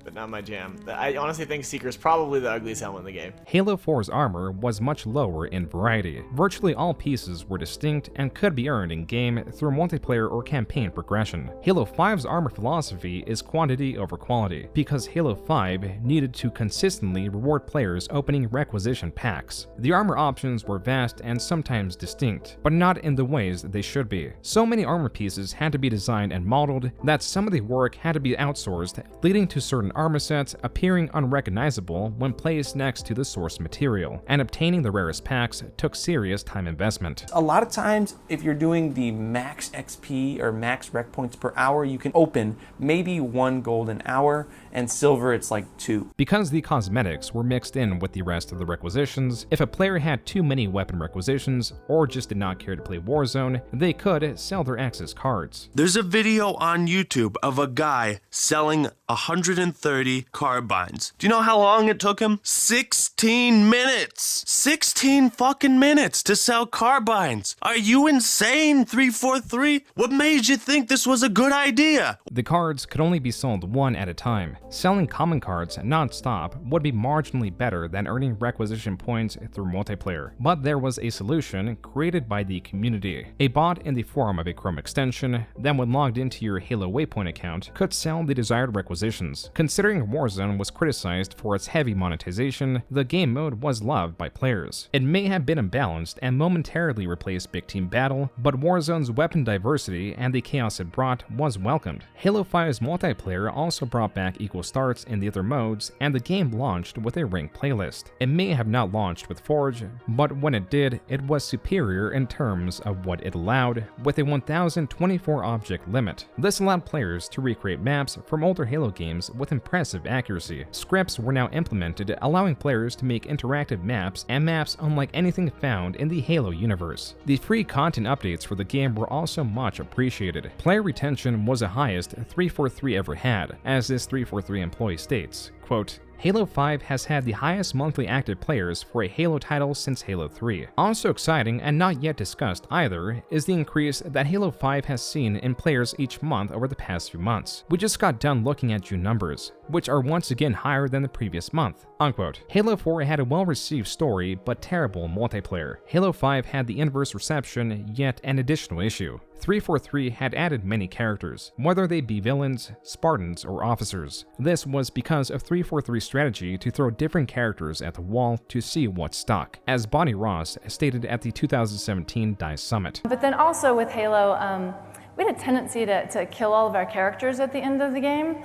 but not my jam. I honestly think Seeker's probably the ugliest helmet in the game. Halo 4's armor was much lower in variety. Virtually all pieces were distinct and could be earned in-game through multiplayer or campaign progression. Halo 5's armor philosophy is quantity over quality, because Halo 5 needed to consistently reward players opening requisition packs. The armor options were vast and sometimes distinct, but not in the ways they should be. So many armor pieces had to be designed and modeled that some of the work had to be outsourced, leading to certain armor sets appearing unrecognizable when placed next to the source material, and obtaining the rarest packs took serious time investment. A lot of times, if you're doing the max XP or max rec points per hour, you can open maybe 1 gold an hour, and silver it's like 2. Because the cosmetics were mixed in with the rest of the requisitions, if a player had too many weapon requisitions or just did not care to play Warzone, they could sell their access cards. There's a video on YouTube of a guy selling 130 carbines. Do you know how long it took him? 16 minutes! 16 fucking minutes to sell carbines! Are you insane, 343? What made you think this was a good idea? The cards could only be sold one at a time. Selling common cards non-stop would be marginally better than earning requisition points through multiplayer. But there was a solution created by the community. A bot in the form of a Chrome extension that when logged into your Halo Waypoint account could sell the desired requisitions. Considering Warzone was criticized for its heavy monetization, the game mode was loved by players. It may have been imbalanced and momentarily replaced Big Team Battle, but Warzone's weapon diversity and the chaos it brought was welcomed. Halo 5's multiplayer also brought back equal starts in the other modes, and the game launched with a ranked playlist. It may have not launched with Forge, but when it did, it was superior in terms of what it allowed, with a 1024 object limit. This allowed players to recreate maps from older Halo games with impressive accuracy. Scripts were now implemented, allowing players to make interactive maps and maps unlike anything found in the Halo universe. The free content updates for the game were also much appreciated. Player retention was the highest 343 ever had, as this 343 employee states, quote, Halo 5 has had the highest monthly active players for a Halo title since Halo 3. Also exciting and not yet discussed either is the increase that Halo 5 has seen in players each month over the past few months. We just got done looking at June numbers, which are once again higher than the previous month. Unquote. Halo 4 had a well-received story but terrible multiplayer. Halo 5 had the inverse reception, yet an additional issue. 343 had added many characters, whether they be villains, Spartans, or officers. This was because of 343's strategy to throw different characters at the wall to see what stuck, as Bonnie Ross stated at the 2017 DICE Summit. But then also with Halo, we had a tendency to kill all of our characters at the end of the game,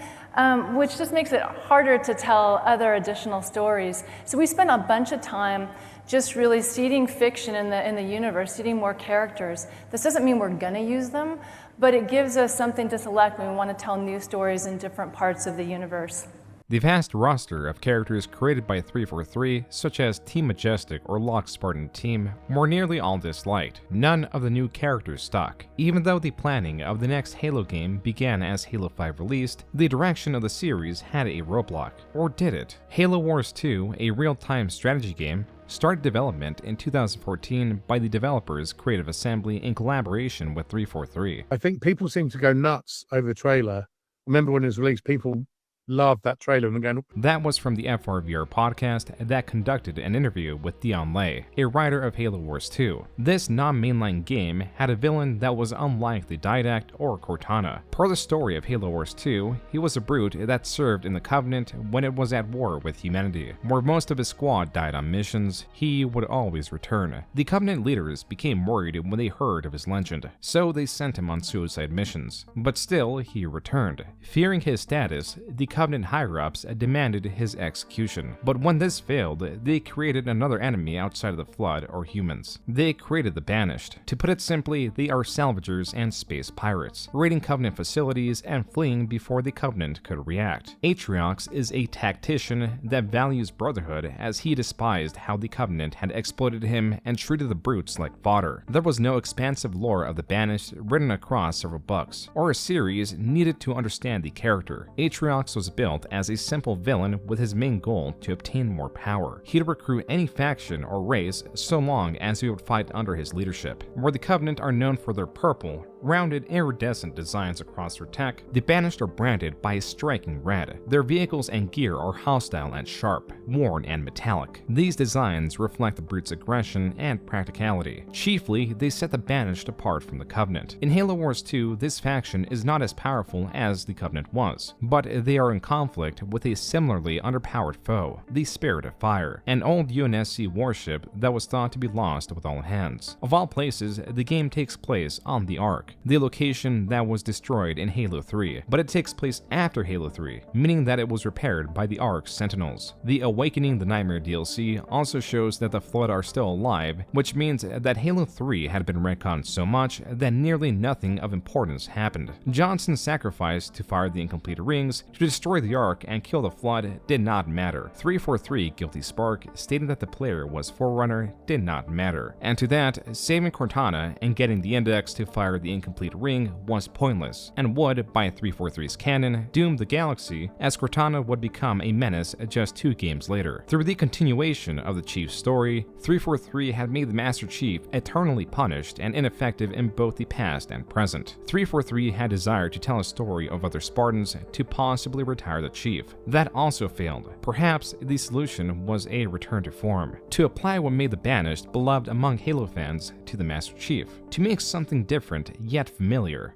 which just makes it harder to tell other additional stories. So we spent a bunch of time just really seeding fiction in the universe, seeding more characters. This doesn't mean we're gonna use them, but it gives us something to select when we want to tell new stories in different parts of the universe. The vast roster of characters created by 343, such as Team Majestic or Locke Spartan Team, were nearly all disliked. None of the new characters stuck. Even though the planning of the next Halo game began as Halo 5 released, the direction of the series had a roadblock. Or did it? Halo Wars 2, a real-time strategy game, started development in 2014 by the developers Creative Assembly in collaboration with 343. I think people seem to go nuts over the trailer. Remember when it was released, people loved that trailer and going. That was from the FRVR podcast that conducted an interview with Dion Lay, a writer of Halo Wars 2. This non-mainline game had a villain that was unlike the Didact or Cortana. Per the story of Halo Wars 2, he was a brute that served in the Covenant when it was at war with humanity. Where most of his squad died on missions, he would always return. The Covenant leaders became worried when they heard of his legend, so they sent him on suicide missions. But still, he returned. Fearing his status, the Covenant higher-ups demanded his execution. But when this failed, they created another enemy outside of the Flood, or humans. They created the Banished. To put it simply, they are salvagers and space pirates, raiding Covenant facilities and fleeing before the Covenant could react. Atriox is a tactician that values brotherhood, as he despised how the Covenant had exploited him and treated the brutes like fodder. There was no expansive lore of the Banished written across several books, or a series needed to understand the character. Atriox was built as a simple villain with his main goal to obtain more power. He'd recruit any faction or race so long as he would fight under his leadership. Where the Covenant are known for their purple, rounded, iridescent designs across their tech, the Banished are branded by a striking red. Their vehicles and gear are hostile and sharp, worn and metallic. These designs reflect the Brute's aggression and practicality. Chiefly, they set the Banished apart from the Covenant. In Halo Wars 2, this faction is not as powerful as the Covenant was, but they are in conflict with a similarly underpowered foe, the Spirit of Fire, an old UNSC warship that was thought to be lost with all hands. Of all places, the game takes place on the Ark, the location that was destroyed in Halo 3, but it takes place after Halo 3, meaning that it was repaired by the Ark's Sentinels. The Awakening the Nightmare DLC also shows that the Flood are still alive, which means that Halo 3 had been retconned so much that nearly nothing of importance happened. Johnson's sacrifice to fire the incomplete rings to destroy the Ark and kill the Flood did not matter. 343 Guilty Spark stating that the player was Forerunner did not matter, and to that, saving Cortana and getting the Index to fire the incomplete ring was pointless, and would, by 343's canon, doom the galaxy, as Cortana would become a menace just 2 games later. Through the continuation of the Chief's story, 343 had made the Master Chief eternally punished and ineffective in both the past and present. 343 had desired to tell a story of other Spartans to possibly retire the Chief. That also failed. Perhaps the solution was a return to form, to apply what made the Banished beloved among Halo fans to the Master Chief, to make something different yet familiar.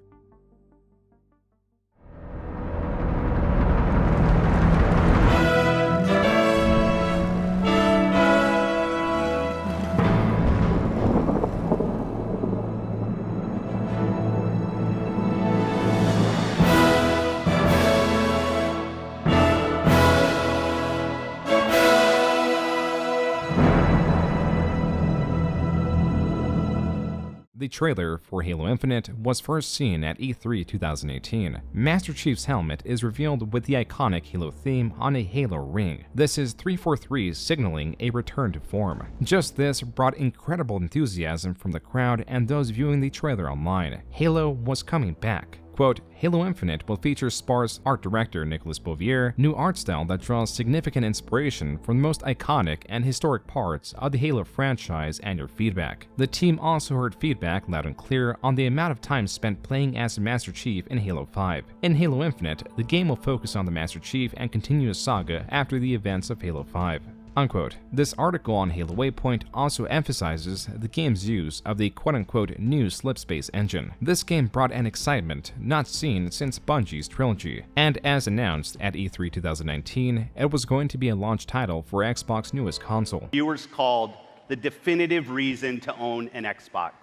The trailer for Halo Infinite was first seen at E3 2018. Master Chief's helmet is revealed with the iconic Halo theme on a Halo ring. This is 343 signaling a return to form. Just this brought incredible enthusiasm from the crowd and those viewing the trailer online. Halo was coming back. Quote, Halo Infinite will feature sparse art director Nicolas Bouvier, new art style that draws significant inspiration from the most iconic and historic parts of the Halo franchise and your feedback. The team also heard feedback loud and clear on the amount of time spent playing as the Master Chief in Halo 5. In Halo Infinite, the game will focus on the Master Chief and continue a saga after the events of Halo 5. Unquote. This article on Halo Waypoint also emphasizes the game's use of the quote-unquote new slipspace engine. This game brought an excitement not seen since Bungie's Trilogy, and as announced at E3 2019, it was going to be a launch title for Xbox's newest console. Viewers called the definitive reason to own an Xbox.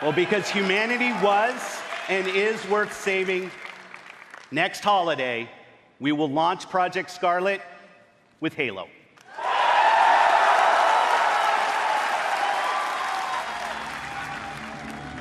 Well, because humanity was and is worth saving. Next holiday, we will launch Project Scarlet with Halo.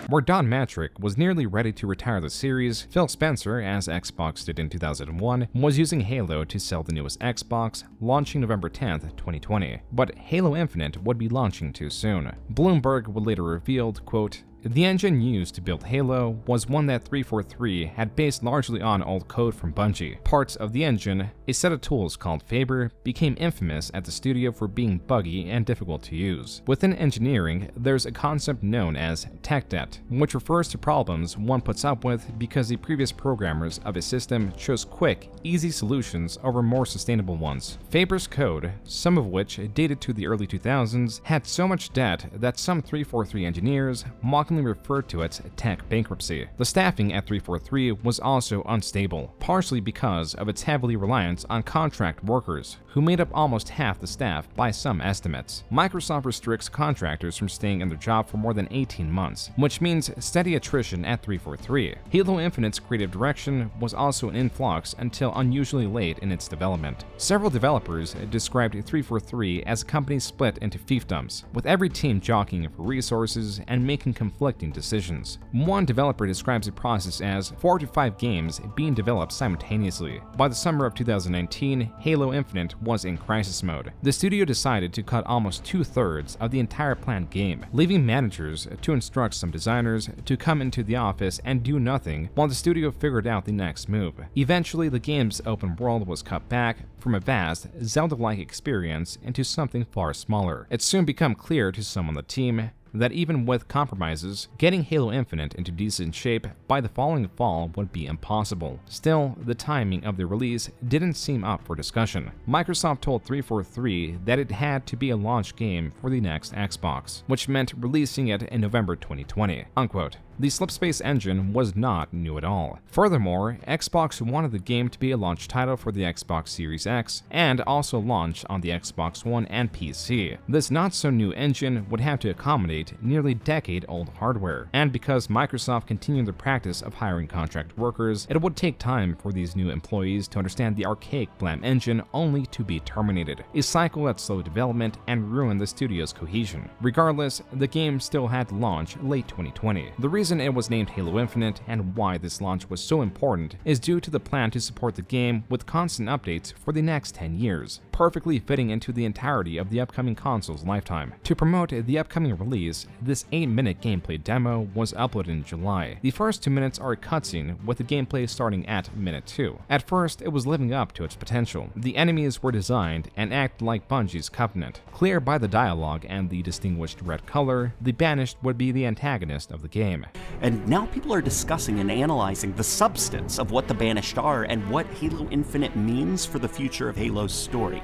Where Don Matrick was nearly ready to retire the series, Phil Spencer, as Xbox did in 2001, was using Halo to sell the newest Xbox, launching November 10th, 2020. But Halo Infinite would be launching too soon. Bloomberg would later revealed, quote, the engine used to build Halo was one that 343 had based largely on old code from Bungie. Parts of the engine, a set of tools called Faber, became infamous at the studio for being buggy and difficult to use. Within engineering, there's a concept known as tech debt, which refers to problems one puts up with because the previous programmers of a system chose quick, easy solutions over more sustainable ones. Faber's code, some of which dated to the early 2000s, had so much debt that some 343 engineers mockingly referred to it tech bankruptcy. The staffing at 343 was also unstable, partially because of its heavily reliance on contract workers, who made up almost half the staff by some estimates. Microsoft restricts contractors from staying in their job for more than 18 months, which means steady attrition at 343. Halo Infinite's creative direction was also in flux until unusually late in its development. Several developers described 343 as a company split into fiefdoms, with every team jockeying for resources and making conflicting decisions. One developer describes the process as 4 to 5 games being developed simultaneously. By the summer of 2019, Halo Infinite was in crisis mode. The studio decided to cut almost 2/3 of the entire planned game, leaving managers to instruct some designers to come into the office and do nothing while the studio figured out the next move. Eventually, the game's open world was cut back from a vast, Zelda-like experience into something far smaller. It soon became clear to some on the team that even with compromises, getting Halo Infinite into decent shape by the following fall would be impossible. Still, the timing of the release didn't seem up for discussion. Microsoft told 343 that it had to be a launch game for the next Xbox, which meant releasing it in November 2020, unquote. The Slipspace engine was not new at all. Furthermore, Xbox wanted the game to be a launch title for the Xbox Series X and also launch on the Xbox One and PC. This not-so-new engine would have to accommodate nearly decade-old hardware, and because Microsoft continued the practice of hiring contract workers, it would take time for these new employees to understand the archaic Blam engine only to be terminated, a cycle that slowed development and ruined the studio's cohesion. Regardless, the game still had to launch late 2020. The reason it was named Halo Infinite and why this launch was so important is due to the plan to support the game with constant updates for the next 10 years, perfectly fitting into the entirety of the upcoming console's lifetime. To promote the upcoming release, this 8-minute gameplay demo was uploaded in July. The first 2 minutes are a cutscene with the gameplay starting at minute 2. At first, it was living up to its potential. The enemies were designed and acted like Bungie's Covenant. Clear by the dialogue and the distinguished red color, the Banished would be the antagonist of the game. And now people are discussing and analyzing the substance of what the Banished are and what Halo Infinite means for the future of Halo's story.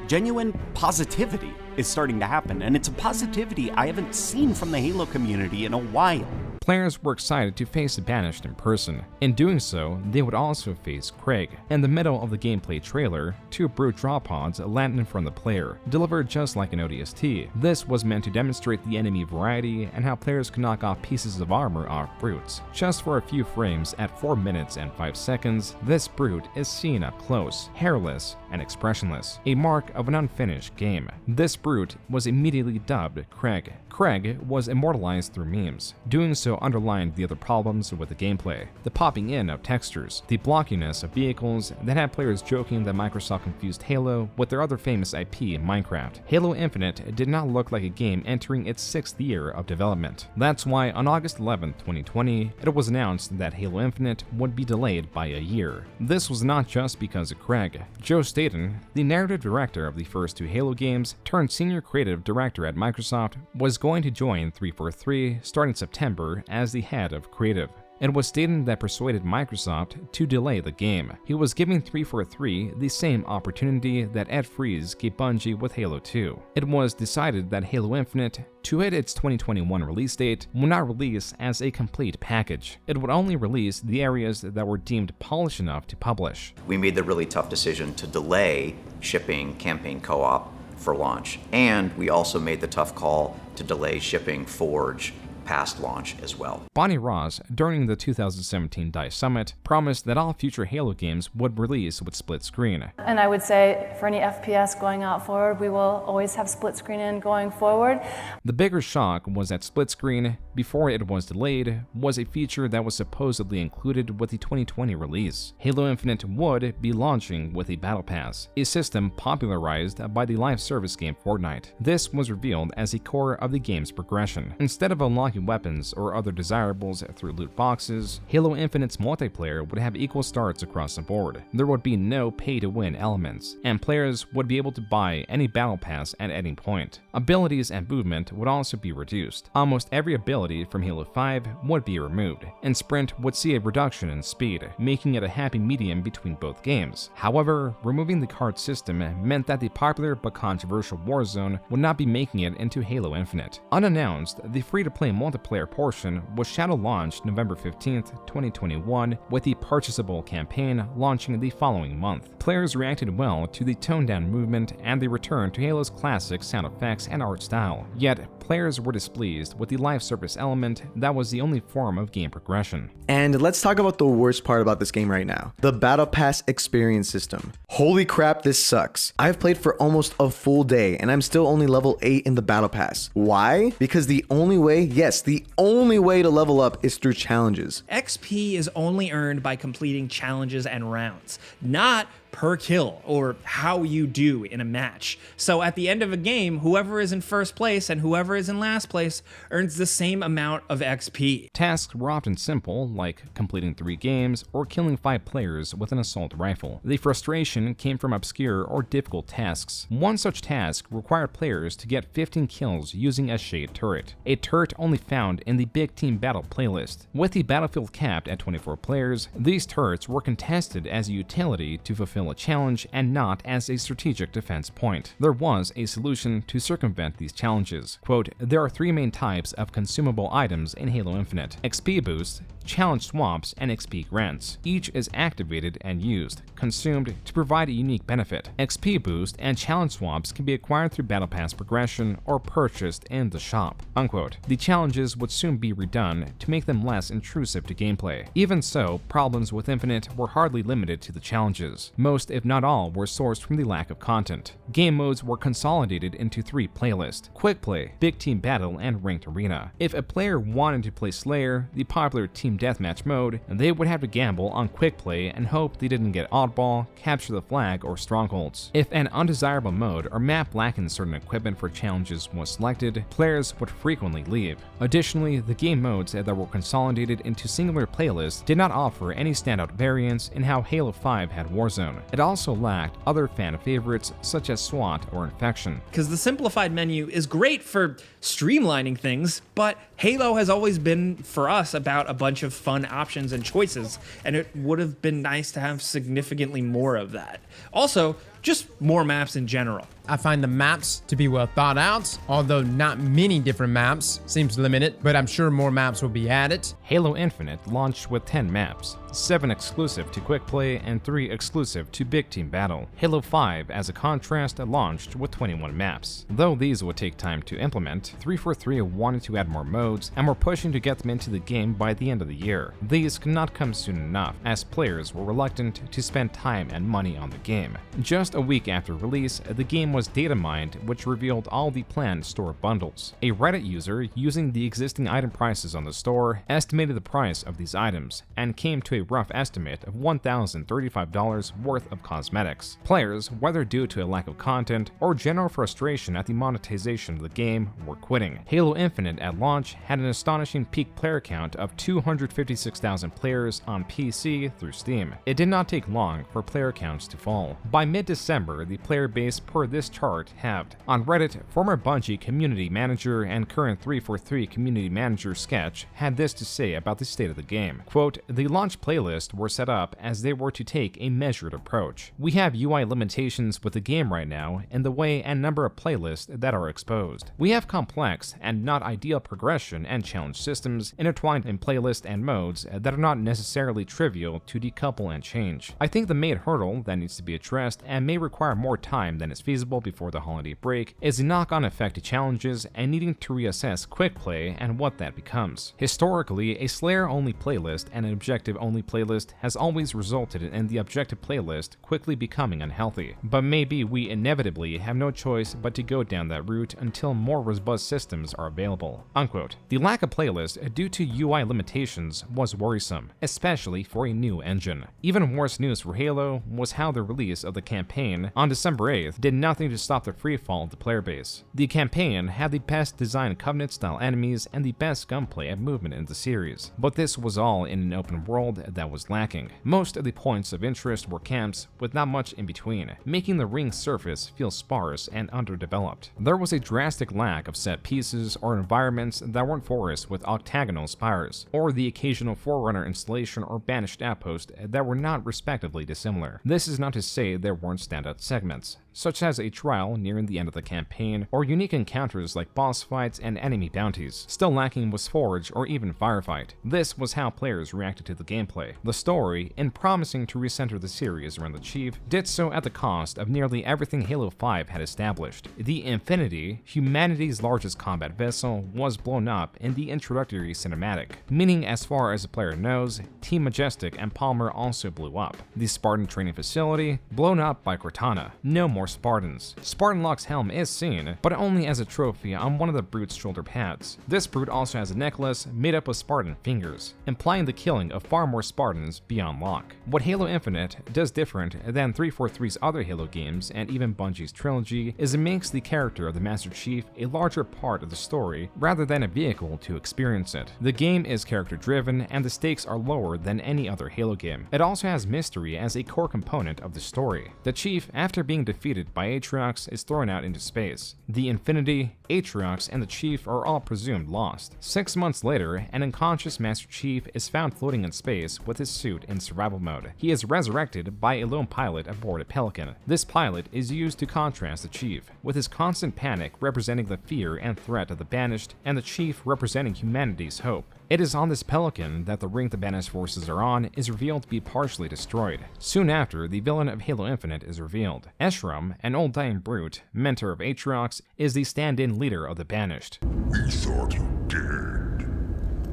Genuine positivity is starting to happen, and it's a positivity I haven't seen from the Halo community in a while. Players were excited to face the Banished in person. In doing so, they would also face Craig. In the middle of the gameplay trailer, 2 brute drop pods land in front of the player, delivered just like an ODST. This was meant to demonstrate the enemy variety and how players could knock off pieces of armor off brutes. Just for a few frames at 4 minutes and 5 seconds, this brute is seen up close, hairless, and expressionless, a mark of an unfinished game. This brute was immediately dubbed Craig. Craig was immortalized through memes. Doing so underlined the other problems with the gameplay: the popping in of textures, the blockiness of vehicles that had players joking that Microsoft confused Halo with their other famous IP, Minecraft. Halo Infinite did not look like a game entering its 6th year of development. That's why on August 11, 2020, it was announced that Halo Infinite would be delayed by a year. This was not just because of Craig. Joe Staten, the narrative director of the first 2 Halo games turned senior creative director at Microsoft, was going to join 343 starting September as the head of creative. It was Staten that persuaded Microsoft to delay the game. He was giving 343 the same opportunity that Ed Freeze gave Bungie with Halo 2. It was decided that Halo Infinite, to hit its 2021 release date, would not release as a complete package. It would only release the areas that were deemed polished enough to publish. We made the really tough decision to delay shipping Campaign Co-op for launch, and we also made the tough call to delay shipping Forge past launch as well. Bonnie Ross, during the 2017 DICE Summit, promised that all future Halo games would release with split screen. And I would say for any FPS going out forward, we will always have split screen in going forward. The bigger shock was that split screen, before it was delayed, was a feature that was supposedly included with the 2020 release. Halo Infinite would be launching with a Battle Pass, a system popularized by the live service game Fortnite. This was revealed as a core of the game's progression. Instead of unlocking weapons or other desirables through loot boxes, Halo Infinite's multiplayer would have equal starts across the board. There would be no pay-to-win elements, and players would be able to buy any battle pass at any point. Abilities and movement would also be reduced. Almost every ability from Halo 5 would be removed, and Sprint would see a reduction in speed, making it a happy medium between both games. However, removing the card system meant that the popular but controversial Warzone would not be making it into Halo Infinite. Unannounced, the free-to-play multiplayer portion was shadow launched November 15th, 2021, with the purchasable campaign launching the following month. Players reacted well to the toned-down movement and the return to Halo's classic sound effects and art style, yet players were displeased with the live service element that was the only form of game progression. And let's talk about the worst part about this game right now: the Battle Pass experience system. Holy crap, this sucks. I've played for almost a full day and I'm still only level 8 in the Battle Pass. Why? Because the only way, yes, the only way to level up is through challenges. XP is only earned by completing challenges and rounds, not per kill, or how you do in a match. So at the end of a game, whoever is in first place and whoever is in last place earns the same amount of XP. Tasks were often simple, like completing 3 games or killing 5 players with an assault rifle. The frustration came from obscure or difficult tasks. One such task required players to get 15 kills using a shade turret, a turret only found in the Big Team Battle playlist. With the battlefield capped at 24 players, these turrets were contested as a utility to fulfill a challenge and not as a strategic defense point. There was a solution to circumvent these challenges. Quote, there are 3 main types of consumable items in Halo Infinite: XP boosts, challenge swaps, and XP grants. Each is activated and used, consumed to provide a unique benefit. XP boost and challenge swaps can be acquired through Battle Pass progression or purchased in the shop. Unquote. The challenges would soon be redone to make them less intrusive to gameplay. Even so, problems with Infinite were hardly limited to the challenges. Most, if not all, were sourced from the lack of content. Game modes were consolidated into 3 playlists: Quick Play, Big Team Battle, and Ranked Arena. If a player wanted to play Slayer, the popular Team Deathmatch mode, they would have to gamble on Quick Play and hope they didn't get oddball, capture the flag, or strongholds. If an undesirable mode or map lacking certain equipment for challenges was selected, players would frequently leave. Additionally, the game modes that were consolidated into singular playlists did not offer any standout variants in how Halo 5 had Warzone. It also lacked other fan favorites such as SWAT or Infection. Because the simplified menu is great for streamlining things, but Halo has always been, for us, about a bunch of fun options and choices, and it would have been nice to have significantly more of that. Also, just more maps in general. I find the maps to be well thought out, although not many different maps, seems limited, but I'm sure more maps will be added. Halo Infinite launched with 10 maps, 7 exclusive to Quick Play and 3 exclusive to Big Team Battle. Halo 5, as a contrast, launched with 21 maps. Though these would take time to implement, 343 wanted to add more modes and were pushing to get them into the game by the end of the year. These could not come soon enough, as players were reluctant to spend time and money on the game. Just a week after release, the game was data mined, which revealed all the planned store bundles. A Reddit user, using the existing item prices on the store, estimated the price of these items and came to a rough estimate of $1,035 worth of cosmetics. Players, whether due to a lack of content or general frustration at the monetization of the game, were quitting. Halo Infinite at launch had an astonishing peak player count of 256,000 players on PC through Steam. It did not take long for player counts to fall. By mid-December, the player base per this chart halved. On Reddit, former Bungie community manager and current 343 community manager Sketch had this to say about the state of the game. Quote, the launch playlists were set up as they were to take a measured approach. We have UI limitations with the game right now in the way and number of playlists that are exposed. We have complex and not ideal progression and challenge systems intertwined in playlists and modes that are not necessarily trivial to decouple and change. I think the main hurdle that needs to be addressed and may require more time than is feasible before the holiday break is the knock-on effect to challenges and needing to reassess quick play and what that becomes. Historically, a Slayer-only playlist and an objective-only playlist has always resulted in the objective playlist quickly becoming unhealthy, but maybe we inevitably have no choice but to go down that route until more robust systems are available. Unquote. The lack of playlist due to UI limitations was worrisome, especially for a new engine. Even worse news for Halo was how the release of the campaign on December 8th did nothing to stop the freefall of the player base. The campaign had the best designed Covenant-style enemies and the best gunplay and movement in the series, but this was all in an open world that was lacking. Most of the points of interest were camps with not much in between, making the ring surface feel sparse and underdeveloped. There was a drastic lack of set pieces or environments that weren't forests with octagonal spires, or the occasional Forerunner installation or banished outpost that were not respectively dissimilar. This is not to say there weren't standout segments, such as a trial nearing the end of the campaign, or unique encounters like boss fights and enemy bounties. Still lacking was Forge or even Firefight. This was how players reacted to the gameplay. The story, in promising to recenter the series around the Chief, did so at the cost of nearly everything Halo 5 had established. The Infinity, humanity's largest combat vessel, was blown up in the introductory cinematic, meaning as far as the player knows, Team Majestic and Palmer also blew up. The Spartan training facility, blown up by Cortana. No more more Spartans. Spartan Locke's helm is seen, but only as a trophy on one of the Brute's shoulder pads. This Brute also has a necklace made up of Spartan fingers, implying the killing of far more Spartans beyond Locke. What Halo Infinite does different than 343's other Halo games and even Bungie's trilogy is it makes the character of the Master Chief a larger part of the story rather than a vehicle to experience it. The game is character driven and the stakes are lower than any other Halo game. It also has mystery as a core component of the story. The Chief, after being defeated by Atriox, is thrown out into space. The Infinity, Atriox, and the Chief are all presumed lost. 6 months later, an unconscious Master Chief is found floating in space with his suit in survival mode. He is resurrected by a lone pilot aboard a Pelican. This pilot is used to contrast the Chief, with his constant panic representing the fear and threat of the Banished, and the Chief representing humanity's hope. It is on this Pelican that the ring the Banished forces are on is revealed to be partially destroyed. Soon after, the villain of Halo Infinite is revealed. Eshram, an old dying brute, mentor of Atriox, is the stand-in leader of the Banished. We thought you dead,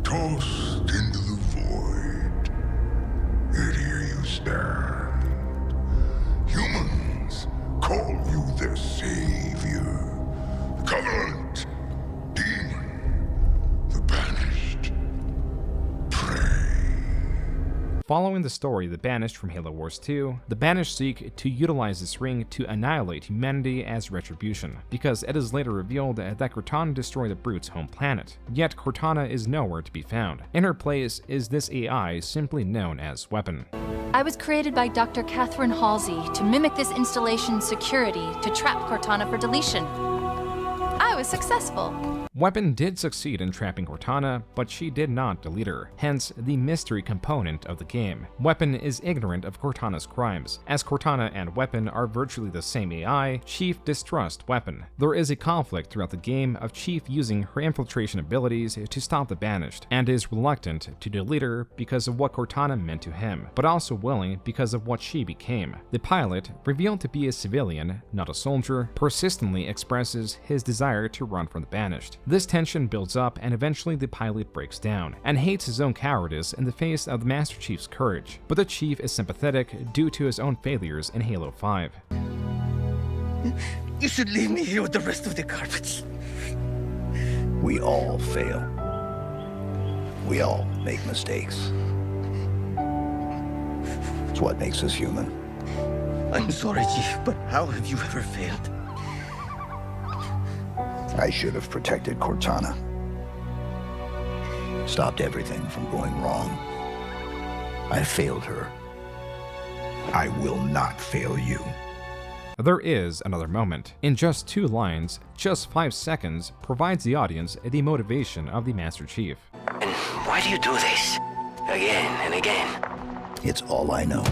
tossed into the void. Yet here you stand. Humans call you their savior. Covenant, demon, the Banished, prey. Following the story of the Banished from Halo Wars 2, the Banished seek to utilize this ring to annihilate humanity as retribution, because it is later revealed that Cortana destroyed the Brute's home planet. Yet Cortana is nowhere to be found. In her place is this AI simply known as Weapon. I was created by Dr. Catherine Halsey to mimic this installation's security to trap Cortana for deletion. I was successful. Weapon did succeed in trapping Cortana, but she did not delete her, hence the mystery component of the game. Weapon is ignorant of Cortana's crimes. As Cortana and Weapon are virtually the same AI, Chief distrusts Weapon. There is a conflict throughout the game of Chief using her infiltration abilities to stop the Banished, and is reluctant to delete her because of what Cortana meant to him, but also willing because of what she became. The pilot, revealed to be a civilian, not a soldier, persistently expresses his desire to run from the Banished. This tension builds up and eventually the pilot breaks down and hates his own cowardice in the face of the Master Chief's courage, but the Chief is sympathetic due to his own failures in Halo 5. You should leave me here with the rest of the garbage. We all fail. We all make mistakes. It's what makes us human. I'm sorry, Chief, but how have you ever failed? I should have protected Cortana. Stopped everything from going wrong. I failed her. I will not fail you. There is another moment. In just 2 lines, just 5 seconds provides the audience the motivation of the Master Chief. And why do you do this? Again and again. It's all I know.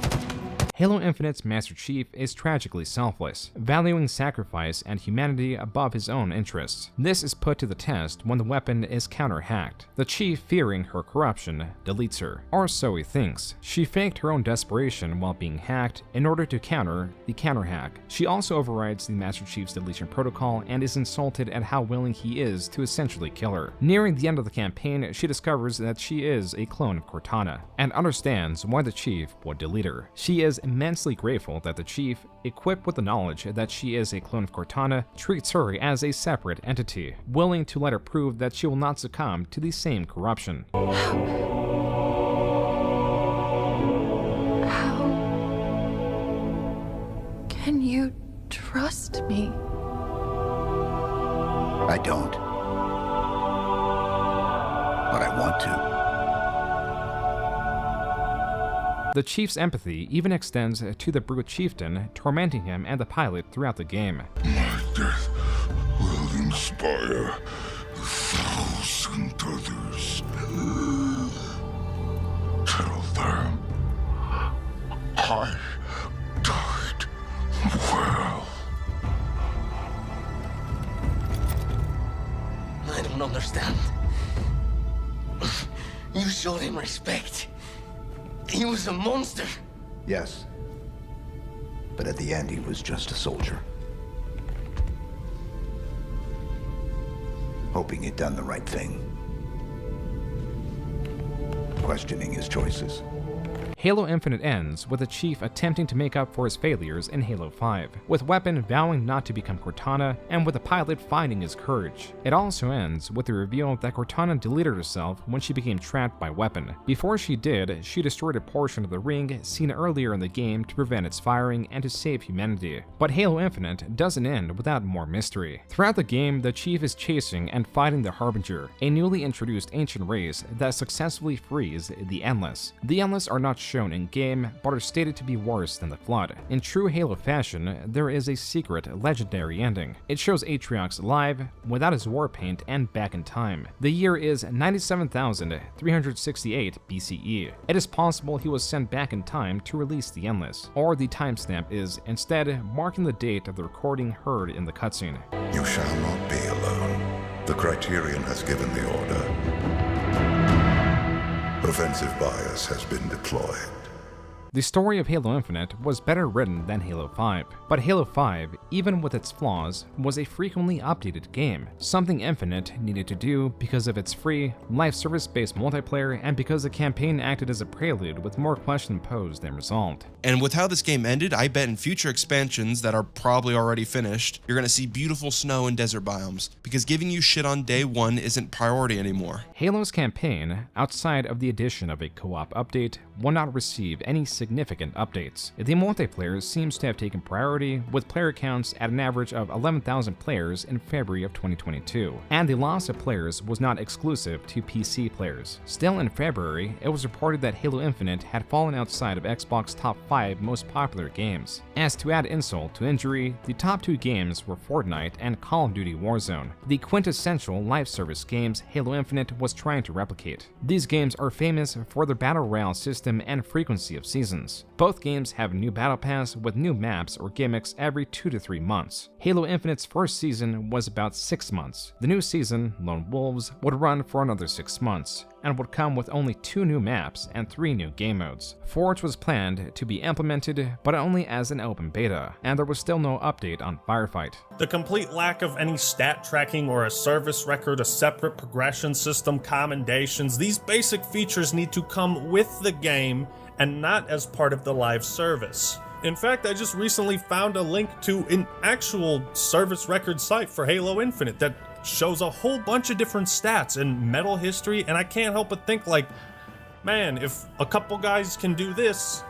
Halo Infinite's Master Chief is tragically selfless, valuing sacrifice and humanity above his own interests. This is put to the test when the weapon is counter-hacked. The Chief, fearing her corruption, deletes her, or so he thinks. She faked her own desperation while being hacked in order to counter the counter-hack. She also overrides the Master Chief's deletion protocol and is insulted at how willing he is to essentially kill her. Nearing the end of the campaign, she discovers that she is a clone of Cortana, and understands why the Chief would delete her. She is immensely grateful that the Chief, equipped with the knowledge that she is a clone of Cortana, treats her as a separate entity, willing to let her prove that she will not succumb to the same corruption. How can you trust me? I don't. But I want to. The Chief's empathy even extends to the Brute Chieftain, tormenting him and the pilot throughout the game. My death will inspire 1,000 others. Tell them I died well. I don't understand. You showed him respect. He was a monster. Yes. But at the end, he was just a soldier. Hoping he'd done the right thing. Questioning his choices. Halo Infinite ends with the Chief attempting to make up for his failures in Halo 5, with Weapon vowing not to become Cortana, and with the pilot finding his courage. It also ends with the reveal that Cortana deleted herself when she became trapped by Weapon. Before she did, she destroyed a portion of the ring seen earlier in the game to prevent its firing and to save humanity. But Halo Infinite doesn't end without more mystery. Throughout the game, the Chief is chasing and fighting the Harbinger, a newly introduced ancient race that successfully frees the Endless. The Endless are not shown in-game, but are stated to be worse than the Flood. In true Halo fashion, there is a secret, legendary ending. It shows Atriox alive, without his war paint, and back in time. The year is 97,368 BCE. It is possible he was sent back in time to release the Endless, or the timestamp is instead marking the date of the recording heard in the cutscene. You shall not be alone. The Criterion has given the order. Offensive bias has been deployed. The story of Halo Infinite was better written than Halo 5, but Halo 5, even with its flaws, was a frequently updated game, something Infinite needed to do because of its free, live service-based multiplayer and because the campaign acted as a prelude with more questions posed than resolved. And with how this game ended, I bet in future expansions that are probably already finished, you're gonna see beautiful snow and desert biomes, because giving you shit on day one isn't priority anymore. Halo's campaign, outside of the addition of a co-op update, will not receive any significant updates. The multiplayer seems to have taken priority, with player counts at an average of 11,000 players in February of 2022, and the loss of players was not exclusive to PC players. Still in February, it was reported that Halo Infinite had fallen outside of Xbox top 5 most popular games. As to add insult to injury, the top 2 games were Fortnite and Call of Duty Warzone, the quintessential live service games Halo Infinite was trying to replicate. These games are famous for their battle royale system and frequency of seasons. Both games have a new battle pass with new maps or gimmicks every 2 to 3 months. Halo Infinite's first season was about 6 months. The new season, Lone Wolves, would run for another 6 months, and would come with only 2 new maps and 3 new game modes. Forge was planned to be implemented, but only as an open beta, and there was still no update on Firefight. The complete lack of any stat tracking or a service record, a separate progression system, commendations, these basic features need to come with the game and not as part of the live service. In fact, I just recently found a link to an actual service record site for Halo Infinite that shows a whole bunch of different stats and medal history, and I can't help but think, like, man, if a couple guys can do this,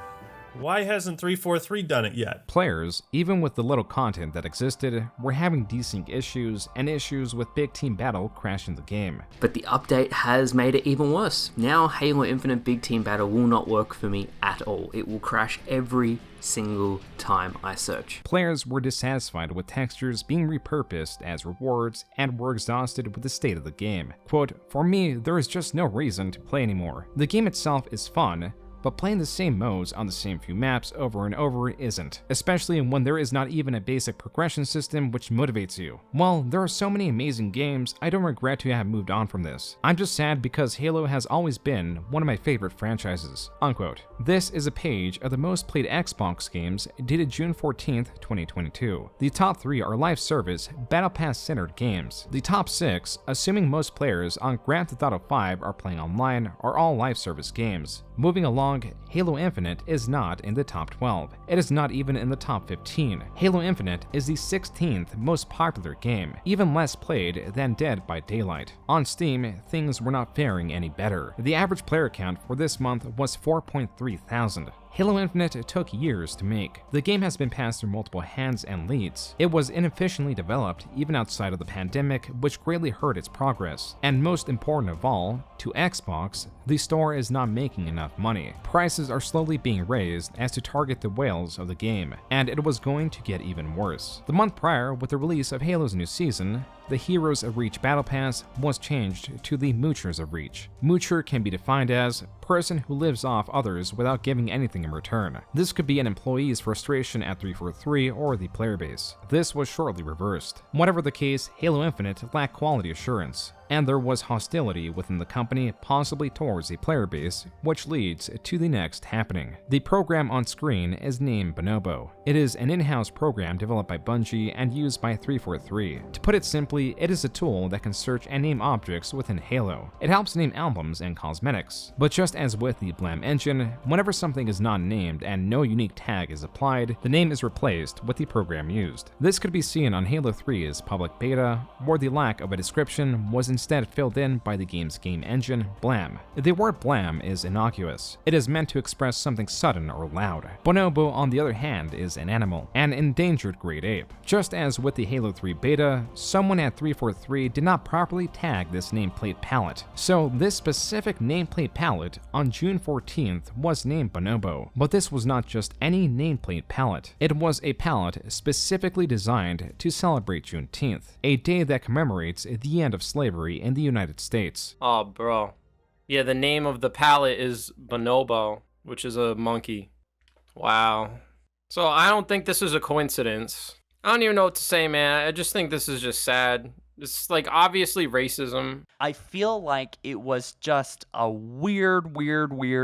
why hasn't 343 done it yet? Players, even with the little content that existed, were having desync issues and issues with Big Team Battle crashing the game. But the update has made it even worse. Now Halo Infinite Big Team Battle will not work for me at all. It will crash every single time I search. Players were dissatisfied with textures being repurposed as rewards and were exhausted with the state of the game. Quote, "For me, there is just no reason to play anymore. The game itself is fun, but playing the same modes on the same few maps over and over isn't, especially when there is not even a basic progression system which motivates you. While there are so many amazing games, I don't regret to have moved on from this. I'm just sad because Halo has always been one of my favorite franchises." Unquote. This is a page of the most played Xbox games dated June 14th, 2022. The top 3 are live service, Battle Pass centered games. The top 6, assuming most players on Grand Theft Auto 5 are playing online, are all live service games. Moving along, Halo Infinite is not in the top 12. It is not even in the top 15. Halo Infinite is the 16th most popular game, even less played than Dead by Daylight. On Steam, things were not faring any better. The average player count for this month was 4.3 thousand. Halo Infinite took years to make. The game has been passed through multiple hands and leads. It was inefficiently developed even outside of the pandemic, which greatly hurt its progress. And most important of all, to Xbox, the store is not making enough money. Prices are slowly being raised as to target the whales of the game, and it was going to get even worse. The month prior, with the release of Halo's new season, the Heroes of Reach Battle Pass was changed to the Moochers of Reach. Moocher can be defined as person who lives off others without giving anything in return. This could be an employee's frustration at 343 or the player base. This was shortly reversed. Whatever the case, Halo Infinite lacked quality assurance. and there was hostility within the company, possibly towards the player base, which leads to the next happening. The program on screen is named Bonobo. It is an in-house program developed by Bungie and used by 343. To put it simply, it is a tool that can search and name objects within Halo. It helps name albums and cosmetics. But just as with the Blam engine, whenever something is not named and no unique tag is applied, the name is replaced with the program used. This could be seen on Halo 3's public beta, where the lack of a description was instead filled in by the game's game engine, Blam. The word Blam is innocuous. It is meant to express something sudden or loud. Bonobo, on the other hand, is an animal, an endangered great ape. Just as with the Halo 3 beta, someone at 343 did not properly tag this nameplate palette. So this specific nameplate palette on June 14th was named Bonobo, but this was not just any nameplate palette. It was a palette specifically designed to celebrate Juneteenth, a day that commemorates the end of slavery in the United States. Oh, bro. Yeah, the name of the palette is Bonobo, which is a monkey. Wow. So I don't think this is a coincidence. I don't even know what to say, man. I just think this is just sad. It's like obviously racism. I feel like it was just a weird,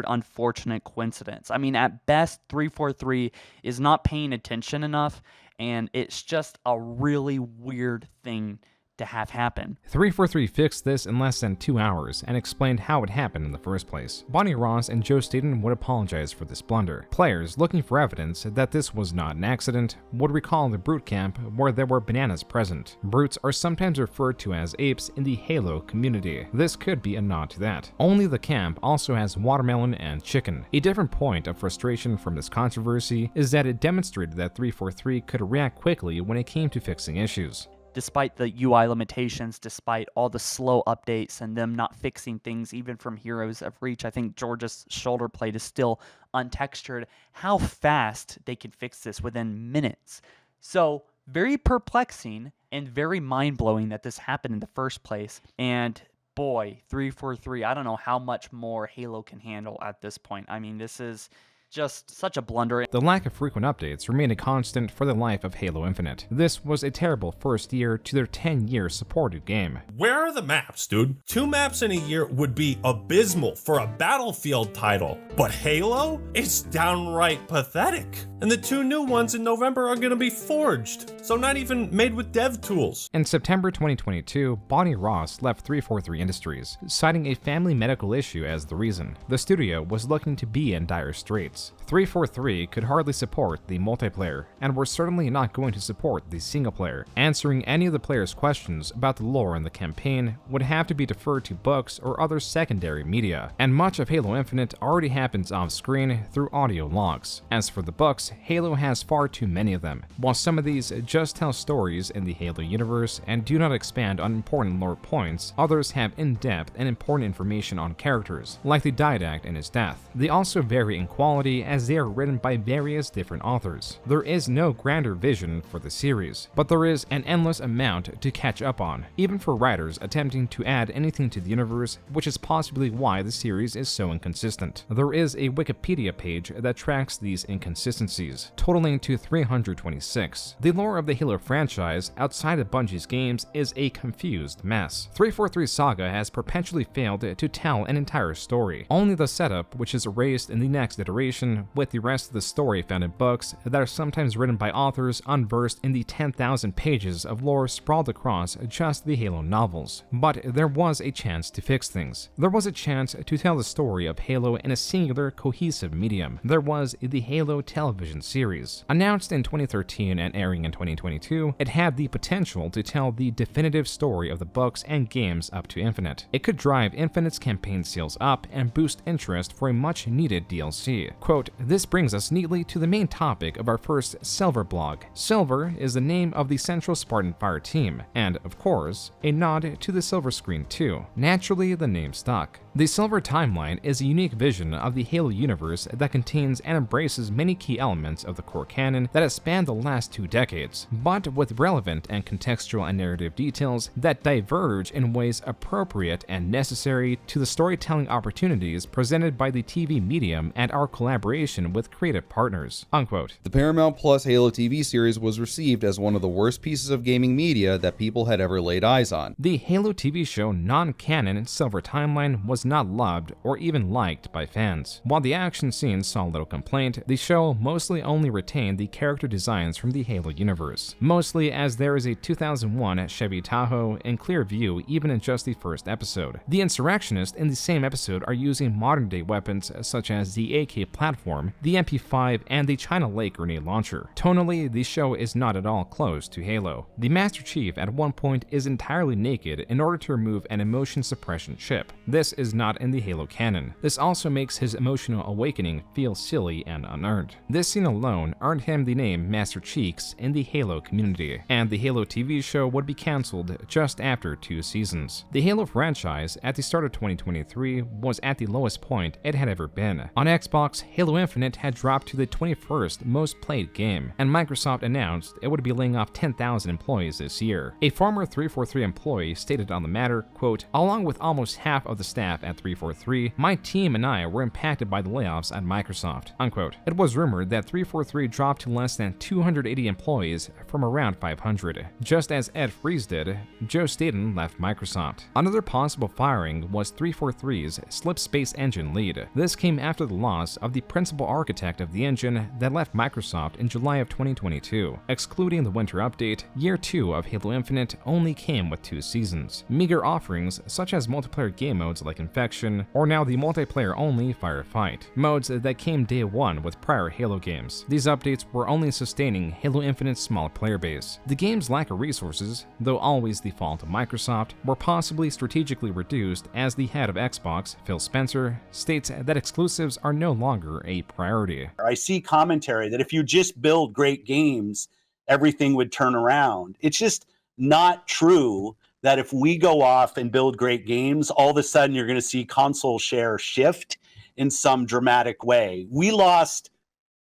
unfortunate coincidence. I mean, at best, 343 is not paying attention enough, and it's just a really weird thing to have happen. 343 fixed this in less than 2 hours and explained how it happened in the first place. Bonnie Ross and Joe Staten would apologize for this blunder. Players looking for evidence that this was not an accident would recall the Brute Camp where there were bananas present. Brutes are sometimes referred to as apes in the Halo community. This could be a nod to that. Only the camp also has watermelon and chicken. A different point of frustration from this controversy is that it demonstrated that 343 could react quickly when it came to fixing issues. Despite the UI limitations, despite all the slow updates and them not fixing things even from Heroes of Reach, I think George's shoulder plate is still untextured. How fast they can fix this within minutes. So very perplexing and very mind-blowing that this happened in the first place. And boy, 343, I don't know how much more Halo can handle at this point. I mean, this is just such a blunder. The lack of frequent updates remained a constant for the life of Halo Infinite. This was a terrible first year to their 10-year supported game. Where are the maps, dude? 2 maps in a year would be abysmal for a Battlefield title, but Halo? It's downright pathetic. And the 2 new ones in November are gonna be forged, so not even made with dev tools. In September 2022, Bonnie Ross left 343 Industries, citing a family medical issue as the reason. The studio was looking to be in dire straits. 343 could hardly support the multiplayer, and were certainly not going to support the single player. Answering any of the players' questions about the lore in the campaign would have to be deferred to books or other secondary media, and much of Halo Infinite already happens off-screen through audio logs. As for the books, Halo has far too many of them. While some of these just tell stories in the Halo universe and do not expand on important lore points, others have in-depth and important information on characters, like the Didact and his death. They also vary in quality as they are written by various different authors. There is no grander vision for the series, but there is an endless amount to catch up on, even for writers attempting to add anything to the universe, which is possibly why the series is so inconsistent. There is a Wikipedia page that tracks these inconsistencies, totaling to 326. The lore of the Halo franchise outside of Bungie's games is a confused mess. 343 Saga has perpetually failed to tell an entire story. Only the setup, which is erased in the next iteration, with the rest of the story found in books that are sometimes written by authors unversed in the 10,000 pages of lore sprawled across just the Halo novels. But there was a chance to fix things. There was a chance to tell the story of Halo in a singular, cohesive medium. There was the Halo television series. Announced in 2013 and airing in 2022, it had the potential to tell the definitive story of the books and games up to Infinite. It could drive Infinite's campaign sales up and boost interest for a much-needed DLC. Quote, "This brings us neatly to the main topic of our first Silver blog. Silver is the name of the Central Spartan Fire team, and, of course, a nod to the Silver Screen too. Naturally, the name stuck. The Silver Timeline is a unique vision of the Halo universe that contains and embraces many key elements of the core canon that has spanned the last 2 decades, but with relevant and contextual and narrative details that diverge in ways appropriate and necessary to the storytelling opportunities presented by the TV medium and our collaboration with creative partners." Unquote. The Paramount Plus Halo TV series was received as one of the worst pieces of gaming media that people had ever laid eyes on. The Halo TV show non-canon Silver Timeline was not loved or even liked by fans. While the action scenes saw little complaint, the show mostly only retained the character designs from the Halo universe, mostly as there is a 2001 Chevy Tahoe in clear view even in just the first episode. The insurrectionists in the same episode are using modern-day weapons such as the AK platform, the MP5, and the China Lake grenade launcher. Tonally, the show is not at all close to Halo. The Master Chief at one point is entirely naked in order to remove an emotion suppression chip. This is not in the Halo canon. This also makes his emotional awakening feel silly and unearned. This scene alone earned him the name Master Cheeks in the Halo community, and the Halo TV show would be cancelled just after 2 seasons. The Halo franchise at the start of 2023 was at the lowest point it had ever been. On Xbox, Halo Infinite had dropped to the 21st most played game, and Microsoft announced it would be laying off 10,000 employees this year. A former 343 employee stated on the matter, quote, "Along with almost half of the staff at 343, my team and I were impacted by the layoffs at Microsoft," unquote. It was rumored that 343 dropped to less than 280 employees from around 500. Just as Ed Freeze did, Joe Staten left Microsoft. Another possible firing was 343's Slip Space Engine lead. This came after the loss of the principal architect of the engine that left Microsoft in July of 2022. Excluding the winter update, Year 2 of Halo Infinite only came with 2 seasons. Meager offerings such as multiplayer game modes like Infection, or now the multiplayer-only Firefight, modes that came day one with prior Halo games. These updates were only sustaining Halo Infinite's small player base. The game's lack of resources, though always the fault of Microsoft, were possibly strategically reduced as the head of Xbox, Phil Spencer, states that exclusives are no longer a priority. I see commentary that if you just build great games, everything would turn around. It's just not true that if we go off and build great games, all of a sudden you're going to see console share shift in some dramatic way. We lost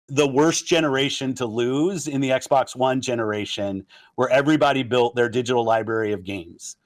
the worst generation to lose in the Xbox One generation, where everybody built their digital library of games.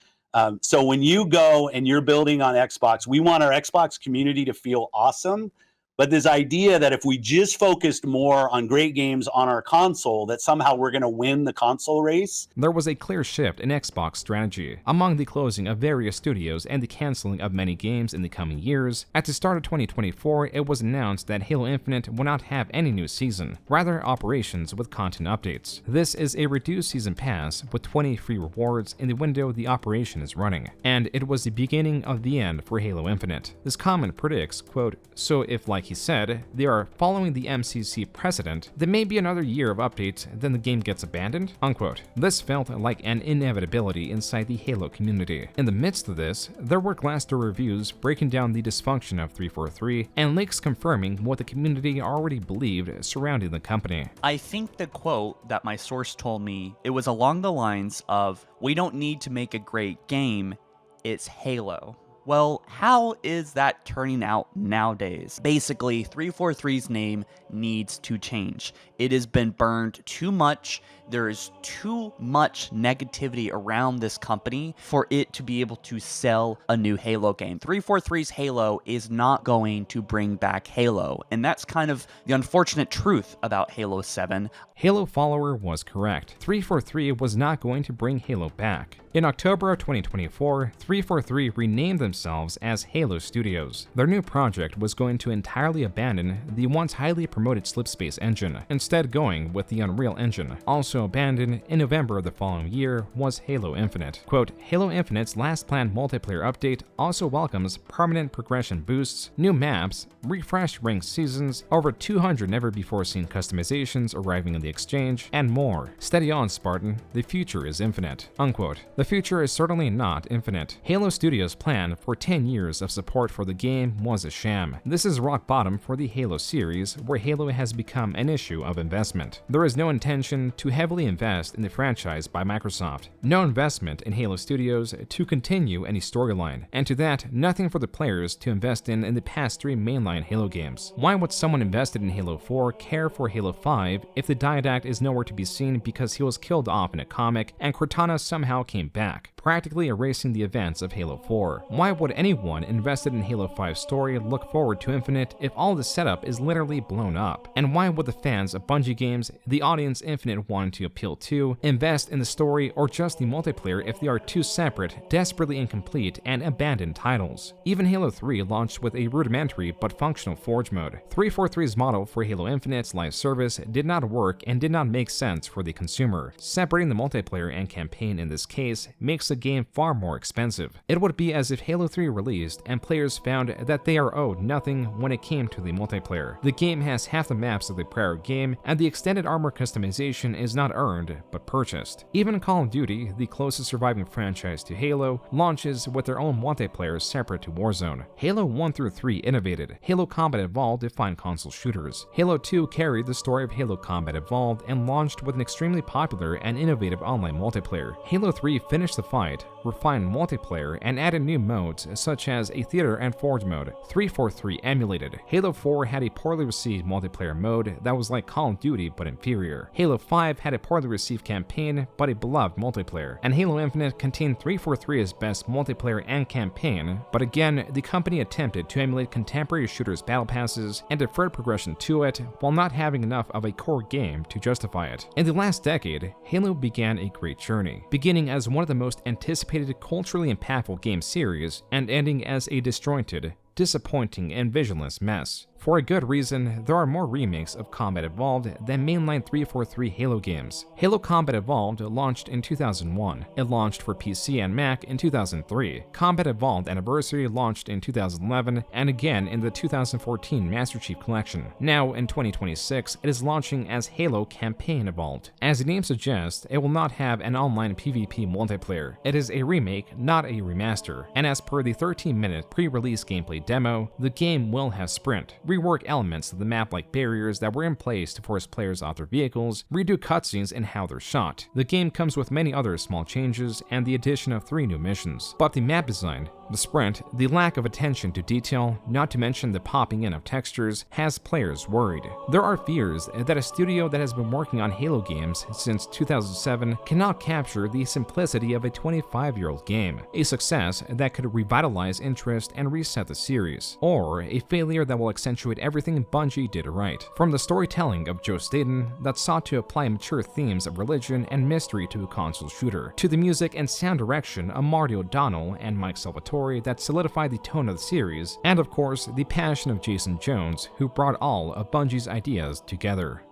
So when you go and you're building on Xbox, we want our Xbox community to feel awesome. But this idea that if we just focused more on great games on our console, that somehow we're going to win the console race. There was a clear shift in Xbox strategy. Among the closing of various studios and the canceling of many games in the coming years, at the start of 2024, it was announced that Halo Infinite will not have any new season, rather operations with content updates. This is a reduced season pass with 20 free rewards in the window the operation is running, and it was the beginning of the end for Halo Infinite. This comment predicts, quote, "So if, like he said, they are following the MCC precedent, there may be another year of updates, then the game gets abandoned," unquote. This felt like an inevitability inside the Halo community. In the midst of this, there were Glassdoor reviews breaking down the dysfunction of 343 and leaks confirming what the community already believed surrounding the company. I think the quote that my source told me, it was along the lines of, "We don't need to make a great game, it's Halo." Well, how is that turning out nowadays? Basically, 343's name needs to change. It has been burned too much. There is too much negativity around this company for it to be able to sell a new Halo game. 343's Halo is not going to bring back Halo, and that's kind of the unfortunate truth about Halo 7. Halo follower was correct. 343 was not going to bring Halo back. In October of 2024, 343 renamed themselves as Halo Studios. Their new project was going to entirely abandon the once highly promoted Slipspace engine, instead going with the Unreal Engine. Also abandoned in November of the following year was Halo Infinite. Quote, "Halo Infinite's last planned multiplayer update also welcomes permanent progression boosts, new maps, refreshed ranked seasons, over 200 never-before-seen customizations arriving in the exchange, and more. Steady on, Spartan, the future is infinite," unquote. The The future is certainly not infinite. Halo Studios' plan for 10 years of support for the game was a sham. This is rock bottom for the Halo series, where Halo has become an issue of investment. There is no intention to heavily invest in the franchise by Microsoft. No investment in Halo Studios to continue any storyline, and to that, nothing for the players to invest in the past 3 mainline Halo games. Why would someone invested in Halo 4 care for Halo 5 if the Didact is nowhere to be seen because he was killed off in a comic and Cortana somehow came back, practically erasing the events of Halo 4? Why would anyone invested in Halo 5's story look forward to Infinite if all the setup is literally blown up? And why would the fans of Bungie games, the audience Infinite wanted to appeal to, invest in the story or just the multiplayer if they are two separate, desperately incomplete, and abandoned titles? Even Halo 3 launched with a rudimentary but functional Forge mode. 343's model for Halo Infinite's live service did not work and did not make sense for the consumer. Separating the multiplayer and campaign in this case makes the game far more expensive. It would be as if Halo 3 released and players found that they are owed nothing when it came to the multiplayer. The game has half the maps of the prior game, and the extended armor customization is not earned, but purchased. Even Call of Duty, the closest surviving franchise to Halo, launches with their own multiplayer separate to Warzone. Halo 1 through 3 innovated. Halo Combat Evolved defined console shooters. Halo 2 carried the story of Halo Combat Evolved and launched with an extremely popular and innovative online multiplayer. Halo 3 finished the fight, refined multiplayer, and added new modes such as a theater and forge mode. 343 emulated. Halo 4 had a poorly received multiplayer mode that was like Call of Duty but inferior. Halo 5 had a poorly received campaign but a beloved multiplayer. And Halo Infinite contained 343's best multiplayer and campaign, but again, the company attempted to emulate contemporary shooters' battle passes and deferred progression to it while not having enough of a core game to justify it. In the last decade, Halo began a great journey, beginning as one of the most anticipated culturally impactful game series and ending as a disjointed, disappointing, and visionless mess. For a good reason, there are more remakes of Combat Evolved than mainline 343 Halo games. Halo Combat Evolved launched in 2001. It launched for PC and Mac in 2003. Combat Evolved Anniversary launched in 2011 and again in the 2014 Master Chief Collection. Now, in 2026, it is launching as Halo Campaign Evolved. As the name suggests, it will not have an online PvP multiplayer. It is a remake, not a remaster, and as per the 13-minute pre-release gameplay demo, the game will have sprint, rework elements of the map like barriers that were in place to force players off their vehicles, redo cutscenes and how they're shot. The game comes with many other small changes and the addition of 3 new missions. But the map design, the sprint, the lack of attention to detail, not to mention the popping in of textures, has players worried. There are fears that a studio that has been working on Halo games since 2007 cannot capture the simplicity of a 25-year-old game, a success that could revitalize interest and reset the series, or a failure that will accentuate everything Bungie did right. From the storytelling of Joe Staten that sought to apply mature themes of religion and mystery to a console shooter, to the music and sound direction of Marty O'Donnell and Mike Salvatore that solidified the tone of the series, and of course, the passion of Jason Jones, who brought all of Bungie's ideas together.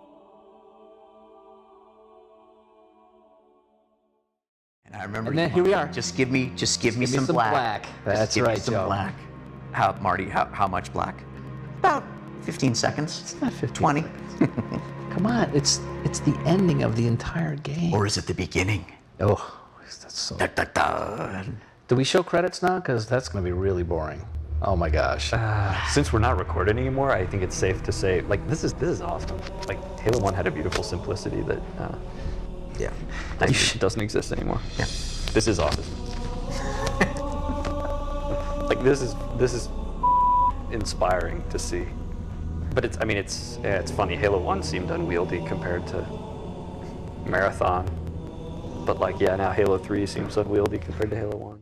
And I remember. And then here we are. Just give me some black. That's right, Just give me some Joe. black. How, Marty? How much black? About 15 seconds. It's not 15 20. seconds. Come on, it's the ending of the entire game. Or is it the beginning? Oh, that's so. Da, da, da. Do we show credits now? Because that's going to be really boring. Oh my gosh. Since we're not recording anymore, I think it's safe to say, like, this is awesome. Like, Halo 1 had a beautiful simplicity that doesn't exist anymore. Yeah. This is awesome. Like, this is inspiring to see. But it's funny. Halo 1 seemed unwieldy compared to Marathon. But now Halo 3 seems unwieldy compared to Halo 1.